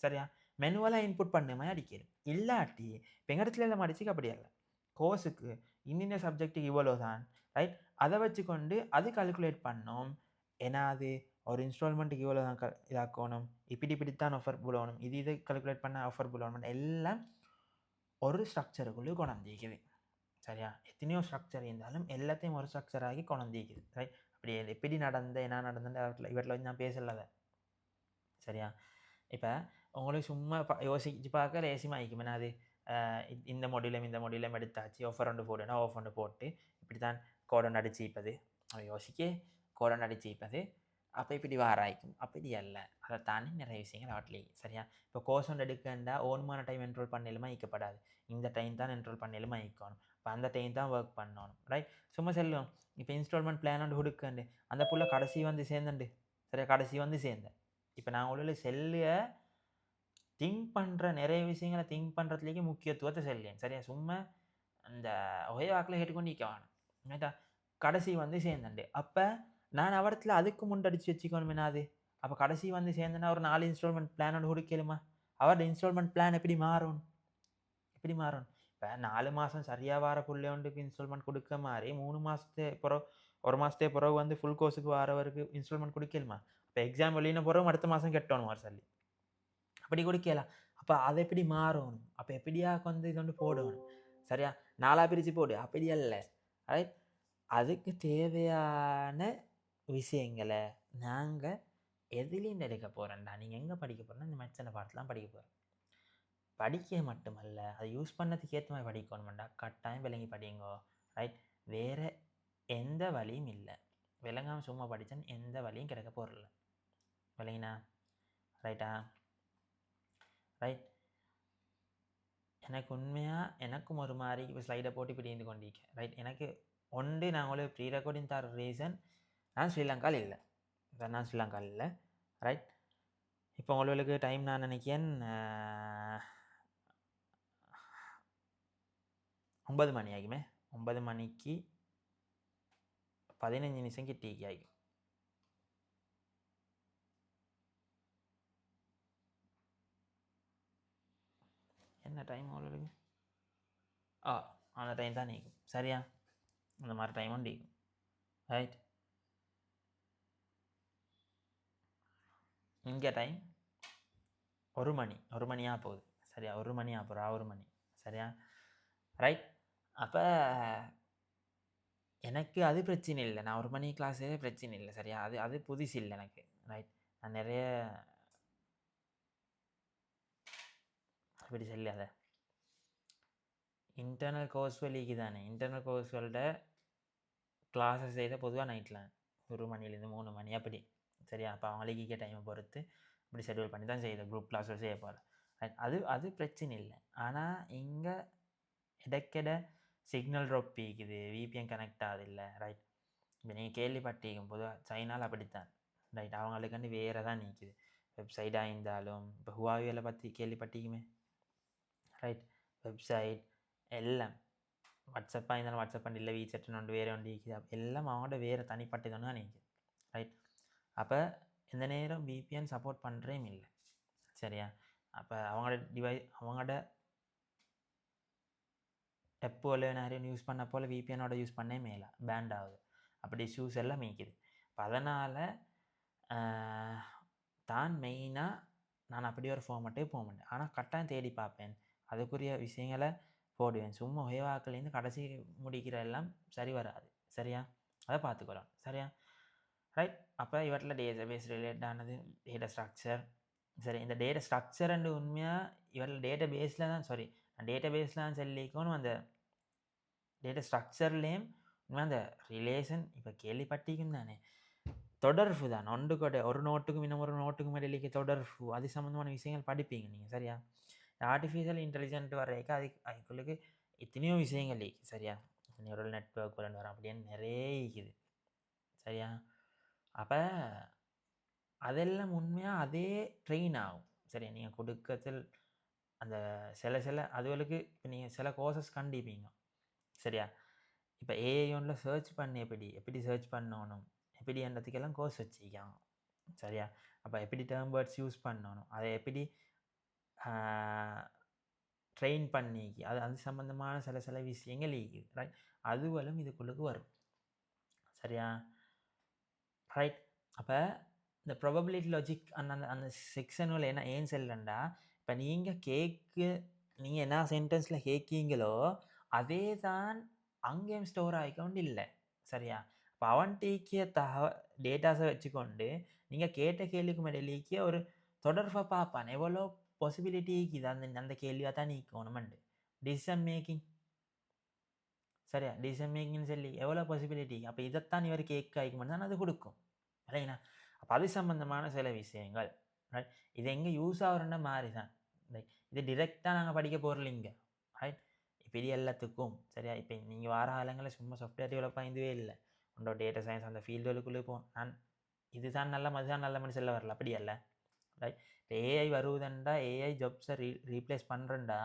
சரியா, மெனுவலாக இன்புட் பண்ணுமா அடிக்கணும். இல்லாட்டி இப்போ எங்கள் இடத்துல எல்லாம் அடிச்சுக்க அப்படி இல்லை, கோர்ஸுக்கு இன்னின்ன சப்ஜெக்ட்டுக்கு இவ்வளோ தான். ரைட், அதை வச்சுக்கொண்டு அது கால்குலேட் பண்ணோம். ஏன்னா அது ஒரு இன்ஸ்டால்மெண்ட்டுக்கு இவ்வளோ தான் இதாக்கணும், இப்படித்தான் ஆஃபர் புலவணும், இது கால்குலேட் பண்ண ஆஃபர் புலவணும், எல்லாம் ஒரு ஸ்ட்ரக்சருக்குள்ளே கொண்டாந்திக்குது. சரியா, எத்தனையோ ஸ்ட்ரக்சர் இருந்தாலும் எல்லாத்தையும் ஒரு ஸ்ட்ரக்சராகி கொண்டாந்திக்குது. ரைட், அப்படி எப்படி என்ன நடந்தது இவற்றில் வந்து நான் பேசலாத. சரியா, இப்போ உங்களுக்கு சும்மா யோசிச்சு பார்க்க லேசியமாக ஆகிக்கும். அது இந்த மொடியூலம் எடுத்தாச்சு, ஆஃபர் ஒன்று போடுனா ஆஃப் ஒன்று போட்டு இப்படி தான் கோட் ஒன்று அடிச்சு இப்போது யோசிக்க கோடன் அடிச்சுப்பது அப்போ இப்படி வாராய்க்கும் அப்படி அல்ல அதை தாண்டி நிறைய விஷயங்கள் அவட்லேயே சரியா இப்போ கோர்ஸ் ஒன்று எடுக்கண்டா ஓன்மான டைம் என்ரோல் பண்ணலுமா ஈக்கப்படாது இந்த டைம் தான் என்ரோல் பண்ணலுமா ஈக்கணும் இப்போ அந்த டைம் தான் ஒர்க் பண்ணணும் ரைட் சும்மா செல்லும் இப்போ இன்ஸ்டால்மெண்ட் பிளான் ஒன்று கொடுக்கண்டு அந்த புள்ள கடைசி வந்து சேர்ந்துண்டு சரியா கடைசி வந்து சேர்ந்தேன் இப்போ நான் உள்ள செல்லிய திங்க் பண்ணுற நிறைய விஷயங்களை திங்க் பண்ணுறதுலேயே முக்கியத்துவத்தை செல்லேன் சரியா சும்மா அந்த ஒரே வாக்கில் கேட்டுக்கொண்டு நிற்க வேணும் ரைட்டா கடைசி வந்து சேர்ந்தண்டு அப்போ நான் அவரத்தில் அதுக்கு முண்டடிச்சு வச்சுக்கணும் என்னது அப்போ கடைசி வந்து சேர்ந்தேன்னா ஒரு 4 இன்ஸ்டால்மெண்ட் பிளான் ஒன்று கொடுக்கலுமா அவரோட இன்ஸ்டால்மெண்ட் பிளான் எப்படி மாறும் இப்போ 4 மாதம் சரியாக வர புள்ளை ஒன்றுக்கு இன்ஸ்டால்மெண்ட் கொடுக்க மாதிரி 3 மாதத்து பிறகு 1 மாதத்தே பிறகு வந்து ஃபுல் கோர்ஸுக்கு வரவருக்கு இன்ஸ்டால்மெண்ட் கொடுக்கலுமா இப்போ எக்ஸாம் வெளியின பிறகு அடுத்த மாதம் கட்டணும் வர சொல்லி அப்படி கொடுக்கலாம் அப்போ அதை எப்படி மாறணும் அப்போ எப்படியா வந்து இது வந்து போடணும் சரியா 4 பிரித்து போடு அப்படி அல்ல ரைட் அதுக்கு தேவையான விஷயங்களை நாங்கள் எதுலேயும் எடுக்க போகிறோம்டா நீங்கள் எங்கே படிக்க போகிறோன்னா இந்த மெச்சனை பாடத்தெலாம் படிக்க போகிறோம் படிக்க மட்டுமல்ல அதை யூஸ் பண்ணதுக்கு ஏற்ற மாதிரி படிக்கணுமெண்டா கட்டாயம் விளங்கி படிங்கோ ரைட் வேறு எந்த வழியும் இல்லை விளங்காமல் சும்மா படித்தேன்னு எந்த வழியும் கிடைக்க போகிறதில்ல விளங்கினா ரைட்டா ரைட் எனக்கு உண்மையாக எனக்கும் ஒரு மாதிரி இப்போ ஸ்லைடை போட்டு இப்படி இருந்து கொண்டிருக்கேன் ரைட் எனக்கு ஒன்று நான் உங்களுக்கு ப்ரீ ரெக்கார்டிங் தர ரீசன் நான் ஸ்ரீலங்காவில் இல்லை ரைட் இப்போ உங்களுக்கு டைம் நான் நினைக்கிறேன் 9 மணி ஆகுமே 9 மணிக்கு 15 நிமிஷம் கிட்டிக்கு ஆகும் என்ன டைம் உங்களுக்கு அந்த டைம் தான் நீக்கும் சரியா அந்த மாதிரி டைம் உண்டு ரைட் இங்கே டைம் 1 மணியாக போகுது சரியா 1 மணி அப்புறம் 1 மணி சரியா ரைட் அப்போ எனக்கு அது பிரச்சனை இல்லை நான் 1 மணி கிளாஸே பிரச்சனை இல்லை சரியா அது புதுசு இல்லை எனக்கு ரைட் நான் நிறைய அப்படி சொல்லி அதை இன்டர்னல் கோர்ஸ் வழிக்கு தானே இன்டர்னல் கோர்ஸ்களோட கிளாஸஸ் செய்த பொதுவாக நைட்டில் 1 மணிலேருந்து 3 மணி அப்படி சரியா அப்போ அவங்களுக்கு டைமை பொறுத்து இப்படி ஷெட்யூல் பண்ணி தான் செய்யுது குரூப் கிளாஸில் செய்ய போகல அது பிரச்சனை இல்லை ஆனால் இங்கே இடக்கிட சிக்னல் ட்ராப் இருக்குது விபிஎன் கனெக்ட் ஆகுது இல்லை ரைட் இப்போ நீங்கள் கேள்விப்பட்டிருக்கும் பொதுவாக சைனாவில் அப்படித்தான் ரைட் அவங்களுக்காண்டி வேறு தான் நிற்குது வெப்சைட்டாக இருந்தாலும் இப்போ ஹுவாவியில் பற்றி கேள்விப்பட்டிக்குமே ரைட் வெப்சைட் எல்லாம் வாட்ஸ்அப்பாக இருந்தாலும் வாட்ஸ்அப் பண்ணி இல்லை வீச்சட்டுன்னு ஒன்று வேறு ஒன்று இருக்குது எல்லாம் அவங்களோட வேறு தனிப்பட்டது ஒன்று தான் நிற்குது ரைட் அப்போ இந்த நேரம் விபிஎன் சப்போர்ட் பண்ணுறேயும் இல்லை சரியா அப்போ அவங்களோட எப்போல நிறைய யூஸ் பண்ண போல் விபிஎனோட யூஸ் பண்ணே மேலே பேண்ட் ஆகுது அப்படி இஷ்யூஸ் எல்லாம் மீக்குது இப்போ அதனால் தான் மெயினாக நான் அப்படி ஒரு ஃபார்மேட்டே போக மாட்டேன் ஆனால் கட்டாயம் தேடி பார்ப்பேன் அதுக்குரிய விஷயங்களை போடுவேன் சும்மா ஒயவாக்கலேருந்து கடைசி முடிக்கிற எல்லாம் சரி வராது சரியா அதை பார்த்துக்கலாம் சரியா ரைட் அப்போ இவற்றில் டேட்டாபேஸ் ரிலேட்டடானது டேட்டா ஸ்ட்ரக்சர் சரி இந்த டேட்டா ஸ்ட்ரக்சர்ண்டு உண்மையாக இவற்றில் டேட்டா பேஸில் தான் டேட்டா பேஸில் தான் சொல்லிக்கணும் அந்த டேட்டா ஸ்ட்ரக்சர்லேயும் உண்மையாக அந்த ரிலேஷன் இப்போ கேள்விப்பட்டிக்கும் தானே தொடர்பு தான் ஒன்று கூட ஒரு நோட்டுக்கும் இன்னும் ஒரு நோட்டுக்கும் இடையிலேயே தொடர்பு அது சம்மந்தமான விஷயங்கள் படிப்பீங்க நீங்கள் சரியா ஆர்டிஃபிஷியல் இன்டெலிஜென்ட் வர்றதுக்கு அதுக்குள்ளுக்கு எத்தனையோ விஷயங்கள் இருக்குது சரியா நியூரல் நெட்வொர்க் கொண்டு வரோம் அப்படின்னு நிறைய இருக்குது சரியா அப்போ அதெல்லாம் உண்மையாக அதே ட்ரெயின் ஆகும் சரியா நீங்கள் கொடுக்கத்தில் அந்த சில அதுகளுக்கு இப்போ நீங்கள் சில கோர்சஸ் கண்டிப்பீங்க சரியா இப்போ ஏஐ ஒன்றில் சர்ச் பண்ணி எப்படி சர்ச் பண்ணணும் எப்படின்றதுக்கெல்லாம் கோர்ஸ் வச்சுக்காங்க சரியா அப்போ எப்படி டேர்ம் வேர்ட்ஸ் யூஸ் பண்ணணும் அதை எப்படி ட்ரெயின் பண்ணி அது சம்மந்தமான சில விஷயங்கள் இருக்குது ரைட் அதுவெல்லாம் இதுக்குள்ளுக்கு வரும் சரியா ரைட் அப்போ இந்த ப்ராபபிலிட்டி லாஜிக் அந்த செக்ஷனில் என்ன ஏன் செல்லண்டா இப்போ நீங்கள் என்ன சென்டென்ஸில் கேட்கீங்களோ அதே தான் அங்கேயும் ஸ்டோர் ஆகிக்கொண்டு இல்லை சரியா இப்போ அவன்கிட்ட டேட்டாஸை வச்சுக்கொண்டு நீங்கள் கேட்ட கேள்விக்கு இடையிலேயே ஒரு தொடர்பை பார்ப்பான் எவ்வளோ பாசிபிலிட்டி இருக்குது அந்த கேள்வியாக தான் நீக்கணுமெண்டு டிசிஷன் மேக்கிங் சரியா? டிசிஷன் மேக்கிங்னு சொல்லி எவ்வளோ பாசிபிலிட்டி. அப்போ இதைத்தான் இவர் கேட்க ஆயிக்குமென்னு தான் அது கொடுக்கும். இல்லைங்களா? அப்போ அது சம்பந்தமான சில விஷயங்கள். ரைட்? இது எங்கே யூஸ் ஆகுறன்ற மாதிரி தான். ரைட்? இது டிரெக்டாக நாங்கள் படிக்க போகிறோம் ரைட்? இப்போ இது எல்லாத்துக்கும் சரியா? இப்போ நீங்கள் வார காலங்களில் சும்மா சாஃப்ட்வேர் டெவலப்பாக இதுவே இல்லை. உங்களோட டேட்டா சயின்ஸ் அந்த ஃபீல்டுகளுக்குள்ளே நான் இதுதான் நல்ல அதுதான் நல்ல மனு சொல்ல வரல. அப்படி அல்ல. ரைட்? இப்போ ஏஐ வருவதுண்டா ஏஐ ஜாப்ஸை ரீப்ளேஸ் பண்ணுறேன்டா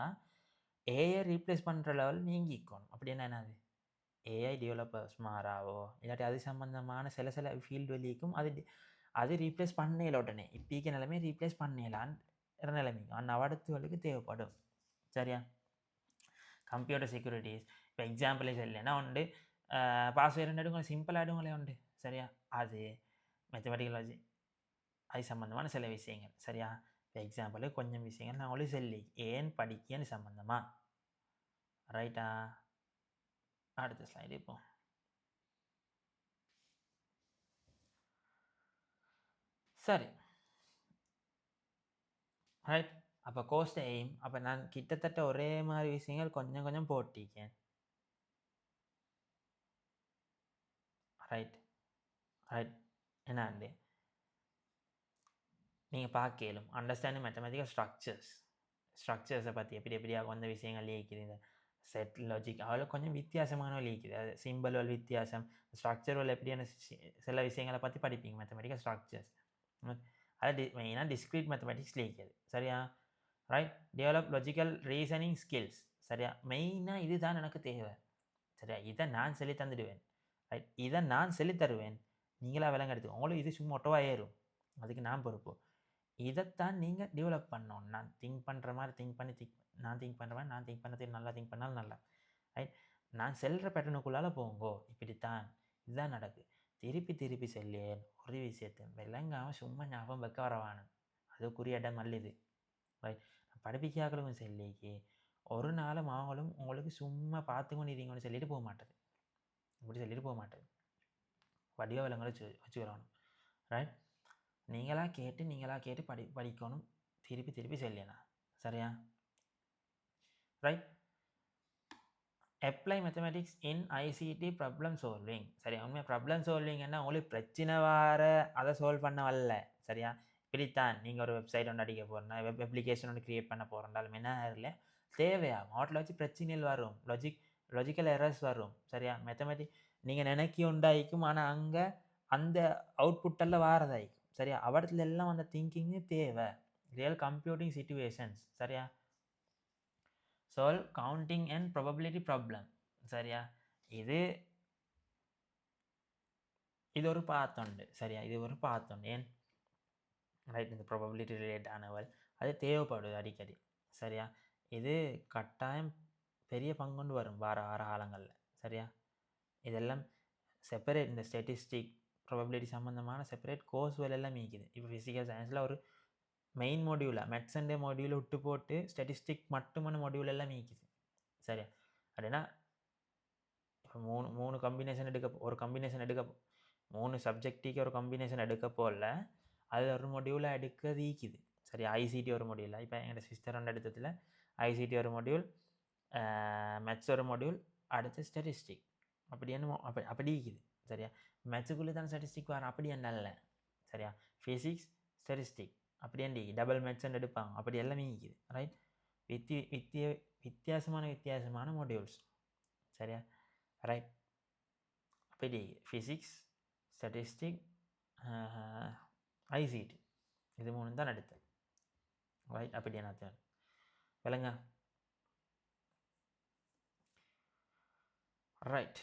ஏஐ ரீப்ளேஸ் பண்ணுற லெவல் நீங்கிக்கணும். அப்படி என்னது ஏஐ டெவலப்பர்ஸ் மாறாவோ இல்லாட்டி அது சம்பந்தமான சில ஃபீல்டு வெளிக்கும் அது ரீப்ளேஸ் பண்ணல உடனே இப்போக்கு நிலைமை ரீப்ளேஸ் பண்ணலான்னு நிலைமைக்கும் அந்த அடுத்தவளுக்கு தேவைப்படும். சரியா? கம்ப்யூட்டர் செக்யூரிட்டிஸ் இப்போ எக்ஸாம்பிளே சொல்லலைன்னா உண்டு பாஸ்வேர்டு எடுங்க சிம்பிளாக எடுங்களே உண்டு. சரியா? அது மேத்தமெட்டிக்கல் அது சம்மந்தமான சில விஷயங்கள். சரியா? இப்போ எக்ஸாம்பிள் கொஞ்சம் விஷயங்கள் நான் உங்களுக்கு சொல்லி ஏன் படிக்கன்னு சம்மந்தமா. ரைட்டா? அடுத்த ஸ்லைடு இப்போ. சரி ரைட். அப்போ கோஸ்ட் எய்ம் அப்போ நான் கிட்டத்தட்ட ஒரே மாதிரி விஷயங்கள் கொஞ்சம் கொஞ்சம் போட்டிருக்கேன். ரைட் ரைட் என்னாண்டு நீங்கள் பார்க்கலும் அண்டர்ஸ்டாண்டிங் மேத்தமெட்டிக்கல் ஸ்ட்ரக்சர்ஸை பற்றி எப்படியாக வந்த விஷயங்கள் இயக்குது. இந்த செட் லாஜிக் அவ்வளோ கொஞ்சம் வித்தியாசமான இயக்குது. அது சிம்பிள் வித்தியாசம் ஸ்ட்ரக்சர் எப்படியான சில விஷயங்களை பற்றி படிப்பீங்க மேத்தமெட்டிக்கல் ஸ்ட்ரக்சர்ஸ். அது மெயினாக டிஸ்க்ரீட் மேத்தமெட்டிக்ஸில் இயக்குது. சரியா? Right? Develop logical reasoning skills. சரியா? மெயினாக இதுதான் எனக்கு தேவை. சரியா? இதை நான் சொல்லி தந்துடுவேன். ரைட்? இதை நான் சொல்லி தருவேன். நீங்களாக விலங்கு எடுத்துக்கோ. உங்களுக்கு இது சும்மா ஒட்டவாக ஏறும். அதுக்கு நான் பொறுப்பு. இதைத்தான் நீங்கள் டெவலப் பண்ணணும். நான் திங்க் பண்ணுற மாதிரி நான் திங்க் பண்ணுற மாதிரி நான் திங்க் பண்ணது நல்லா திங்க் பண்ணாலும் நல்லா. ரைட்? நான் செல்கிற பேட்டர்னுக்குள்ளால் போங்கோ. இப்படித்தான் இதுதான் நடக்கு. திருப்பி செல்லேன் ஒரு விஷயத்தை விளங்காமல் சும்மா ஞாபகம் வைக்க வரவானு அதுக்குரிய இடம் அல்லது. ரைட்? படிப்பிக்காக்களும் சொல்லிக்கு ஒரு நாளும் அவங்களும் உங்களுக்கு சும்மா பார்த்துக்கொண்டு இருங்கன்னு சொல்லிட்டு போக மாட்டேது. இப்படி சொல்லிட்டு போக மாட்டேது. வடிவ விலங்களை வச்சு வரணும். ரைட்? நீங்களாக கேட்டு படிக்கணும். திருப்பி சொல்லலாம். சரியா? ரைட்? அப்ளை மேத்தமெட்டிக்ஸ் இன் ஐசிடி ப்ராப்ளம் சால்விங். சரியா? உண்மையாக ப்ராப்ளம் சால்விங்கன்னா உங்களுக்கு பிரச்சனை வர அதை சால்வ் பண்ண வரல. சரியா? இப்படித்தான் நீங்கள் ஒரு வெப்சைட் ஒன்று அடிக்க போகிறேன்னா வெப் அப்ளிகேஷன் ஒன்று க்ரியேட் பண்ண போகிறோண்டாலும் என்ன இல்லை தேவையாகும். அவட்டில் வச்சு பிரச்சனைகள் வரும். லாஜிக்கல் எரர்ஸ் வரும். சரியா? மேத்தமெட்டிக் நீங்கள் நினைக்கி உண்டாயிக்கும். ஆனால் அங்கே அந்த அவுட்புட்டெல்லாம் வாரதாயிக்கும். சரியா? அவடத்துல எல்லாம் அந்த திங்கிங்கு தேவை. Real computing situations. சரியா? Solve counting and probability problem. சரியா? இது ஒரு பாத்துண்டு. சரியா? இது ஒரு பாத்துண்டு. ஏன் ரைட்? இந்த ப்ராபபிலிட்டி ரிலேட் ஆனவள் அது தேவைப்படுது அடிக்கடி. சரியா? இது கட்டாயம் பெரிய பங்குண்டு வரும் வார காலங்களில். சரியா? இதெல்லாம் செப்பரேட் இந்த ஸ்டேட்டிஸ்டிக் ப்ராபபிலிட்டி சம்மந்தமான செப்பரேட் கோர்ஸ்கள் எல்லாம் மீக்குது. இப்போ ஃபிசிக்கல் சயின்ஸில் ஒரு மெயின் மாடியூலாக மெட்ஸ் அண்ட் மாடியூலை விட்டு போட்டு ஸ்டாட்டிஸ்டிக் மட்டுமான மாடியூல் எல்லாம் மீக்குது. சரியா? அப்படின்னா இப்போ மூணு கம்பினேஷன் ஒரு கம்பினேஷன் எடுக்க 3 சப்ஜெக்ட்டுக்கு ஒரு கம்பினேஷன் எடுக்க போகல அது ஒரு மாடியூலாக எடுக்கிறது ஈக்குது. சரியா? ஐசிடி ஒரு மாடியூலாக இப்போ எங்கள் சிஸ்டர் ஒன்று எடுத்ததில் ஐசிடி ஒரு மாடியூல், மேத்ஸ் ஒரு மாடியூல், அடுத்து ஸ்டாட்டிஸ்டிக் அப்படி ஈக்குது. சரியா? மேத்ஸுக்குள்ளே தான் ஸ்டாட்டிஸ்டிக் வரும். அப்படி என்ன இல்லை. சரியா? ஃபிசிக்ஸ் ஸ்டாட்டிஸ்டிக் அப்படி என்ன டபுள் மேத்ஸ்ன்னு எடுப்பாங்க. அப்படி எல்லாமே ஈக்குது. ரைட்? வித்தியாசமான மாடியூல்ஸ். சரியா? ரைட்? அப்படி ஃபிசிக்ஸ் ஸ்டாட்டிஸ்டிக் ஐசிடி இது 3 தான் எடுத்தேன். ரைட்? அப்படி என்ன விளங்க? ரைட்.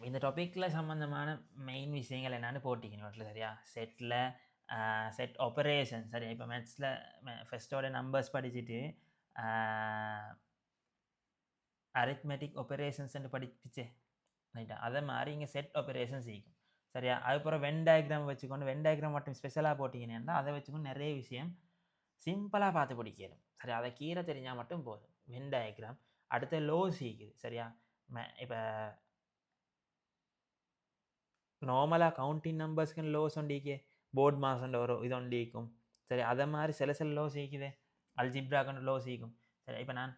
இந்த டாப்பிக்கில் சம்மந்தமான மெயின் விஷயங்கள் என்னென்னு போட்டிக்கணும். சரியா? Set operation. சரியா? இப்போ மேத்ஸில் ஃபஸ்ட்டோட நம்பர்ஸ் படிச்சுட்டு அரித்மெட்டிக் ஆப்பரேஷன்ஸ்ன்னு படிப்பிச்சே. ரைட்டா? அதே மாதிரி இங்கே செட் ஆப்பரேஷன்ஸ் இருக்கும். சரியா? அதுக்கப்புறம் வென் டயக்ராம் வச்சுக்கொண்டு வென் டயக்ராம் மட்டும் ஸ்பெஷலாக போட்டிங்கன்னா அதை வச்சுக்கொண்டு நிறைய விஷயம் சிம்பிளாக பார்த்து பிடிக்கணும். சரியா? அதை கீரை தெரிஞ்சால் மட்டும் போதும். வென் டயக்ராம் அடுத்த லோஸ் ஈக்குது. சரியா? இப்போ நார்மலாக கவுண்டிங் நம்பர்ஸ்க்குன்னு லோஸ் ஒண்டிக்கே போர்ட் மாசண்ட ஒரு இது ஒண்டிக்கும். சரி? அதை மாதிரி சில லோஸ் ஈக்குது. அல்ஜிப்ராக்குன்னு லோஸ் ஈக்கும். சரி? இப்போ நான்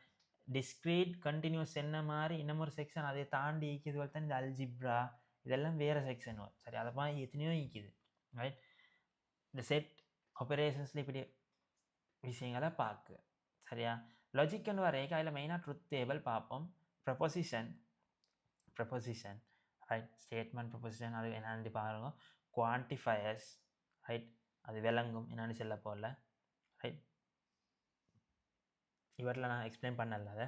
டிஸ்க்ரீட் கண்டினியூஸ் என்ன மாதிரி இன்னமொரு செக்ஷன் அதை தாண்டி ஈக்குது தான் இந்த அல்ஜிப்ரா இதெல்லாம் வேறு செக்ஷன் வரும் சரி அதை மாதிரி எத்தனையோ ஈக்குது ரைட் இந்த செட் ஆப்ரேஷன்ஸில் இப்படி விஷயங்களை பார்க்கு சரியா லாஜிக்னு வரைக்கும் அதில் மெயினாக ட்ருத் டேபிள் பார்ப்போம் ப்ரொபொசிஷன் ரைட் ஸ்டேட்மெண்ட் ப்ரொபொசிஷன் அது என்னன்னு பாருங்க குவான்டிஃபயர்ஸ் ரைட் அது விளங்கும் என்னன்னு சொல்ல போகல ரைட் இவரில் நான் எக்ஸ்பிளைன் பண்ணல அதை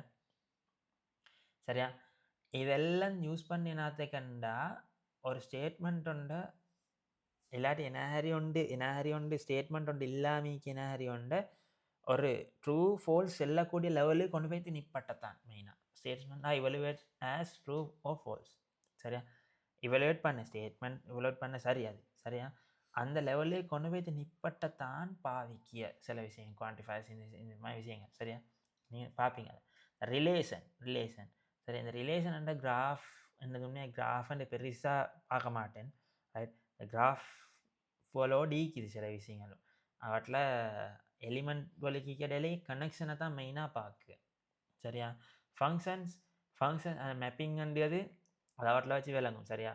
சரியா இதெல்லாம் யூஸ் பண்ணி என்னத்தை கண்டா ஒரு ஸ்டேட்மெண்ட் உண்டு இல்லாட்டி எனாஹரி உண்டு ஸ்டேட்மெண்ட் உண்டு இல்லாமிக்கு எனாஹரி உண்டு ஒரு ட்ரூ ஃபோல்ஸ் செல்லக்கூடிய லெவலுக்கு கொண்டு போய் நிப்பட்டத்தான் மெயினாக ஸ்டேட்மெண்ட்டாக இவலுவேட் ஆஸ் ட்ரூ ஓ ஃபோல்ஸ் சரியா இவலுவேட் பண்ண ஸ்டேட்மெண்ட் இவலுவேட் பண்ண சரி அது சரியா அந்த லெவலுக்கு கொண்டு போய் நிப்பட்டத்தான் பாவிக்கிய சில விஷயம் குவான்டிஃபயர்ஸ் இந்த மாதிரி விஷயங்கள் சரியா நீங்கள் பார்ப்பீங்க அதை ரிலேஷன் சரி இந்த ரிலேஷன் என்ற கிராஃப் என்னதுமே கிராஃப்ன்ற பெருசாக பார்க்க மாட்டேன் ரைட் இந்த கிராஃப் ஃபாலோ டீக்குது சில விஷயங்களும் அவற்றில் எலிமெண்ட் வலிக்கு இடையிலே கனெக்ஷனை தான் மெயினாக பார்க்கு சரியா ஃபங்க்ஷன் மேப்பிங்ன்றது அதை அவற்றில் வச்சு விளங்கும் சரியா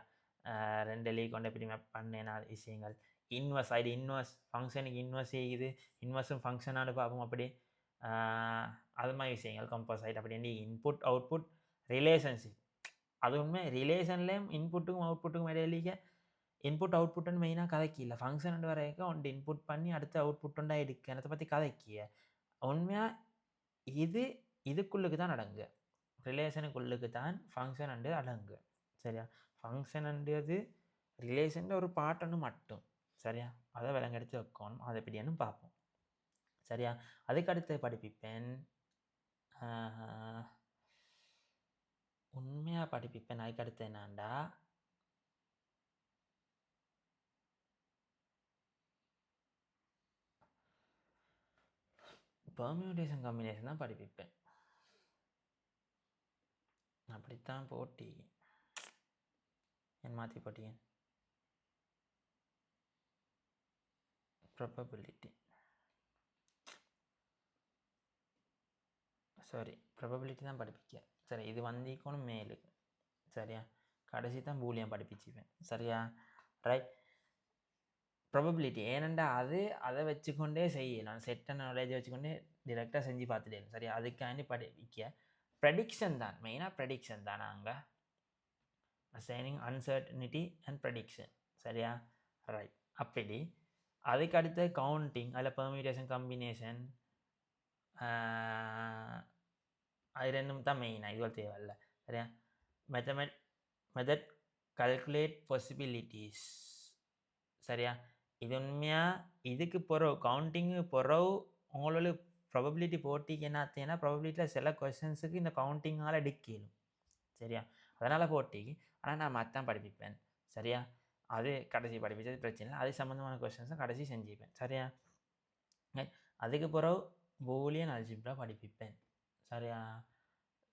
ரெண்டு எலி கொண்டு எப்படி மேப் பண்ணேன்னா விஷயங்கள் இன்வர்ஸ் ஃபங்க்ஷனுக்கு இன்வர்ஸ் செய்யுது இன்வர்ஸும் ஃபங்க்ஷனானு பார்ப்போம் அப்படி அது மாதிரி விஷயங்கள் கம்போசைட் அப்படின்னு இன்புட் அவுட்புட் ரிலேஷன்ஷிப் அது உண்மை ரிலேஷன்லேயும் இன்புட்டுக்கும் அவுட்புட்டுக்கும் இடையிலேயே இன்புட் அவுட்புட்டுன்னு மெயினாக கதைக்கில்லை ஃபங்க்ஷன் வரைக்கும் ஒன்று இன்புட் பண்ணி அடுத்து அவுட்புட் உண்டா எடுக்க அதை பற்றி கதைக்கிய உண்மையாக இதுக்குள்ளுக்கு தான் அடங்கு ரிலேஷனுக்குள்ளுக்கு தான் ஃபங்க்ஷன் அண்டு அடங்கு சரியா ஃபங்க்ஷன் அண்டுது ரிலேஷன் ஒரு பாட்டொன்று மட்டும் சரியா அதை விளங்கெடுத்து வைக்கணும் அதை எப்படின்னு பார்ப்போம் சரியா அதுக்கடுத்து படிப்பிப்பேன் உண்மையாக படிப்பிப்பேன் அதுக்கடுத்து என்னாண்டா பெர்மியூட்டேஷன் காம்பினேஷன் தான் படிப்பிப்பேன் அப்படித்தான் போட்டி என் மாற்றி போட்டியன் ப்ராபபிலிட்டி தான் படிப்பிக்க சரி இது வந்திக்கணும் மேலுக்கு சரியா கடைசி தான் பூலியம் படிப்பிச்சுப்பேன் சரியா ரைட் ப்ராபபிலிட்டி ஏனெண்டா அதை வச்சுக்கொண்டே செய்யலாம் செட்டான நாலேஜை வச்சுக்கொண்டே டிரெக்டாக செஞ்சு பார்த்துட்டேன் சரியா அதுக்காண்டி படிக்க ப்ரெடிக்ஷன் தான் மெயினாக ப்ரெடிக்ஷன் தான் நாங்கள் அசைனிங் அன்சர்டனிட்டி அண்ட் ப்ரெடிக்ஷன் சரியா ரைட் அப்படி அதுக்கு அடுத்த கவுண்டிங் அதில் பெர்மியூட்டேஷன் காம்பினேஷன் அது ரெண்டும் தான் மெயினாக இதுவரை தேவையில்லை சரியா மெத்தட் கல்குலேட் பாசிபிலிட்டிஸ் சரியா இது உண்மையாக இதுக்கு பிறகு கவுண்டிங்கு பிறகு உங்களோட ப்ராபபிலிட்டி போட்டிக்கு என்னத்தேன்னா ப்ராபபிலிட்டியில் சில கொஸ்டின்ஸுக்கு இந்த கவுண்டிங்கால் எடுக்கலும் சரியா அதனால் போட்டிக்கு ஆனால் நான் மற்றான் படிப்பிப்பேன் சரியா அது கடைசி படிப்பிச்சது பிரச்சனை இல்லை அது சம்மந்தமான கொஸ்டின்ஸும் கடைசி செஞ்சுப்பேன் சரியா அதுக்கு பிறகு பூலியன் அல்ஜிப்ரா படிப்பிப்பேன் சரியா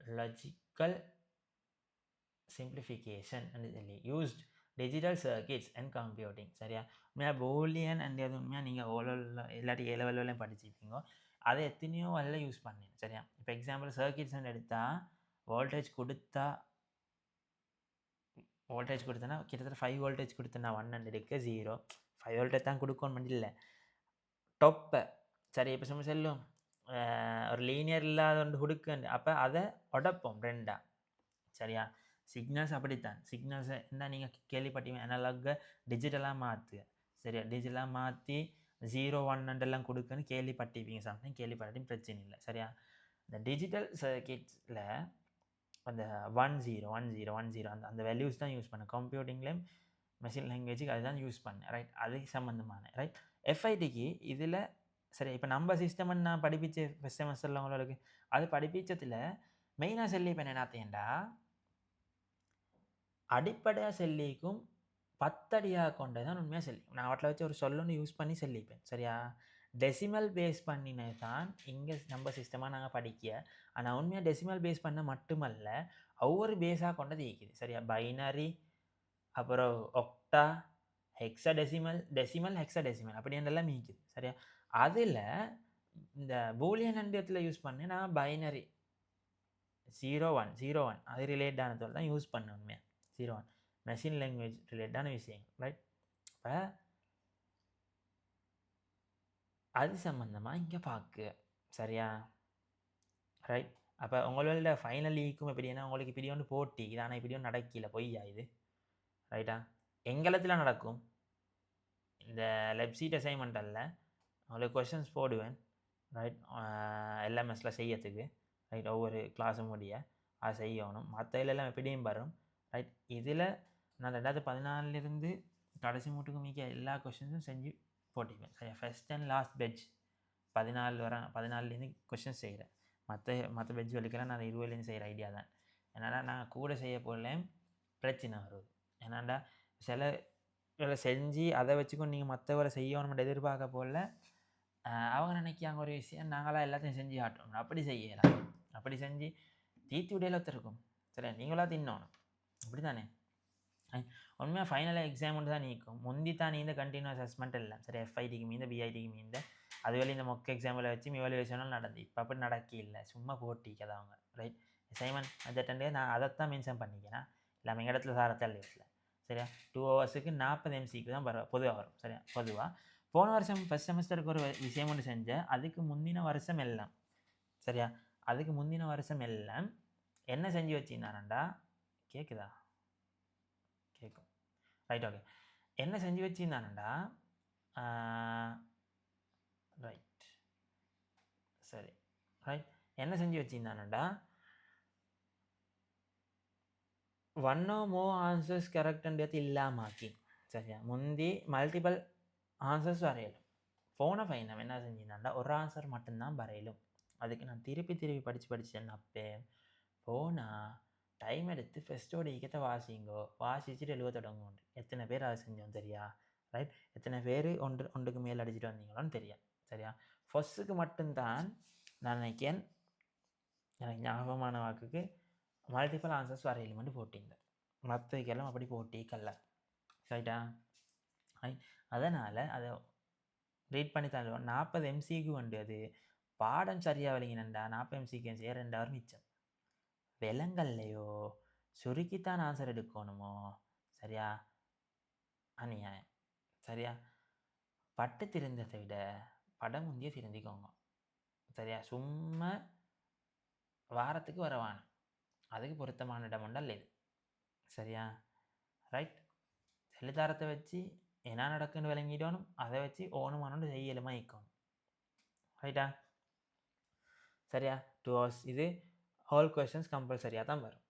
லாஜிக்கல் சிம்பிளிஃபிகேஷன் சொல்லி used digital circuits and computing சரியா உண்மையாக பூலியன் அண்ட் அது உண்மையாக நீங்கள் இல்லாட்டி ஏ லெவல்லையும் படிச்சிருப்பீங்க அதை எத்தனையோ வழியில் யூஸ் பண்ணேன் சரியா இப்போ எக்ஸாம்பிள் சர்க்கிட்ஸ் எடுத்தால் வோல்டேஜ் கொடுத்தேன்னா கிட்டத்தட்ட 5 வோல்டேஜ் கொடுத்தேன்னா 100க்கு 0 5 வோல்டேஜ் தான் கொடுக்கணும் இல்லை டொப்பை சரி இப்போ சும்மா செல்லும் ஒரு லீனியர் இல்லாத ஒன்று கொடுக்க அப்போ அதை உடப்போம் ரெண்டா சரியா சிக்னல்ஸ் அப்படித்தான் சிக்னல்ஸை என்ன நீங்கள் கேள்விப்பட்டீங்க அனலாக டிஜிட்டலாக மாற்று சரியா டிஜிட்டலாக மாற்றி 0 1 எல்லாம் கொடுக்குன்னு கேள்விப்பட்டிருப்பீங்க சம்திங் கேள்விப்பட்டாலும் பிரச்சனை இல்லை சரியா இந்த டிஜிட்டல் சர்க்கிட்ஸில் அந்த 1 0 1 0 1 0 அந்த வேல்யூஸ் தான் யூஸ் பண்ணேன் கம்ப்யூட்டிங்லேயும் மெஷின் லாங்குவேஜுக்கு அதுதான் யூஸ் பண்ணேன் ரைட் அதுக்கு சம்மந்தமான ரைட் எஃப்ஐடிக்கு இதில் சரி இப்போ நம்ம சிஸ்டம்னு நான் படிப்பிச்ச ஃபஸ்ட் செமஸ்டரில் உங்களுக்கு அது படிப்பிச்சதில் மெயினாக செல்லிப்பேன் என்னத்தேன்டா அடிப்படையாக செல்லிக்கும் 10 அடியாக கொண்டது தான் உண்மையாக செல்லி நான் அவட்டில் வச்சு ஒரு சொல்லொன்று யூஸ் பண்ணி செல்லிப்பேன் சரியா டெசிமல் பேஸ் பண்ணினது தான் இங்கே நம்ம சிஸ்டமாக நாங்கள் படிக்க ஆனால் உண்மையாக டெசிமல் பேஸ் பண்ண மட்டுமல்ல ஒவ்வொரு பேஸாக கொண்டது இருக்குது சரியா பைனரி அப்புறம் ஒக்டா டெசிமல் ஹெக்ஸாடெசிமல் அப்படின்றெல்லாம் மீக்குது சரியா அதில் இந்த பூலியன் அண்டத்தில் யூஸ் பண்ணி நான் பைனரி 01 அது ரிலேட்டானதோடு தான் யூஸ் பண்ண உண்மையாக 01 மெஷின் லாங்குவேஜ் ரிலேட்டான விஷயங்கள் ரைட். இப்போ அது சம்மந்தமாக இங்கே பார்க்கு சரியா ரைட். அப்போ உங்களோட ஃபைனல் ஈக்கும் எப்படின்னா உங்களுக்கு இப்படி ஒன்று போட்டி இது, ஆனால் இப்படி ஒன்று நடக்கல பொய்யா இது ரைட்டா. எங்களத்தில் நடக்கும் இந்த வெப்சைட் அசைன்மெண்ட் அல்ல, உங்களுக்கு கொஷின்ஸ் போடுவேன் ரைட் எல்எம்எஸில் செய்யறதுக்கு ரைட். ஒவ்வொரு கிளாஸும் முடிய அதை செய்யணும். மற்ற எல்லாம் எப்படியும் வரும் ரைட். இதில் நான் 2014 கடைசி மூட்டுக்கு மிக்க எல்லா கொஷின்ஸும் செஞ்சு போட்டிப்பேன் சரியா. First and last batch 14 questions செய்கிறேன். மற்ற பெட்ச் வலிக்கலாம் நான் 20 செய்கிற ஐடியா தான். ஏன்னா நான் கூட செய்ய போகல பிரச்சனை வருது. ஏன்னாண்டா சில வேலை செஞ்சு அதை வச்சுக்கொண்டு நீங்கள் மற்ற வேலை செய்யணும்னு எதிர்பார்க்க போல அவங்க நினைக்காங்க ஒரு விஷயம் நாங்களாம் எல்லாத்தையும் செஞ்சு காட்டணும். அப்படி செய்யலாம். அப்படி செஞ்சு தீத்தி உடையில ஒருத்தருக்கும் சரி நீங்களா தின்னணும் அப்படி தானே. உண்மையாக ஃபைனலாக எக்ஸாம் ஒன்று தான் நீக்கும் முந்தி தான் இந்த கண்டினியூஸ் அசஸ்மெண்ட் இல்லை சரி. எஃப்ஐடிக்கு மீந்த பிஐடிக்கு மீந்த அதுவரை இந்த மொக்க எக்ஸாமில் வச்சு இவாலுவேஷனும் நடந்து இப்போ அப்படி நடக்க இல்லை சும்மா போட்டிக்கதை அவங்க ரைட். அசைன்மெண்ட் அட்டண்டே நான் அதைத்தான் மென்ஷன் பண்ணிக்கிறேன் இல்லாமல் எங்கள் இடத்துல சாரத்தால் இல்லை சரியா. 2 ஹவர்ஸுக்கு 40 எம்சிக்கு தான் பொதுவாக வரும் சரியா. பொதுவாக போன வருஷம் ஃபஸ்ட் செமஸ்டருக்கு ஒரு விஷயம் ஒன்று செஞ்சேன். அதுக்கு முந்தின வருஷம் எல்லாம் சரியா. அதுக்கு முந்தின வருஷம் எல்லாம் என்ன செஞ்சு வச்சிருந்தானண்டா கேட்குதா கேட்கும் ரைட் ஓகே. என்ன செஞ்சு வச்சிருந்தானண்டா ரைட் சரி ரைட். என்ன செஞ்சு வச்சிருந்தானண்டா 1 or more answers கரெக்டுன்றது இல்லாமாக்கி சரியா. முந்தி மல்டிபிள் ஆன்சர்ஸ் வரையலும். போன ஃபைனம் என்ன செஞ்சிருந்தாண்டா ஒரு ஆன்சர் மட்டும்தான் வரையலும். அதுக்கு நான் திருப்பி படித்தேன். அப்போ போனால் டைம் எடுத்து ஃபஸ்ட்டோட ஈக்கத்தை வாசிங்கோ வாசிச்சுட்டு எழுத தொடங்குவோம். எத்தனை பேர் அதை செஞ்சோம் தெரியா ரைட். எத்தனை பேர் ஒன்றுக்கு மேல் அடிச்சுட்டு வந்தீங்களோன்னு தெரியும் சரியா. ஃபஸ்ட்டுக்கு மட்டும்தான் நான் நினைக்கிறேன் எனக்கு ஞாபகமான வாக்குக்கு மல்டிபிள் ஆன்சர்ஸ் வரையிலுமெண்ட் போட்டிருந்தேன். மற்றக்கெல்லாம் அப்படி போட்டிக்கல்ல ரைட்டா ரைட். அதனால் அதை ரீட் பண்ணி தள்ளுவோம். 40 எம்சிக்கு உண்டு. அது பாடம் சரியாக விளங்கினண்டா 40 எம்சிக்கு 2 ஹவர் மிச்சம். விலங்கல்லையோ சுருக்கித்தான் ஆன்சர் எடுக்கணுமோ சரியா. அநியாயம் சரியா. பட்டு திருந்ததை விட படம் முந்திய திருந்திக்கோங்க சரியா. சும்மா வாரத்துக்கு வரவான அதுக்கு பொருத்தமான இடமண்டல் இது சரியா ரைட். செலுத்தாரத்தை வச்சு என்ன நடக்குன்னு விளங்கிடணும். அதை வச்சு ஓணுமானோன்னு செய்யலுமா இருக்கணும் ரைட்டா சரியா. 2 hours இது ஹோல் கொஷின்ஸ் கம்பல்சரியாக தான் வரும்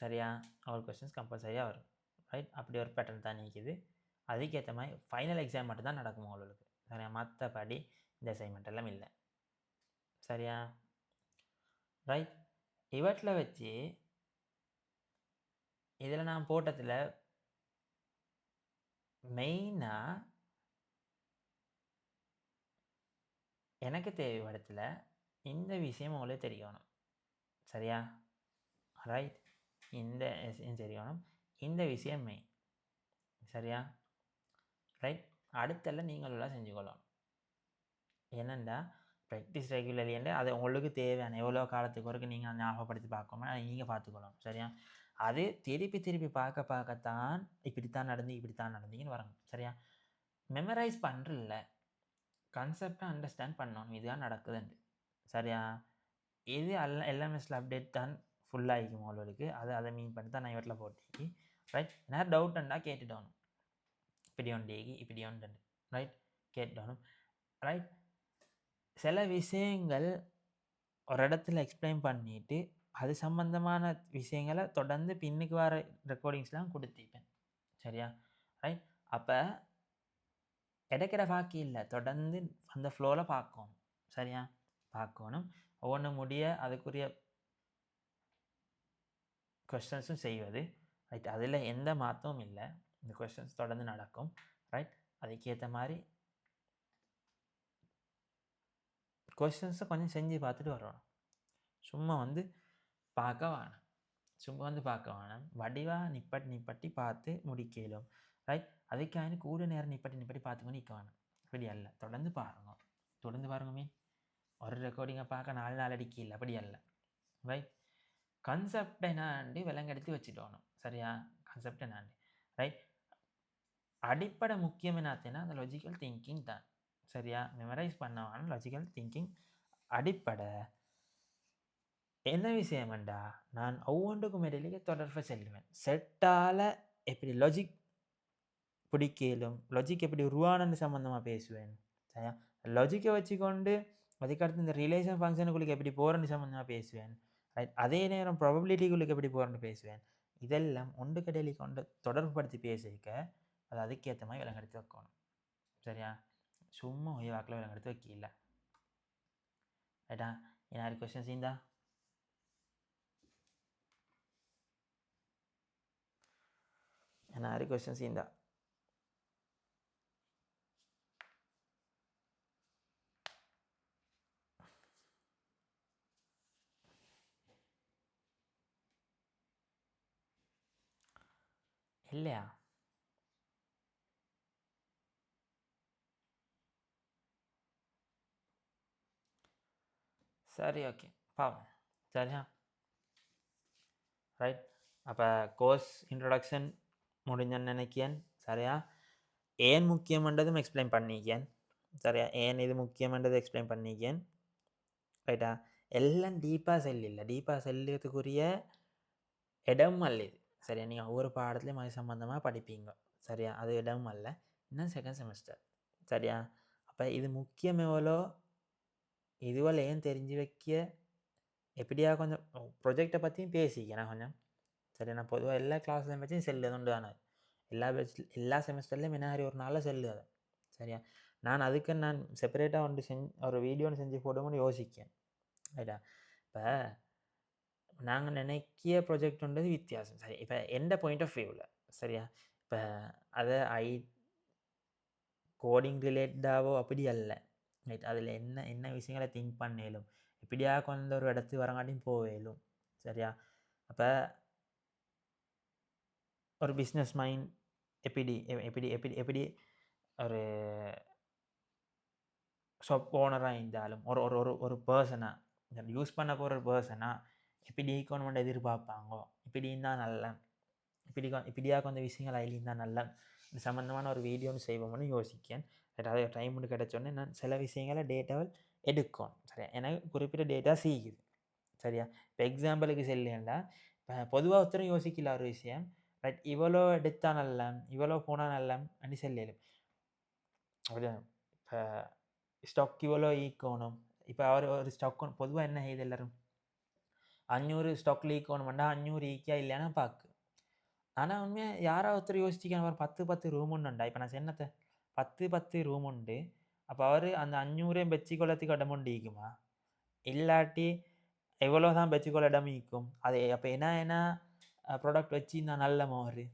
சரியா. ஹோல் கொஷின்ஸ் கம்பல்சரியாக வரும் ரைட். அப்படி ஒரு பேட்டர்ன் தான் நிற்கிது. அதுக்கேற்ற மாதிரி ஃபைனல் எக்ஸாம் மட்டும்தான் நடக்கும் உங்களுக்கு சரியா. மற்றபடி இந்த அசைன்மெண்ட் எல்லாம் இல்லை சரியா ரைட். இவற்றில் வச்சு இதில் நான் போட்டதில் மெயினாக எனக்கு தேவைப்படத்தில் இந்த விஷயம் உங்களுக்கு தெரியணும் சரியா ரைட். இந்த விஷயம் தெரியணும். இந்த விஷயம் மெயின் சரியா ரைட். அடுத்தெல்லாம் நீங்களெல்லாம் செஞ்சுக்கொள்ளணும். என்னென்னா ப்ராக்டிஸ் ரெகுலர்லி என்று அது உங்களுக்கு தேவையான எவ்வளோ காலத்துக்கு வரைக்கும் நீங்கள் ஞாபகப்படுத்தி பார்க்கணும் அதை நீங்கள் பார்த்துக்கொள்ளணும் சரியா. அது திருப்பி பார்க்கத்தான் இப்படித்தான் நடந்தீங்கன்னு வரணும் சரியா. மெமரைஸ் பண்ணுறல கான்செப்டை அண்டர்ஸ்டாண்ட் பண்ணணும் இதுதான் நடக்குதுண்டு சரியா. இது எல்எம்எஸில் அப்டேட் தான் ஃபுல்லாகிக்கும் உங்களுக்கு. அதை மீன் பண்ணி தான் நான் இவற்றில் போட்டிக்கு ரைட். என்ன டவுட்டுண்டா கேட்டுடணும் இப்படி ஒன்று ரைட் கேட்டுடணும் ரைட். சில விஷயங்கள் ஒரு இடத்துல எக்ஸ்பிளைன் பண்ணிவிட்டு அது சம்மந்தமான விஷயங்களை தொடர்ந்து பின்னுக்கு வர ரெக்கார்டிங்ஸ்லாம் கொடுத்துப்பேன் சரியா ரைட். அப்போ இடைக்கிட பாக்கி இல்லை தொடர்ந்து அந்த ஃப்ளோவில் பார்க்கணும் சரியா. பார்க்கணும் ஒவ்வொன்று முடிய அதுக்குரிய கொஸ்டின்ஸும் செய்வது ரைட். அதில் எந்த மாற்றமும் இல்லை. இந்த கொஸ்டின்ஸ் தொடர்ந்து நடக்கும் ரைட். அதுக்கேற்ற மாதிரி கொஸ்டின்ஸை கொஞ்சம் செஞ்சு பார்த்துட்டு வரணும். சும்மா பார்க்க வேணாம் வடிவாக நிப்பட்டி பார்த்து முடிக்கலும் ரைட். அதுக்காக கூட நேரம் நிப்பட்டி பார்த்துக்கணும் நிற்க வேணும் அப்படி அல்ல. தொடர்ந்து பாருங்க மீன் ஒரு ரெக்கார்டிங்கை பார்க்க 4 நாள் அடிக்கல அப்படி அல்ல ரைட். கன்செப்ட் என்னாண்டு விலங்கெடுத்து வச்சுட்டோணும். சரியா? கன்செப்ட் என்னாண்டு. ரைட்? அடிப்படை முக்கியம் என்னாத்துன்னா, அந்த லாஜிக்கல் திங்கிங் தான். சரியா? மெமரைஸ் பண்ணவான லாஜிக்கல் திங்கிங் அடிப்படை. என்ன விஷயம்டா, நான் ஒவ்வொன்றுக்கும் இடையிலேயே தொடர்பை செல்லுவேன். செட்டால எப்படி லாஜிக் பிடிக்கலும், லாஜிக் எப்படி உருவானன்னு சம்மந்தமாக பேசுவேன். சரியா? லாஜிக்கை வச்சுக்கொண்டு அதுக்கடுத்து இந்த ரிலேஷன் ஃபங்க்ஷனுக்குள்ளுக்கு எப்படி போகிறேன்னு சம்மந்தமாக பேசுவேன். ரைட்? அதே நேரம் ப்ராபபிலிட்டிக்குள்ளுக்கு எப்படி போகிறேன்னு பேசுவேன். இதெல்லாம் ஒன்று கடையில கொண்டு தொடர்புபடுத்தி பேசிக்க அது அதுக்கேற்ற மாதிரி விலங்கெடுத்து வைக்கணும். சரியா? சும்மா ஒய் வாக்கில் விலங்கெடுத்து வைக்கல. ரைட்டா? என்ன கொஸ்டின்ஸ் இருந்தா? என்ன கொஸ்டின்ஸ் இருந்தா? இல்லையா? சரி, ஓகே, பாவம். சரியா? ரைட்? அப்போ கோர்ஸ் இன்ட்ரொடக்ஷன் முடிஞ்சன்னு நினைக்கிறேன். சரியா? ஏன் முக்கியமன்றதும் எக்ஸ்பிளைன் பண்ணிக்கேன். சரியா? ஏன் இது முக்கியமன்றது எக்ஸ்பிளைன் பண்ணிக்கேன். ரைட்டா? எல்லாம் டீப்பாக செல்லில்லை. டீப்பாக செல்லுறதுக்குரிய இடம் அல்ல இது. சரியா? நீங்கள் ஒவ்வொரு பாடத்துலையும் அது சம்மந்தமாக படிப்பீங்க. சரியா? அது இடம் அல்ல. இன்னும் செகண்ட் செமஸ்டர். சரியா? அப்போ இது முக்கியம் எவ்வளோ, இதுவரை ஏன் தெரிஞ்சு வைக்க எப்படியா கொஞ்சம் ப்ரொஜெக்டை பற்றியும் பேசிக்கிறேன் கொஞ்சம். சரி, நான் பொதுவாக எல்லா கிளாஸ்லையும் வச்சு செல்லுது உண்டு. ஆனால் எல்லா செமஸ்டர்லேயும் என்ன ஒரு நாளில் செல்லு அதை. சரியா? நான் அதுக்கு நான் செப்பரேட்டாக ஒன்று ஒரு வீடியோ ஒன்று செஞ்சு போடுவோம்னு யோசிக்கேன். ரைட்டா? இப்போ நாங்கள் நினைக்கிய ப்ரொஜெக்ட்ன்றது வித்தியாசம். சரி, இப்போ எந்த பாயிண்ட் ஆஃப் வியூவில். சரியா? இப்போ அதை கோடிங் ரிலேட்டடாவோ அப்படி அல்ல. ரைட்? அதில் என்ன என்ன விஷயங்களை திங்க் பண்ணலும், எப்படியா கொண்ட ஒரு இடத்துக்கு வரங்காட்டியும் போவேலும். சரியா? அப்போ ஒரு பிஸ்னஸ் மைண்ட் எப்படி எப்படி எப்படி எப்படி ஒரு ஷாப் ஓனராக இருந்தாலும் ஒரு ஒரு ஒரு ஒரு பர்சனாக யூஸ் பண்ண போகிற ஒரு பர்சனாக எப்படி ஈக்கோன்னு எதிர்பார்ப்பாங்கோ, இப்படி இருந்தால் நல்ல, இப்படியா கொஞ்சம் விஷயங்கள் அதில் இருந்தால் நல்ல, இது சம்மந்தமான ஒரு வீடியோன்னு செய்வோம்னு யோசிக்கேன். அதை டைம் ஒன்று கிடச்சோடனே நான் சில விஷயங்களை டேட்டாவில் எடுக்கும். சரியா? எனக்கு குறிப்பிட்ட டேட்டா சீக்குது. சரியா? இப்போ எக்ஸாம்பிளுக்கு செல்லுண்டா, இப்போ பொதுவாக ஒருத்தரும் யோசிக்கல ஒரு விஷயம். ரைட்? இவ்வளோ எடுத்தால் நல்ல, இவ்வளோ போனால் நல்ல அப்படி செல்லும். அப்படியா? இப்போ ஸ்டாக் இவ்வளோ ஈக்கணும். இப்போ அவர் ஒரு ஸ்டாக் பொதுவாக என்ன செய்யுது எல்லாரும் 500 ஸ்டாக்கில் ஈக்கணும்டா 500 ஈக்கியா இல்லைன்னா பார்க்கு. ஆனால் உண்மையாக யாராவது ஒருத்தர் யோசிச்சிக்கான ஒரு 10 ரூம் ஒன்றுண்டா. இப்போ நான் சொன்னத்தை 10 ரூம் உண்டு. அப்போ அவர் அந்த 500 பெச்சிக்கொள்ளத்துக்கு இடம் ஈக்குமா, இல்லாட்டி எவ்வளோ தான் பெச்சிக்கொள்ள இடம் ஈக்கும். அது அப்போ என்ன ப்ராடக்ட் வச்சு நான் நல்ல மாதிரி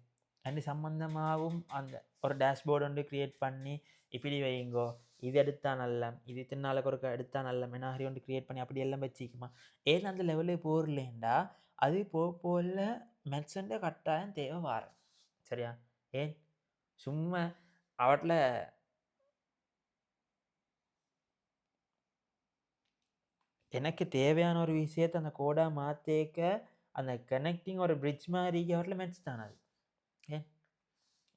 ரெண்டு சம்மந்தமாகவும் அந்த ஒரு டேஷ்போர்டு ஒன்று க்ரியேட் பண்ணி இப்படி வைங்கோ, இது எடுத்தால் நல்ல, இது இத்தனை நாளுக்கு ஒரு எடுத்தால் நல்ல மெனாரி ஒன்று க்ரியேட் பண்ணி அப்படி எல்லாம் வச்சுக்குமா. ஏன் அந்த லெவலுக்கு போகலேண்டா அது போல மெட்ஸண்ட கட்டாயம் தேவை வார. சரியா? ஏன் சும்மா அவட்டில் எனக்கு தேவையான ஒரு விஷயத்தை அந்த கோடாக மாற்றேக்க அந்த கனெக்டிங் ஒரு பிரிட்ஜ் மாதிரி அவட்டில் மெட்ஸ் தானே அது. ஏன்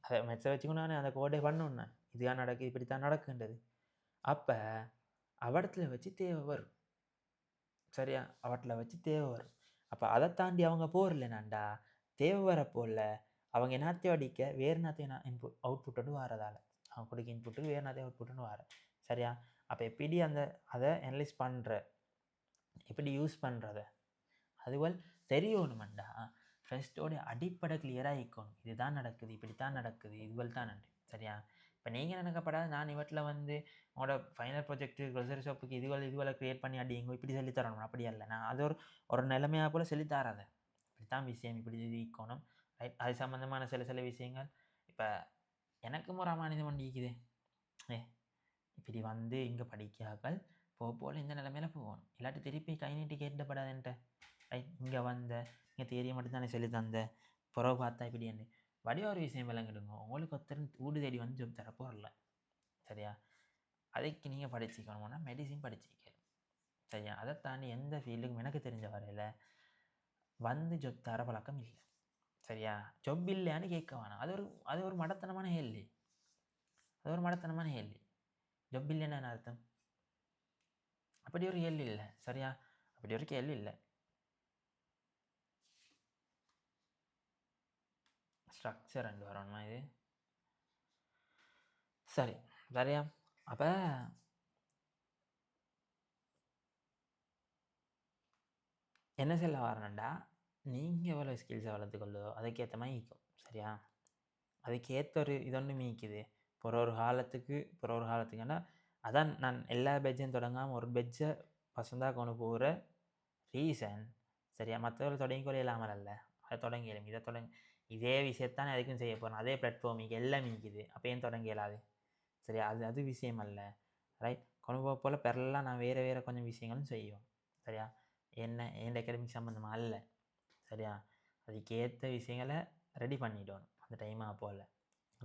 அதை மெட்ஸை வச்சுக்கணும் நான் அந்த கோடை பண்ணணுன்னா இதுதான் நடக்குது, இப்படி தான் நடக்குன்றது. அப்போ அவடத்தில் வச்சு தேவை வரும். சரியா? அவட்டில் வச்சு தேவை வரும். அப்போ அதை தாண்டி அவங்க போகலனாண்டா தேவை வரப்போல அவங்க என்னத்தையும் அடிக்க வேறு என்னத்தையும் இன்புட் அவுட்புட்டு வரதால அவங்க கொடுக்க இன்புட்டுக்கு வேறு என்னத்தையும் அவுட்புட்டுன்னு வர. சரியா? அப்போ எப்படி அதை அனலைஸ் பண்ணுற, எப்படி யூஸ் பண்ணுறத அதுவல் தெரியணுமெண்டா ஃபஸ்ட்டோடைய அடிப்படை கிளியராக இருக்கணும். இதுதான் நடக்குது, இப்படி தான் நடக்குது, இதுவல் தான் நன்றி. சரியா? இப்போ நீங்கள் நினைக்கப்படாது நான் இவற்றில் உங்களோட ஃபைனல் ப்ராஜெக்ட்டு க்ளோசரி ஷாப்புக்கு இதுவரை க்ரியேட் பண்ணி அடிங்க இப்படி சொல்லித்தரணும். அப்படி இல்லை, நான் அது ஒரு நிலைமையாக போல் சொல்லித்தராத. இப்படி தான் விஷயம், இப்படி இருக்கணும். ரைட்? அது சம்மந்தமான சில விஷயங்கள் இப்போ எனக்கும் ஒரு அமானிதம் வண்டிக்குது. இப்படி இங்கே படிக்காமல் போல இந்த நிலைமையில போகணும். இல்லாட்டி திருப்பி கை நீட்டி கேட்டப்படாதுன்ட்ட. ரைட்? இங்கே இங்கே தேரியை மட்டும்தானே சொல்லி தந்த புறவு பார்த்தா இப்படி என்ன வடிவ ஒரு விஷயம் விளங்கிடுங்க. உங்களுக்கு ஒருத்தர் வீடு தேடி ஜாப் தரப்போ இல்லை. சரியா? அதுக்கு நீங்கள் படிச்சுக்கணும்னா மெடிசின் படிச்சுக்கணும். சரியா? அதை தாண்டி எந்த ஃபீல்டுக்கும் எனக்கு தெரிஞ்ச வரையில் வந்து ஜொப் தர பழக்கம் இல்லை. சரியா? ஜொப் இல்லையான்னு கேட்க வேணாம். அது ஒரு மடத்தனமான கேள்வி. அது ஒரு மடத்தனமான கேள்வி. ஜொப் இல்லைன்னா என்ன அர்த்தம்? அப்படி ஒரு கேள்வி இல்லை. சரியா? அப்படி ஒரு கேள்வி இல்லை. ஸ்ட்ரக்சர் ரெண்டு வரணுமா இது? சரி, சரியா? அப்போ என்ன சொல்ல வரணும்டா, நீங்கள் எவ்வளோ ஸ்கில்ஸை வளர்த்துக்கொள்ளோ அதுக்கேற்ற மாதிரி இருக்கும். சரியா? அதுக்கேற்ற ஒரு இதொன்று மீக்குது. ஒரு காலத்துக்குன்னா அதான் நான் எல்லா பெட்ஜையும் தொடங்காமல் ஒரு பெட்ஜை பசந்தாக கொண்டு போகிற ரீசன். சரியா? மற்றவர்கள் தொடங்கிக்கொள்ள இல்லாமல் அல்ல, அதை தொடங்கிடும். இதே விஷயத்தான் அதுக்கும் செய்ய போகிறேன். அதே பிளாட்ஃபார்மிக்கு எல்லாம் மீக்குது. அப்போ ஏன் தொடங்க இயலாது? சரியா? அது விஷயம் அல்ல. ரைட்? கொண்டு போக போல் பெறலாம் நான் வேறு கொஞ்சம் விஷயங்களும் செய்வோம். சரியா? என் அகாடமிக் சம்மந்தமாக அல்ல. சரியா? அதுக்கேற்ற விஷயங்களை ரெடி பண்ணிவிடணும் அந்த டைமாக போல்.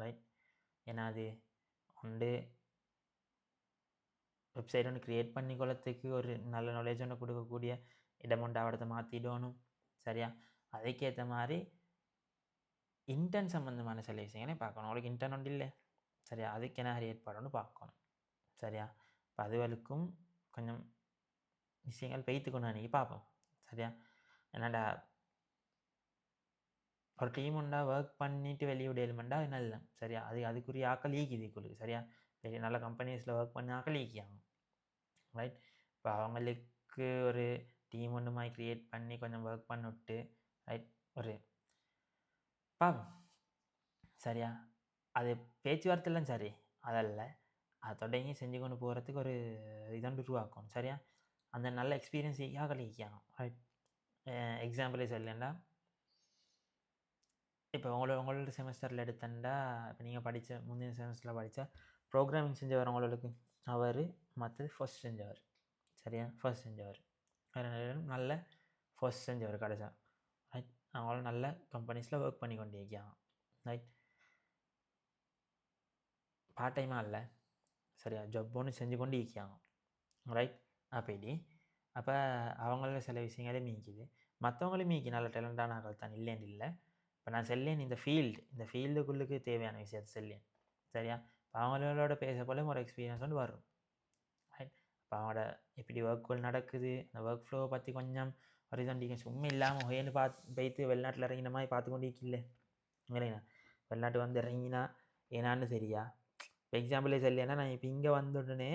ரைட்? ஏன்னா அது ஒன்று வெப்சைட் ஒன்று க்ரியேட் பண்ணிக்கொள்ளத்துக்கு ஒரு நல்ல நாலேஜ் ஒன்று கொடுக்கக்கூடிய இடம் ஒன்று அவடத்தை மாற்றிடணும். சரியா? அதுக்கேற்ற மாதிரி இன்டர்ன் சம்மந்தமான சில விஷயங்களே பார்க்கணும். உங்களுக்கு இன்டர்ன் ஒன்று இல்லை. சரியா? அதுக்கு என்ன ஏற்பாடு ஒன்று பார்க்கணும். சரியா? இப்போ அதுவளுக்கும் கொஞ்சம் விஷயங்கள் பெய்த்து கொண்டு அன்றைக்கி பார்ப்போம். சரியா? என்னடா ஒரு டீம் உண்டா ஒர்க் பண்ணிவிட்டு வெளியிடலுமெண்டா அது நல்ல. சரியா? அதுக்குரிய ஆக்கள் ஈக்குது உங்களுக்கு. சரியா? பெரிய நல்ல கம்பெனிஸில் ஒர்க் பண்ண ஆக்கள் ஈக்கியாகும். ரைட்? இப்போ அவங்களுக்கு ஒரு டீம் ஒன்று மாதிரி க்ரியேட் பண்ணி கொஞ்சம் ஒர்க் பண்ணிவிட்டு ரைட் ஒரு பார்ப்போம். சரியா? அது பேச்சுவார்த்தைலாம் சரி அதல்ல, அதை தொடங்கி செஞ்சு கொண்டு போகிறதுக்கு ஒரு இதொன்று உருவாக்கும். சரியா? அந்த நல்ல எக்ஸ்பீரியன்ஸ் ஆக்கள் ஈக்கியாகும். ரைட்? எக்ஸாம்பிளே சொல்லலைன்னா, இப்போ உங்களோட செமஸ்டரில் எடுத்தண்டா, இப்போ நீங்கள் படித்த முந்தைய செமஸ்டரில் படித்த ப்ரோக்ராமிங் செஞ்சவர் உங்களுக்கு அவர், மற்றது ஃபர்ஸ்ட் செஞ்சவர். சரியா? ஃபர்ஸ்ட் செஞ்சவர் நல்ல ஃபர்ஸ்ட் செஞ்சவர் கிடச்சா. ரைட்? அவங்கள நல்ல கம்பெனிஸில் ஒர்க் பண்ணி கொண்டு இருக்காங்க. ரைட்? பார்ட் டைமாக இல்லை. சரியா? ஜப் ஒன்று செஞ்சு கொண்டு இருக்காங்க. ரைட்? அப்போ அவங்கள சில விஷயங்களே மீக்குது. மற்றவங்களும் மீக்கி நல்ல டேலண்டான ஆக்கள் தான், இல்லைன்னு இல்லை. இப்போ நான் செல்லேன் இந்த ஃபீல்டுக்குள்ளுக்கு தேவையான விஷயத்தை செல்லேன். சரியா? இப்போ அவங்களோட பேச போல ஒரு எக்ஸ்பீரியன்ஸ் வந்து வரும். ரைட்? இப்போ அவங்களோட எப்படி ஒர்க்குகள் நடக்குது, அந்த ஒர்க் ஃப்ளோவை பற்றி கொஞ்சம் ஒரு இதண்டிங்க. சும்மா இல்லாமல் ஒயேன்னு போய்த்து வெளிநாட்டில் இறங்கின மாதிரி பார்த்து கொண்டு இல்லை. இல்லைண்ணா, வெளிநாட்டு வந்து இறங்கினா ஏன்னான்னு சரியா? இப்போ எக்ஸாம்பிளே சொல்லியேன்னா, நான் இப்போ இங்கே வந்துடனே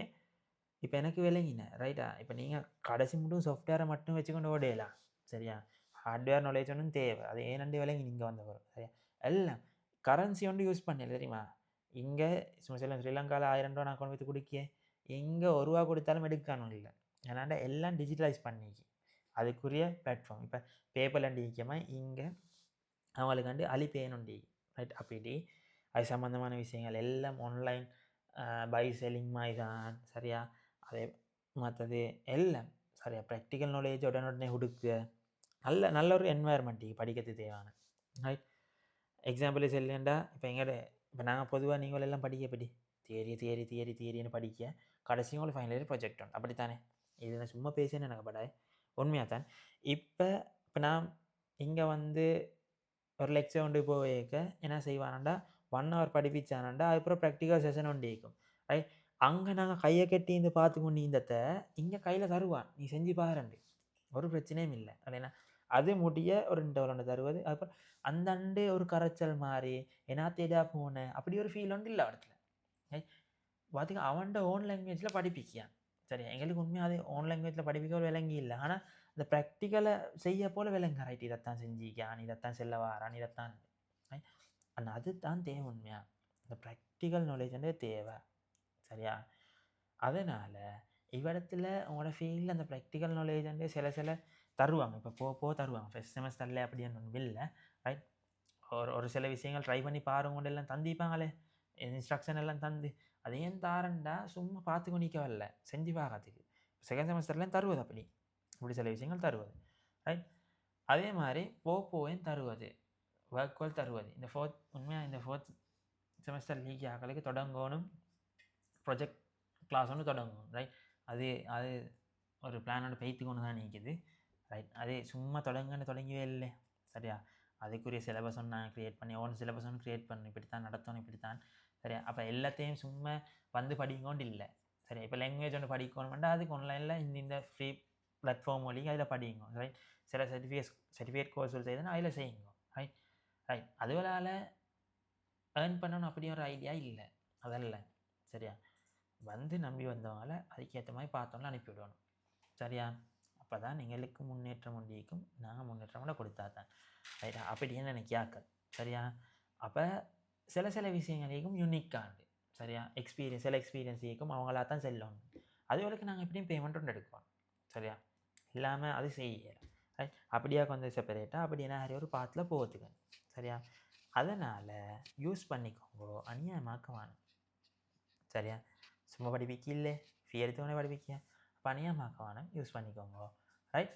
இப்போ எனக்கு விளங்கினேன். ரைட்டா? இப்போ நீங்கள் கடைசி மட்டும் சாஃப்ட்வேரை மட்டும் வச்சுக்கொண்டு ஓடையலாம். சரியா? ஹார்ட்வேர் நாலேஜ் ஒன்றும் தேவை. அது ஏனண்டு விளங்கி நீங்கள் வந்த வரும். சரியா? எல்லாம் கரன்சி ஒன்று யூஸ் பண்ணல தெரியுமா? இங்கே சும்மா ஸ்ரீலங்காவில் 1000 ரூபா நான் கொண்டு வந்து கொடுக்க, எங்கே ஒரு ரூபா கொடுத்தாலும் எடுக்கணும் இல்லை. ஏன்னாண்டா எல்லாம் டிஜிட்டலைஸ் பண்ணிக்கி அதுக்குரிய பிளாட்ஃபார்ம். இப்போ பேப்பர் அண்ட் ஈக்கியமாக இங்கே அவங்களுக்காண்டு அலிபேனுண்டி. ரைட்? அப்படி அது சம்மந்தமான விஷயங்கள் எல்லாம் ஆன்லைன் பை செல்லிங் மாதிரி தான். சரியா? அதே மற்றது எல்லாம் சரியா? ப்ராக்டிக்கல் நாலேஜ் உடனே கொடுக்க நல்ல ஒரு என்வாயர்மெண்ட் படிக்கிறது தேவையான. ரைட்? எக்ஸாம்பிள் சொல்லேன்டா, இப்போ நாங்கள் பொதுவாக நீங்கள் எல்லாம் படிக்க தியரின்னு படிக்க கடைசி உங்களுக்கு ஃபைனல் இயர் ப்ரொஜெக்ட் ஒன்று அப்படித்தானே? இது நான் சும்மா பேசினேன் எனக்கு படாய், உண்மையாக தான். இப்போ நான் இங்கே வந்து ஒரு லெக்சர் கொண்டு போய்க்க என்ன செய்வானண்டா, 1 hour படிப்பிச்சானண்டா, அதுக்கப்புறம் ப்ராக்டிக்கல் செஷன் ஒன்று இருக்கும். ரைட்? அங்கே நாங்கள் கையை கட்டி இந்த பார்த்து கொண்டு இந்தத்தை இங்கே கையில் தருவான், நீ செஞ்சு பாருண்டு, ஒரு பிரச்சனையும் இல்லை. அப்படின்னா அது முடிய ஒரு இன்டர்வல் தருவது. அதுக்கப்புறம் அந்த அண்டு ஒரு கரைச்சல் மாதிரி என்ன தேடா போனேன் அப்படி ஒரு ஃபீல் ஒன்று இல்லை இடத்துல. பார்த்திங்க அவன்கிட்ட ஓன் லாங்குவேஜில் படிப்பிக்கான். சரி, எங்களுக்கு உண்மையாக அது ஓன் லாங்குவேஜில் படிப்பிக்க ஒரு விளங்கி இல்லை. ஆனால் அந்த ப்ராக்டிக்கலை செய்ய போல் விளங்க. ரைட்? இதைத்தான் செஞ்சிக்கான், இதைத்தான் செல்ல வாரான், இதைத்தான் ரைட்? ஆனால் அதுதான் தேவை உண்மையாக. இந்த ப்ராக்டிக்கல் நாலேஜ்ன்றே தேவை. சரியா? அதனால் இவ்விடத்துல உங்களோட ஃபீல்டில் அந்த ப்ராக்டிக்கல் நாலேஜ்ன்றே சில தருவாங்க. இப்போ போக தருவாங்க. ஃபஸ்ட் செமஸ்டரில் அப்படின்னு ஒன்றும் இல்லை. ரைட்? ஒரு சில விஷயங்கள் ட்ரை பண்ணி பாருங்க எல்லாம் தந்திப்பாங்களே, இன்ஸ்ட்ரக்ஷன் எல்லாம் தந்து அதையும் தாரண்டா சும்மா பார்த்து கொண்டிக்க வரல, செஞ்சு பார்க்கறதுக்கு. செகண்ட் செமஸ்டர்லேயும் தருவது அப்படி சில விஷயங்கள் தருவது. ரைட்? அதே மாதிரி போயும் தருவது, ஒர்க்குகள் தருவது. உண்மையாக இந்த ஃபோர்த் செமஸ்டர் லீக் ஆக்களுக்கு தொடங்கணும் ப்ரொஜெக்ட் கிளாஸ் ஒன்று தொடங்கணும். ரைட்? அது ஒரு பிளானோட பெய்த்து கொண்டு தான் நிற்கிது. ரைட். அது சும்மா தொடங்கவே இல்லை. சரியா? அதுக்குரிய சிலபஸ் ஒன்று நான் க்ரியேட் பண்ணி ஓன் சிலபஸ் ஒன்று க்ரியேட் பண்ணணும். இப்படித்தான் நடத்தணும், இப்படித்தான். சரியா? அப்போ எல்லாத்தையும் சும்மா வந்து படிக்கொண்டு இல்லை. சரி, இப்போ லாங்குவேஜ் ஒன்று படிக்கணும்னா அதுக்கு ஆன்லைனில் இந்த ஃப்ரீ பிளாட்ஃபார்ம் வழி அதில் படிங்க. ரைட். சில சர்டிஃபிகேட் கோர்ஸ் செய்யுதுன்னா அதில் செய்யுங்க. ரைட். ரைட். அதுவரால் ஏர்ன் பண்ணணும் அப்படி ஒரு ஐடியா இல்லை. அதெல்லாம் சரியா? வந்து நம்பி வந்தவங்கள அதுக்கேற்ற மாதிரி பார்த்தோம்னா அனுப்பிவிடணும். சரியா? அப்போ தான் எங்களுக்கு முன்னேற்றம் ஒன்றிக்கும் நாங்கள் முன்னேற்றம் கூட கொடுத்தா தான். ரைட்டா? அப்படின்னு எனக்கு யாக்கள். சரியா? அப்போ சில விஷயங்களுக்கும் யூனிக்காண்டு. சரியா? சில எக்ஸ்பீரியன்ஸ் இருக்கும் அவங்களா தான் செல்லணும். அதுவரைக்கும் நாங்கள் எப்படியும் பேமெண்ட் ஒன்று எடுப்போம். சரியா? இல்லாமல் அது செய்ய ரைட். அப்படியா கொஞ்சம் செப்பரேட்டாக அப்படின்னா ஒரு பாத்தில் போகிறதுக்கு. சரியா? அதனால் யூஸ் பண்ணிக்கோங்க, அநியாயமாக்கவானு. சரியா? சும்மா படிப்பிக்க இல்லை, ஃபீ எடுத்தவொடனே படிப்பிக்க, அப்போ அநியாயமாக்கவானு யூஸ் பண்ணிக்கோங்க. ரைட்.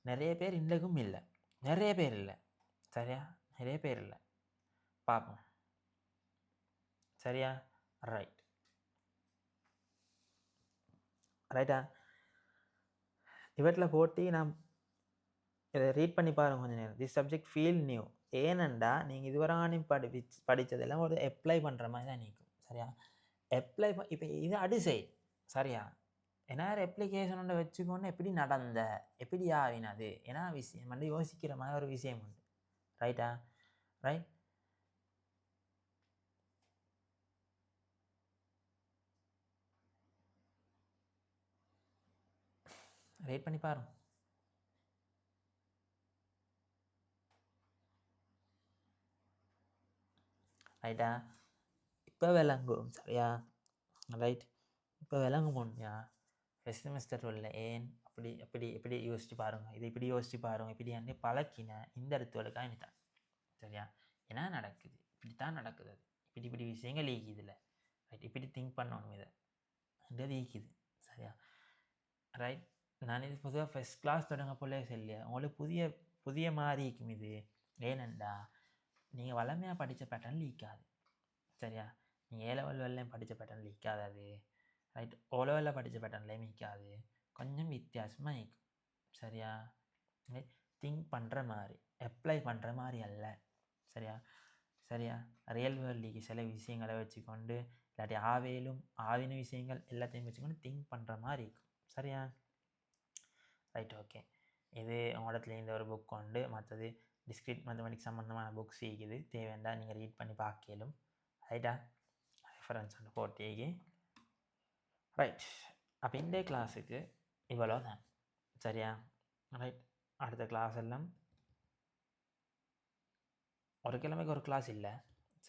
நிறைய பேர் இன்றைக்கும் இல்லை, நிறைய பேர் இல்லை. சரியா? நிறைய பேர் இல்லை, பார்ப்போம். சரியா? ரைட். ரைட்டா? இவற்றில் போட்டு நான் இதை ரீட் பண்ணி பாருங்க கொஞ்சம் நேரம். This subject feel new. ஏனெண்டா நீங்கள் இதுவரை படித்ததெல்லாம் ஒரு அப்ளை பண்ணுற மாதிரி தான் நிற்கும். சரியா? அப்ளை இப்போ இது அடிசை. சரியா? ஏன்னா அப்ளிகேஷன் ஒன்று வச்சுக்கொண்டு எப்படி நடந்த, எப்படி ஆவினது, ஏன்னா விஷயம் வந்து யோசிக்கிற மாதிரி ஒரு விஷயம் உண்டு. ரைட்டா? ரைட். ரேட் பண்ணி பாருங்க. ரைட்டா? இப்போ விளங்கும். சரியா? ரைட். இப்போ விளங்கும் ஒன்றியா ஃபஸ்ட் செமஸ்டர் உள்ள ஏன் அப்படி அப்படி எப்படி யோசிச்சு பாருங்கள், இது இப்படி யோசிச்சு பாருங்கள், இப்படி வந்து பழக்கின இந்த இடத்துகளுக்காக இனித்தான். சரியா? என்ன நடக்குது, இப்படித்தான் நடக்குது, அது இப்படி விஷயங்கள் ஈக்குதுல. ரைட். இப்படி திங்க் பண்ணணும் இதை இது ஈக்குது. சரியா? ரைட். நான் இது பொதுவாக ஃபஸ்ட் கிளாஸ் தொடங்க போலே சொல்லியா உங்களுக்கு புதிய மாதிரி இருக்கும் இது. ஏனெண்டா நீங்கள் வளமையாக படித்த பேட்டர்ன் லீக்காது. சரியா? நீங்கள் A-level வெள்ளையும் படித்த பேட்டர்ன் லீக்காது. அது ரைட். O-level படித்த பேட்டர்ன்லேயும் நிற்காது, கொஞ்சம் வித்தியாசமாக இருக்கும். சரியா? திங்க் பண்ணுற மாதிரி, அப்ளை பண்ணுற மாதிரி அல்ல. சரியா? சரியா? ரியல் வேர்ல்டுக்கு சில விஷயங்களை வச்சுக்கொண்டு இல்லாட்டி ஆவின விஷயங்கள் எல்லாத்தையும் வச்சுக்கொண்டு திங்க் பண்ணுற மாதிரி இருக்கும். சரியா? ரைட். ஓகே. இது உங்களிடத்துல இந்த ஒரு புக் உண்டு. மற்றது டிஸ்கிரிட் மேத்தமெட்டிக்ஸ் சம்மந்தமான புக்ஸ் இருக்குது, தேவைண்டா நீங்கள் ரீட் பண்ணி பார்க்கலும். ரைட்டா? ரெஃபரன்ஸ் ஒன்று போட்டேகி. ரைட். அப்போ இந்த கிளாஸுக்கு இவ்வளோ தான். சரியா? ரைட். அடுத்த கிளாஸ் எல்லாம் ஒரு கிழமைக்கு ஒரு கிளாஸ் இல்லை.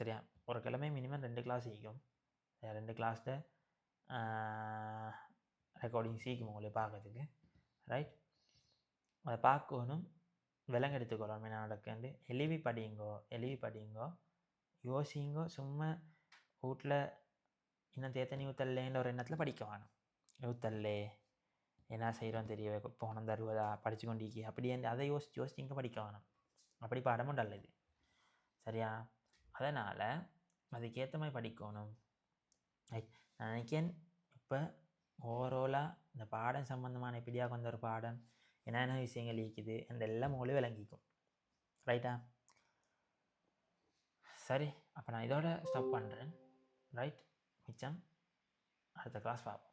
சரியா? ஒரு கிழமை மினிமம் 2 கிளாஸ் இருக்கும். 2 கிளாஸில் ரெக்கார்டிங் சீக்கும் உங்களுக்கு பார்க்கறதுக்கு. ரைட். அதை பார்க்கணும், விலங்கெடுத்துக்கொள்ளணும் என்ன நடக்குது. எழுவி படிங்கோ, யோசிங்கோ. சும்மா வீட்டில் இன்னும் தேத்தனி ஊத்தல்லேன்ற ஒரு எண்ணத்தில் படிக்க வேணும். ஊத்தல்லே என்ன செய்கிறோம் தெரிய போகணும் தருவதா படித்து கொண்டிருக்கி அப்படி அதை யோசிச்சு இங்கே படிக்க வேணும். அப்படி பாடமும் நல்லது. சரியா? அதனால் அதுக்கேற்ற மாதிரி படிக்கணும். ரைட். நான் நினைக்கிறேன் இப்போ ஓவராலாக இந்த பாடம் சம்மந்தமான எப்படியாக கொஞ்சம் ஒரு பாடம் என்னென்ன விஷயங்கள் இருக்குது அந்த எல்லாம் மூலம் விளங்கிக்கும். ரைட்டா? சரி, அப்போ நான் இதோட ஸ்டாப் பண்ணுறேன். ரைட். மிச்சம் அடுத்த கிளாஸ் பார்ப்போம்.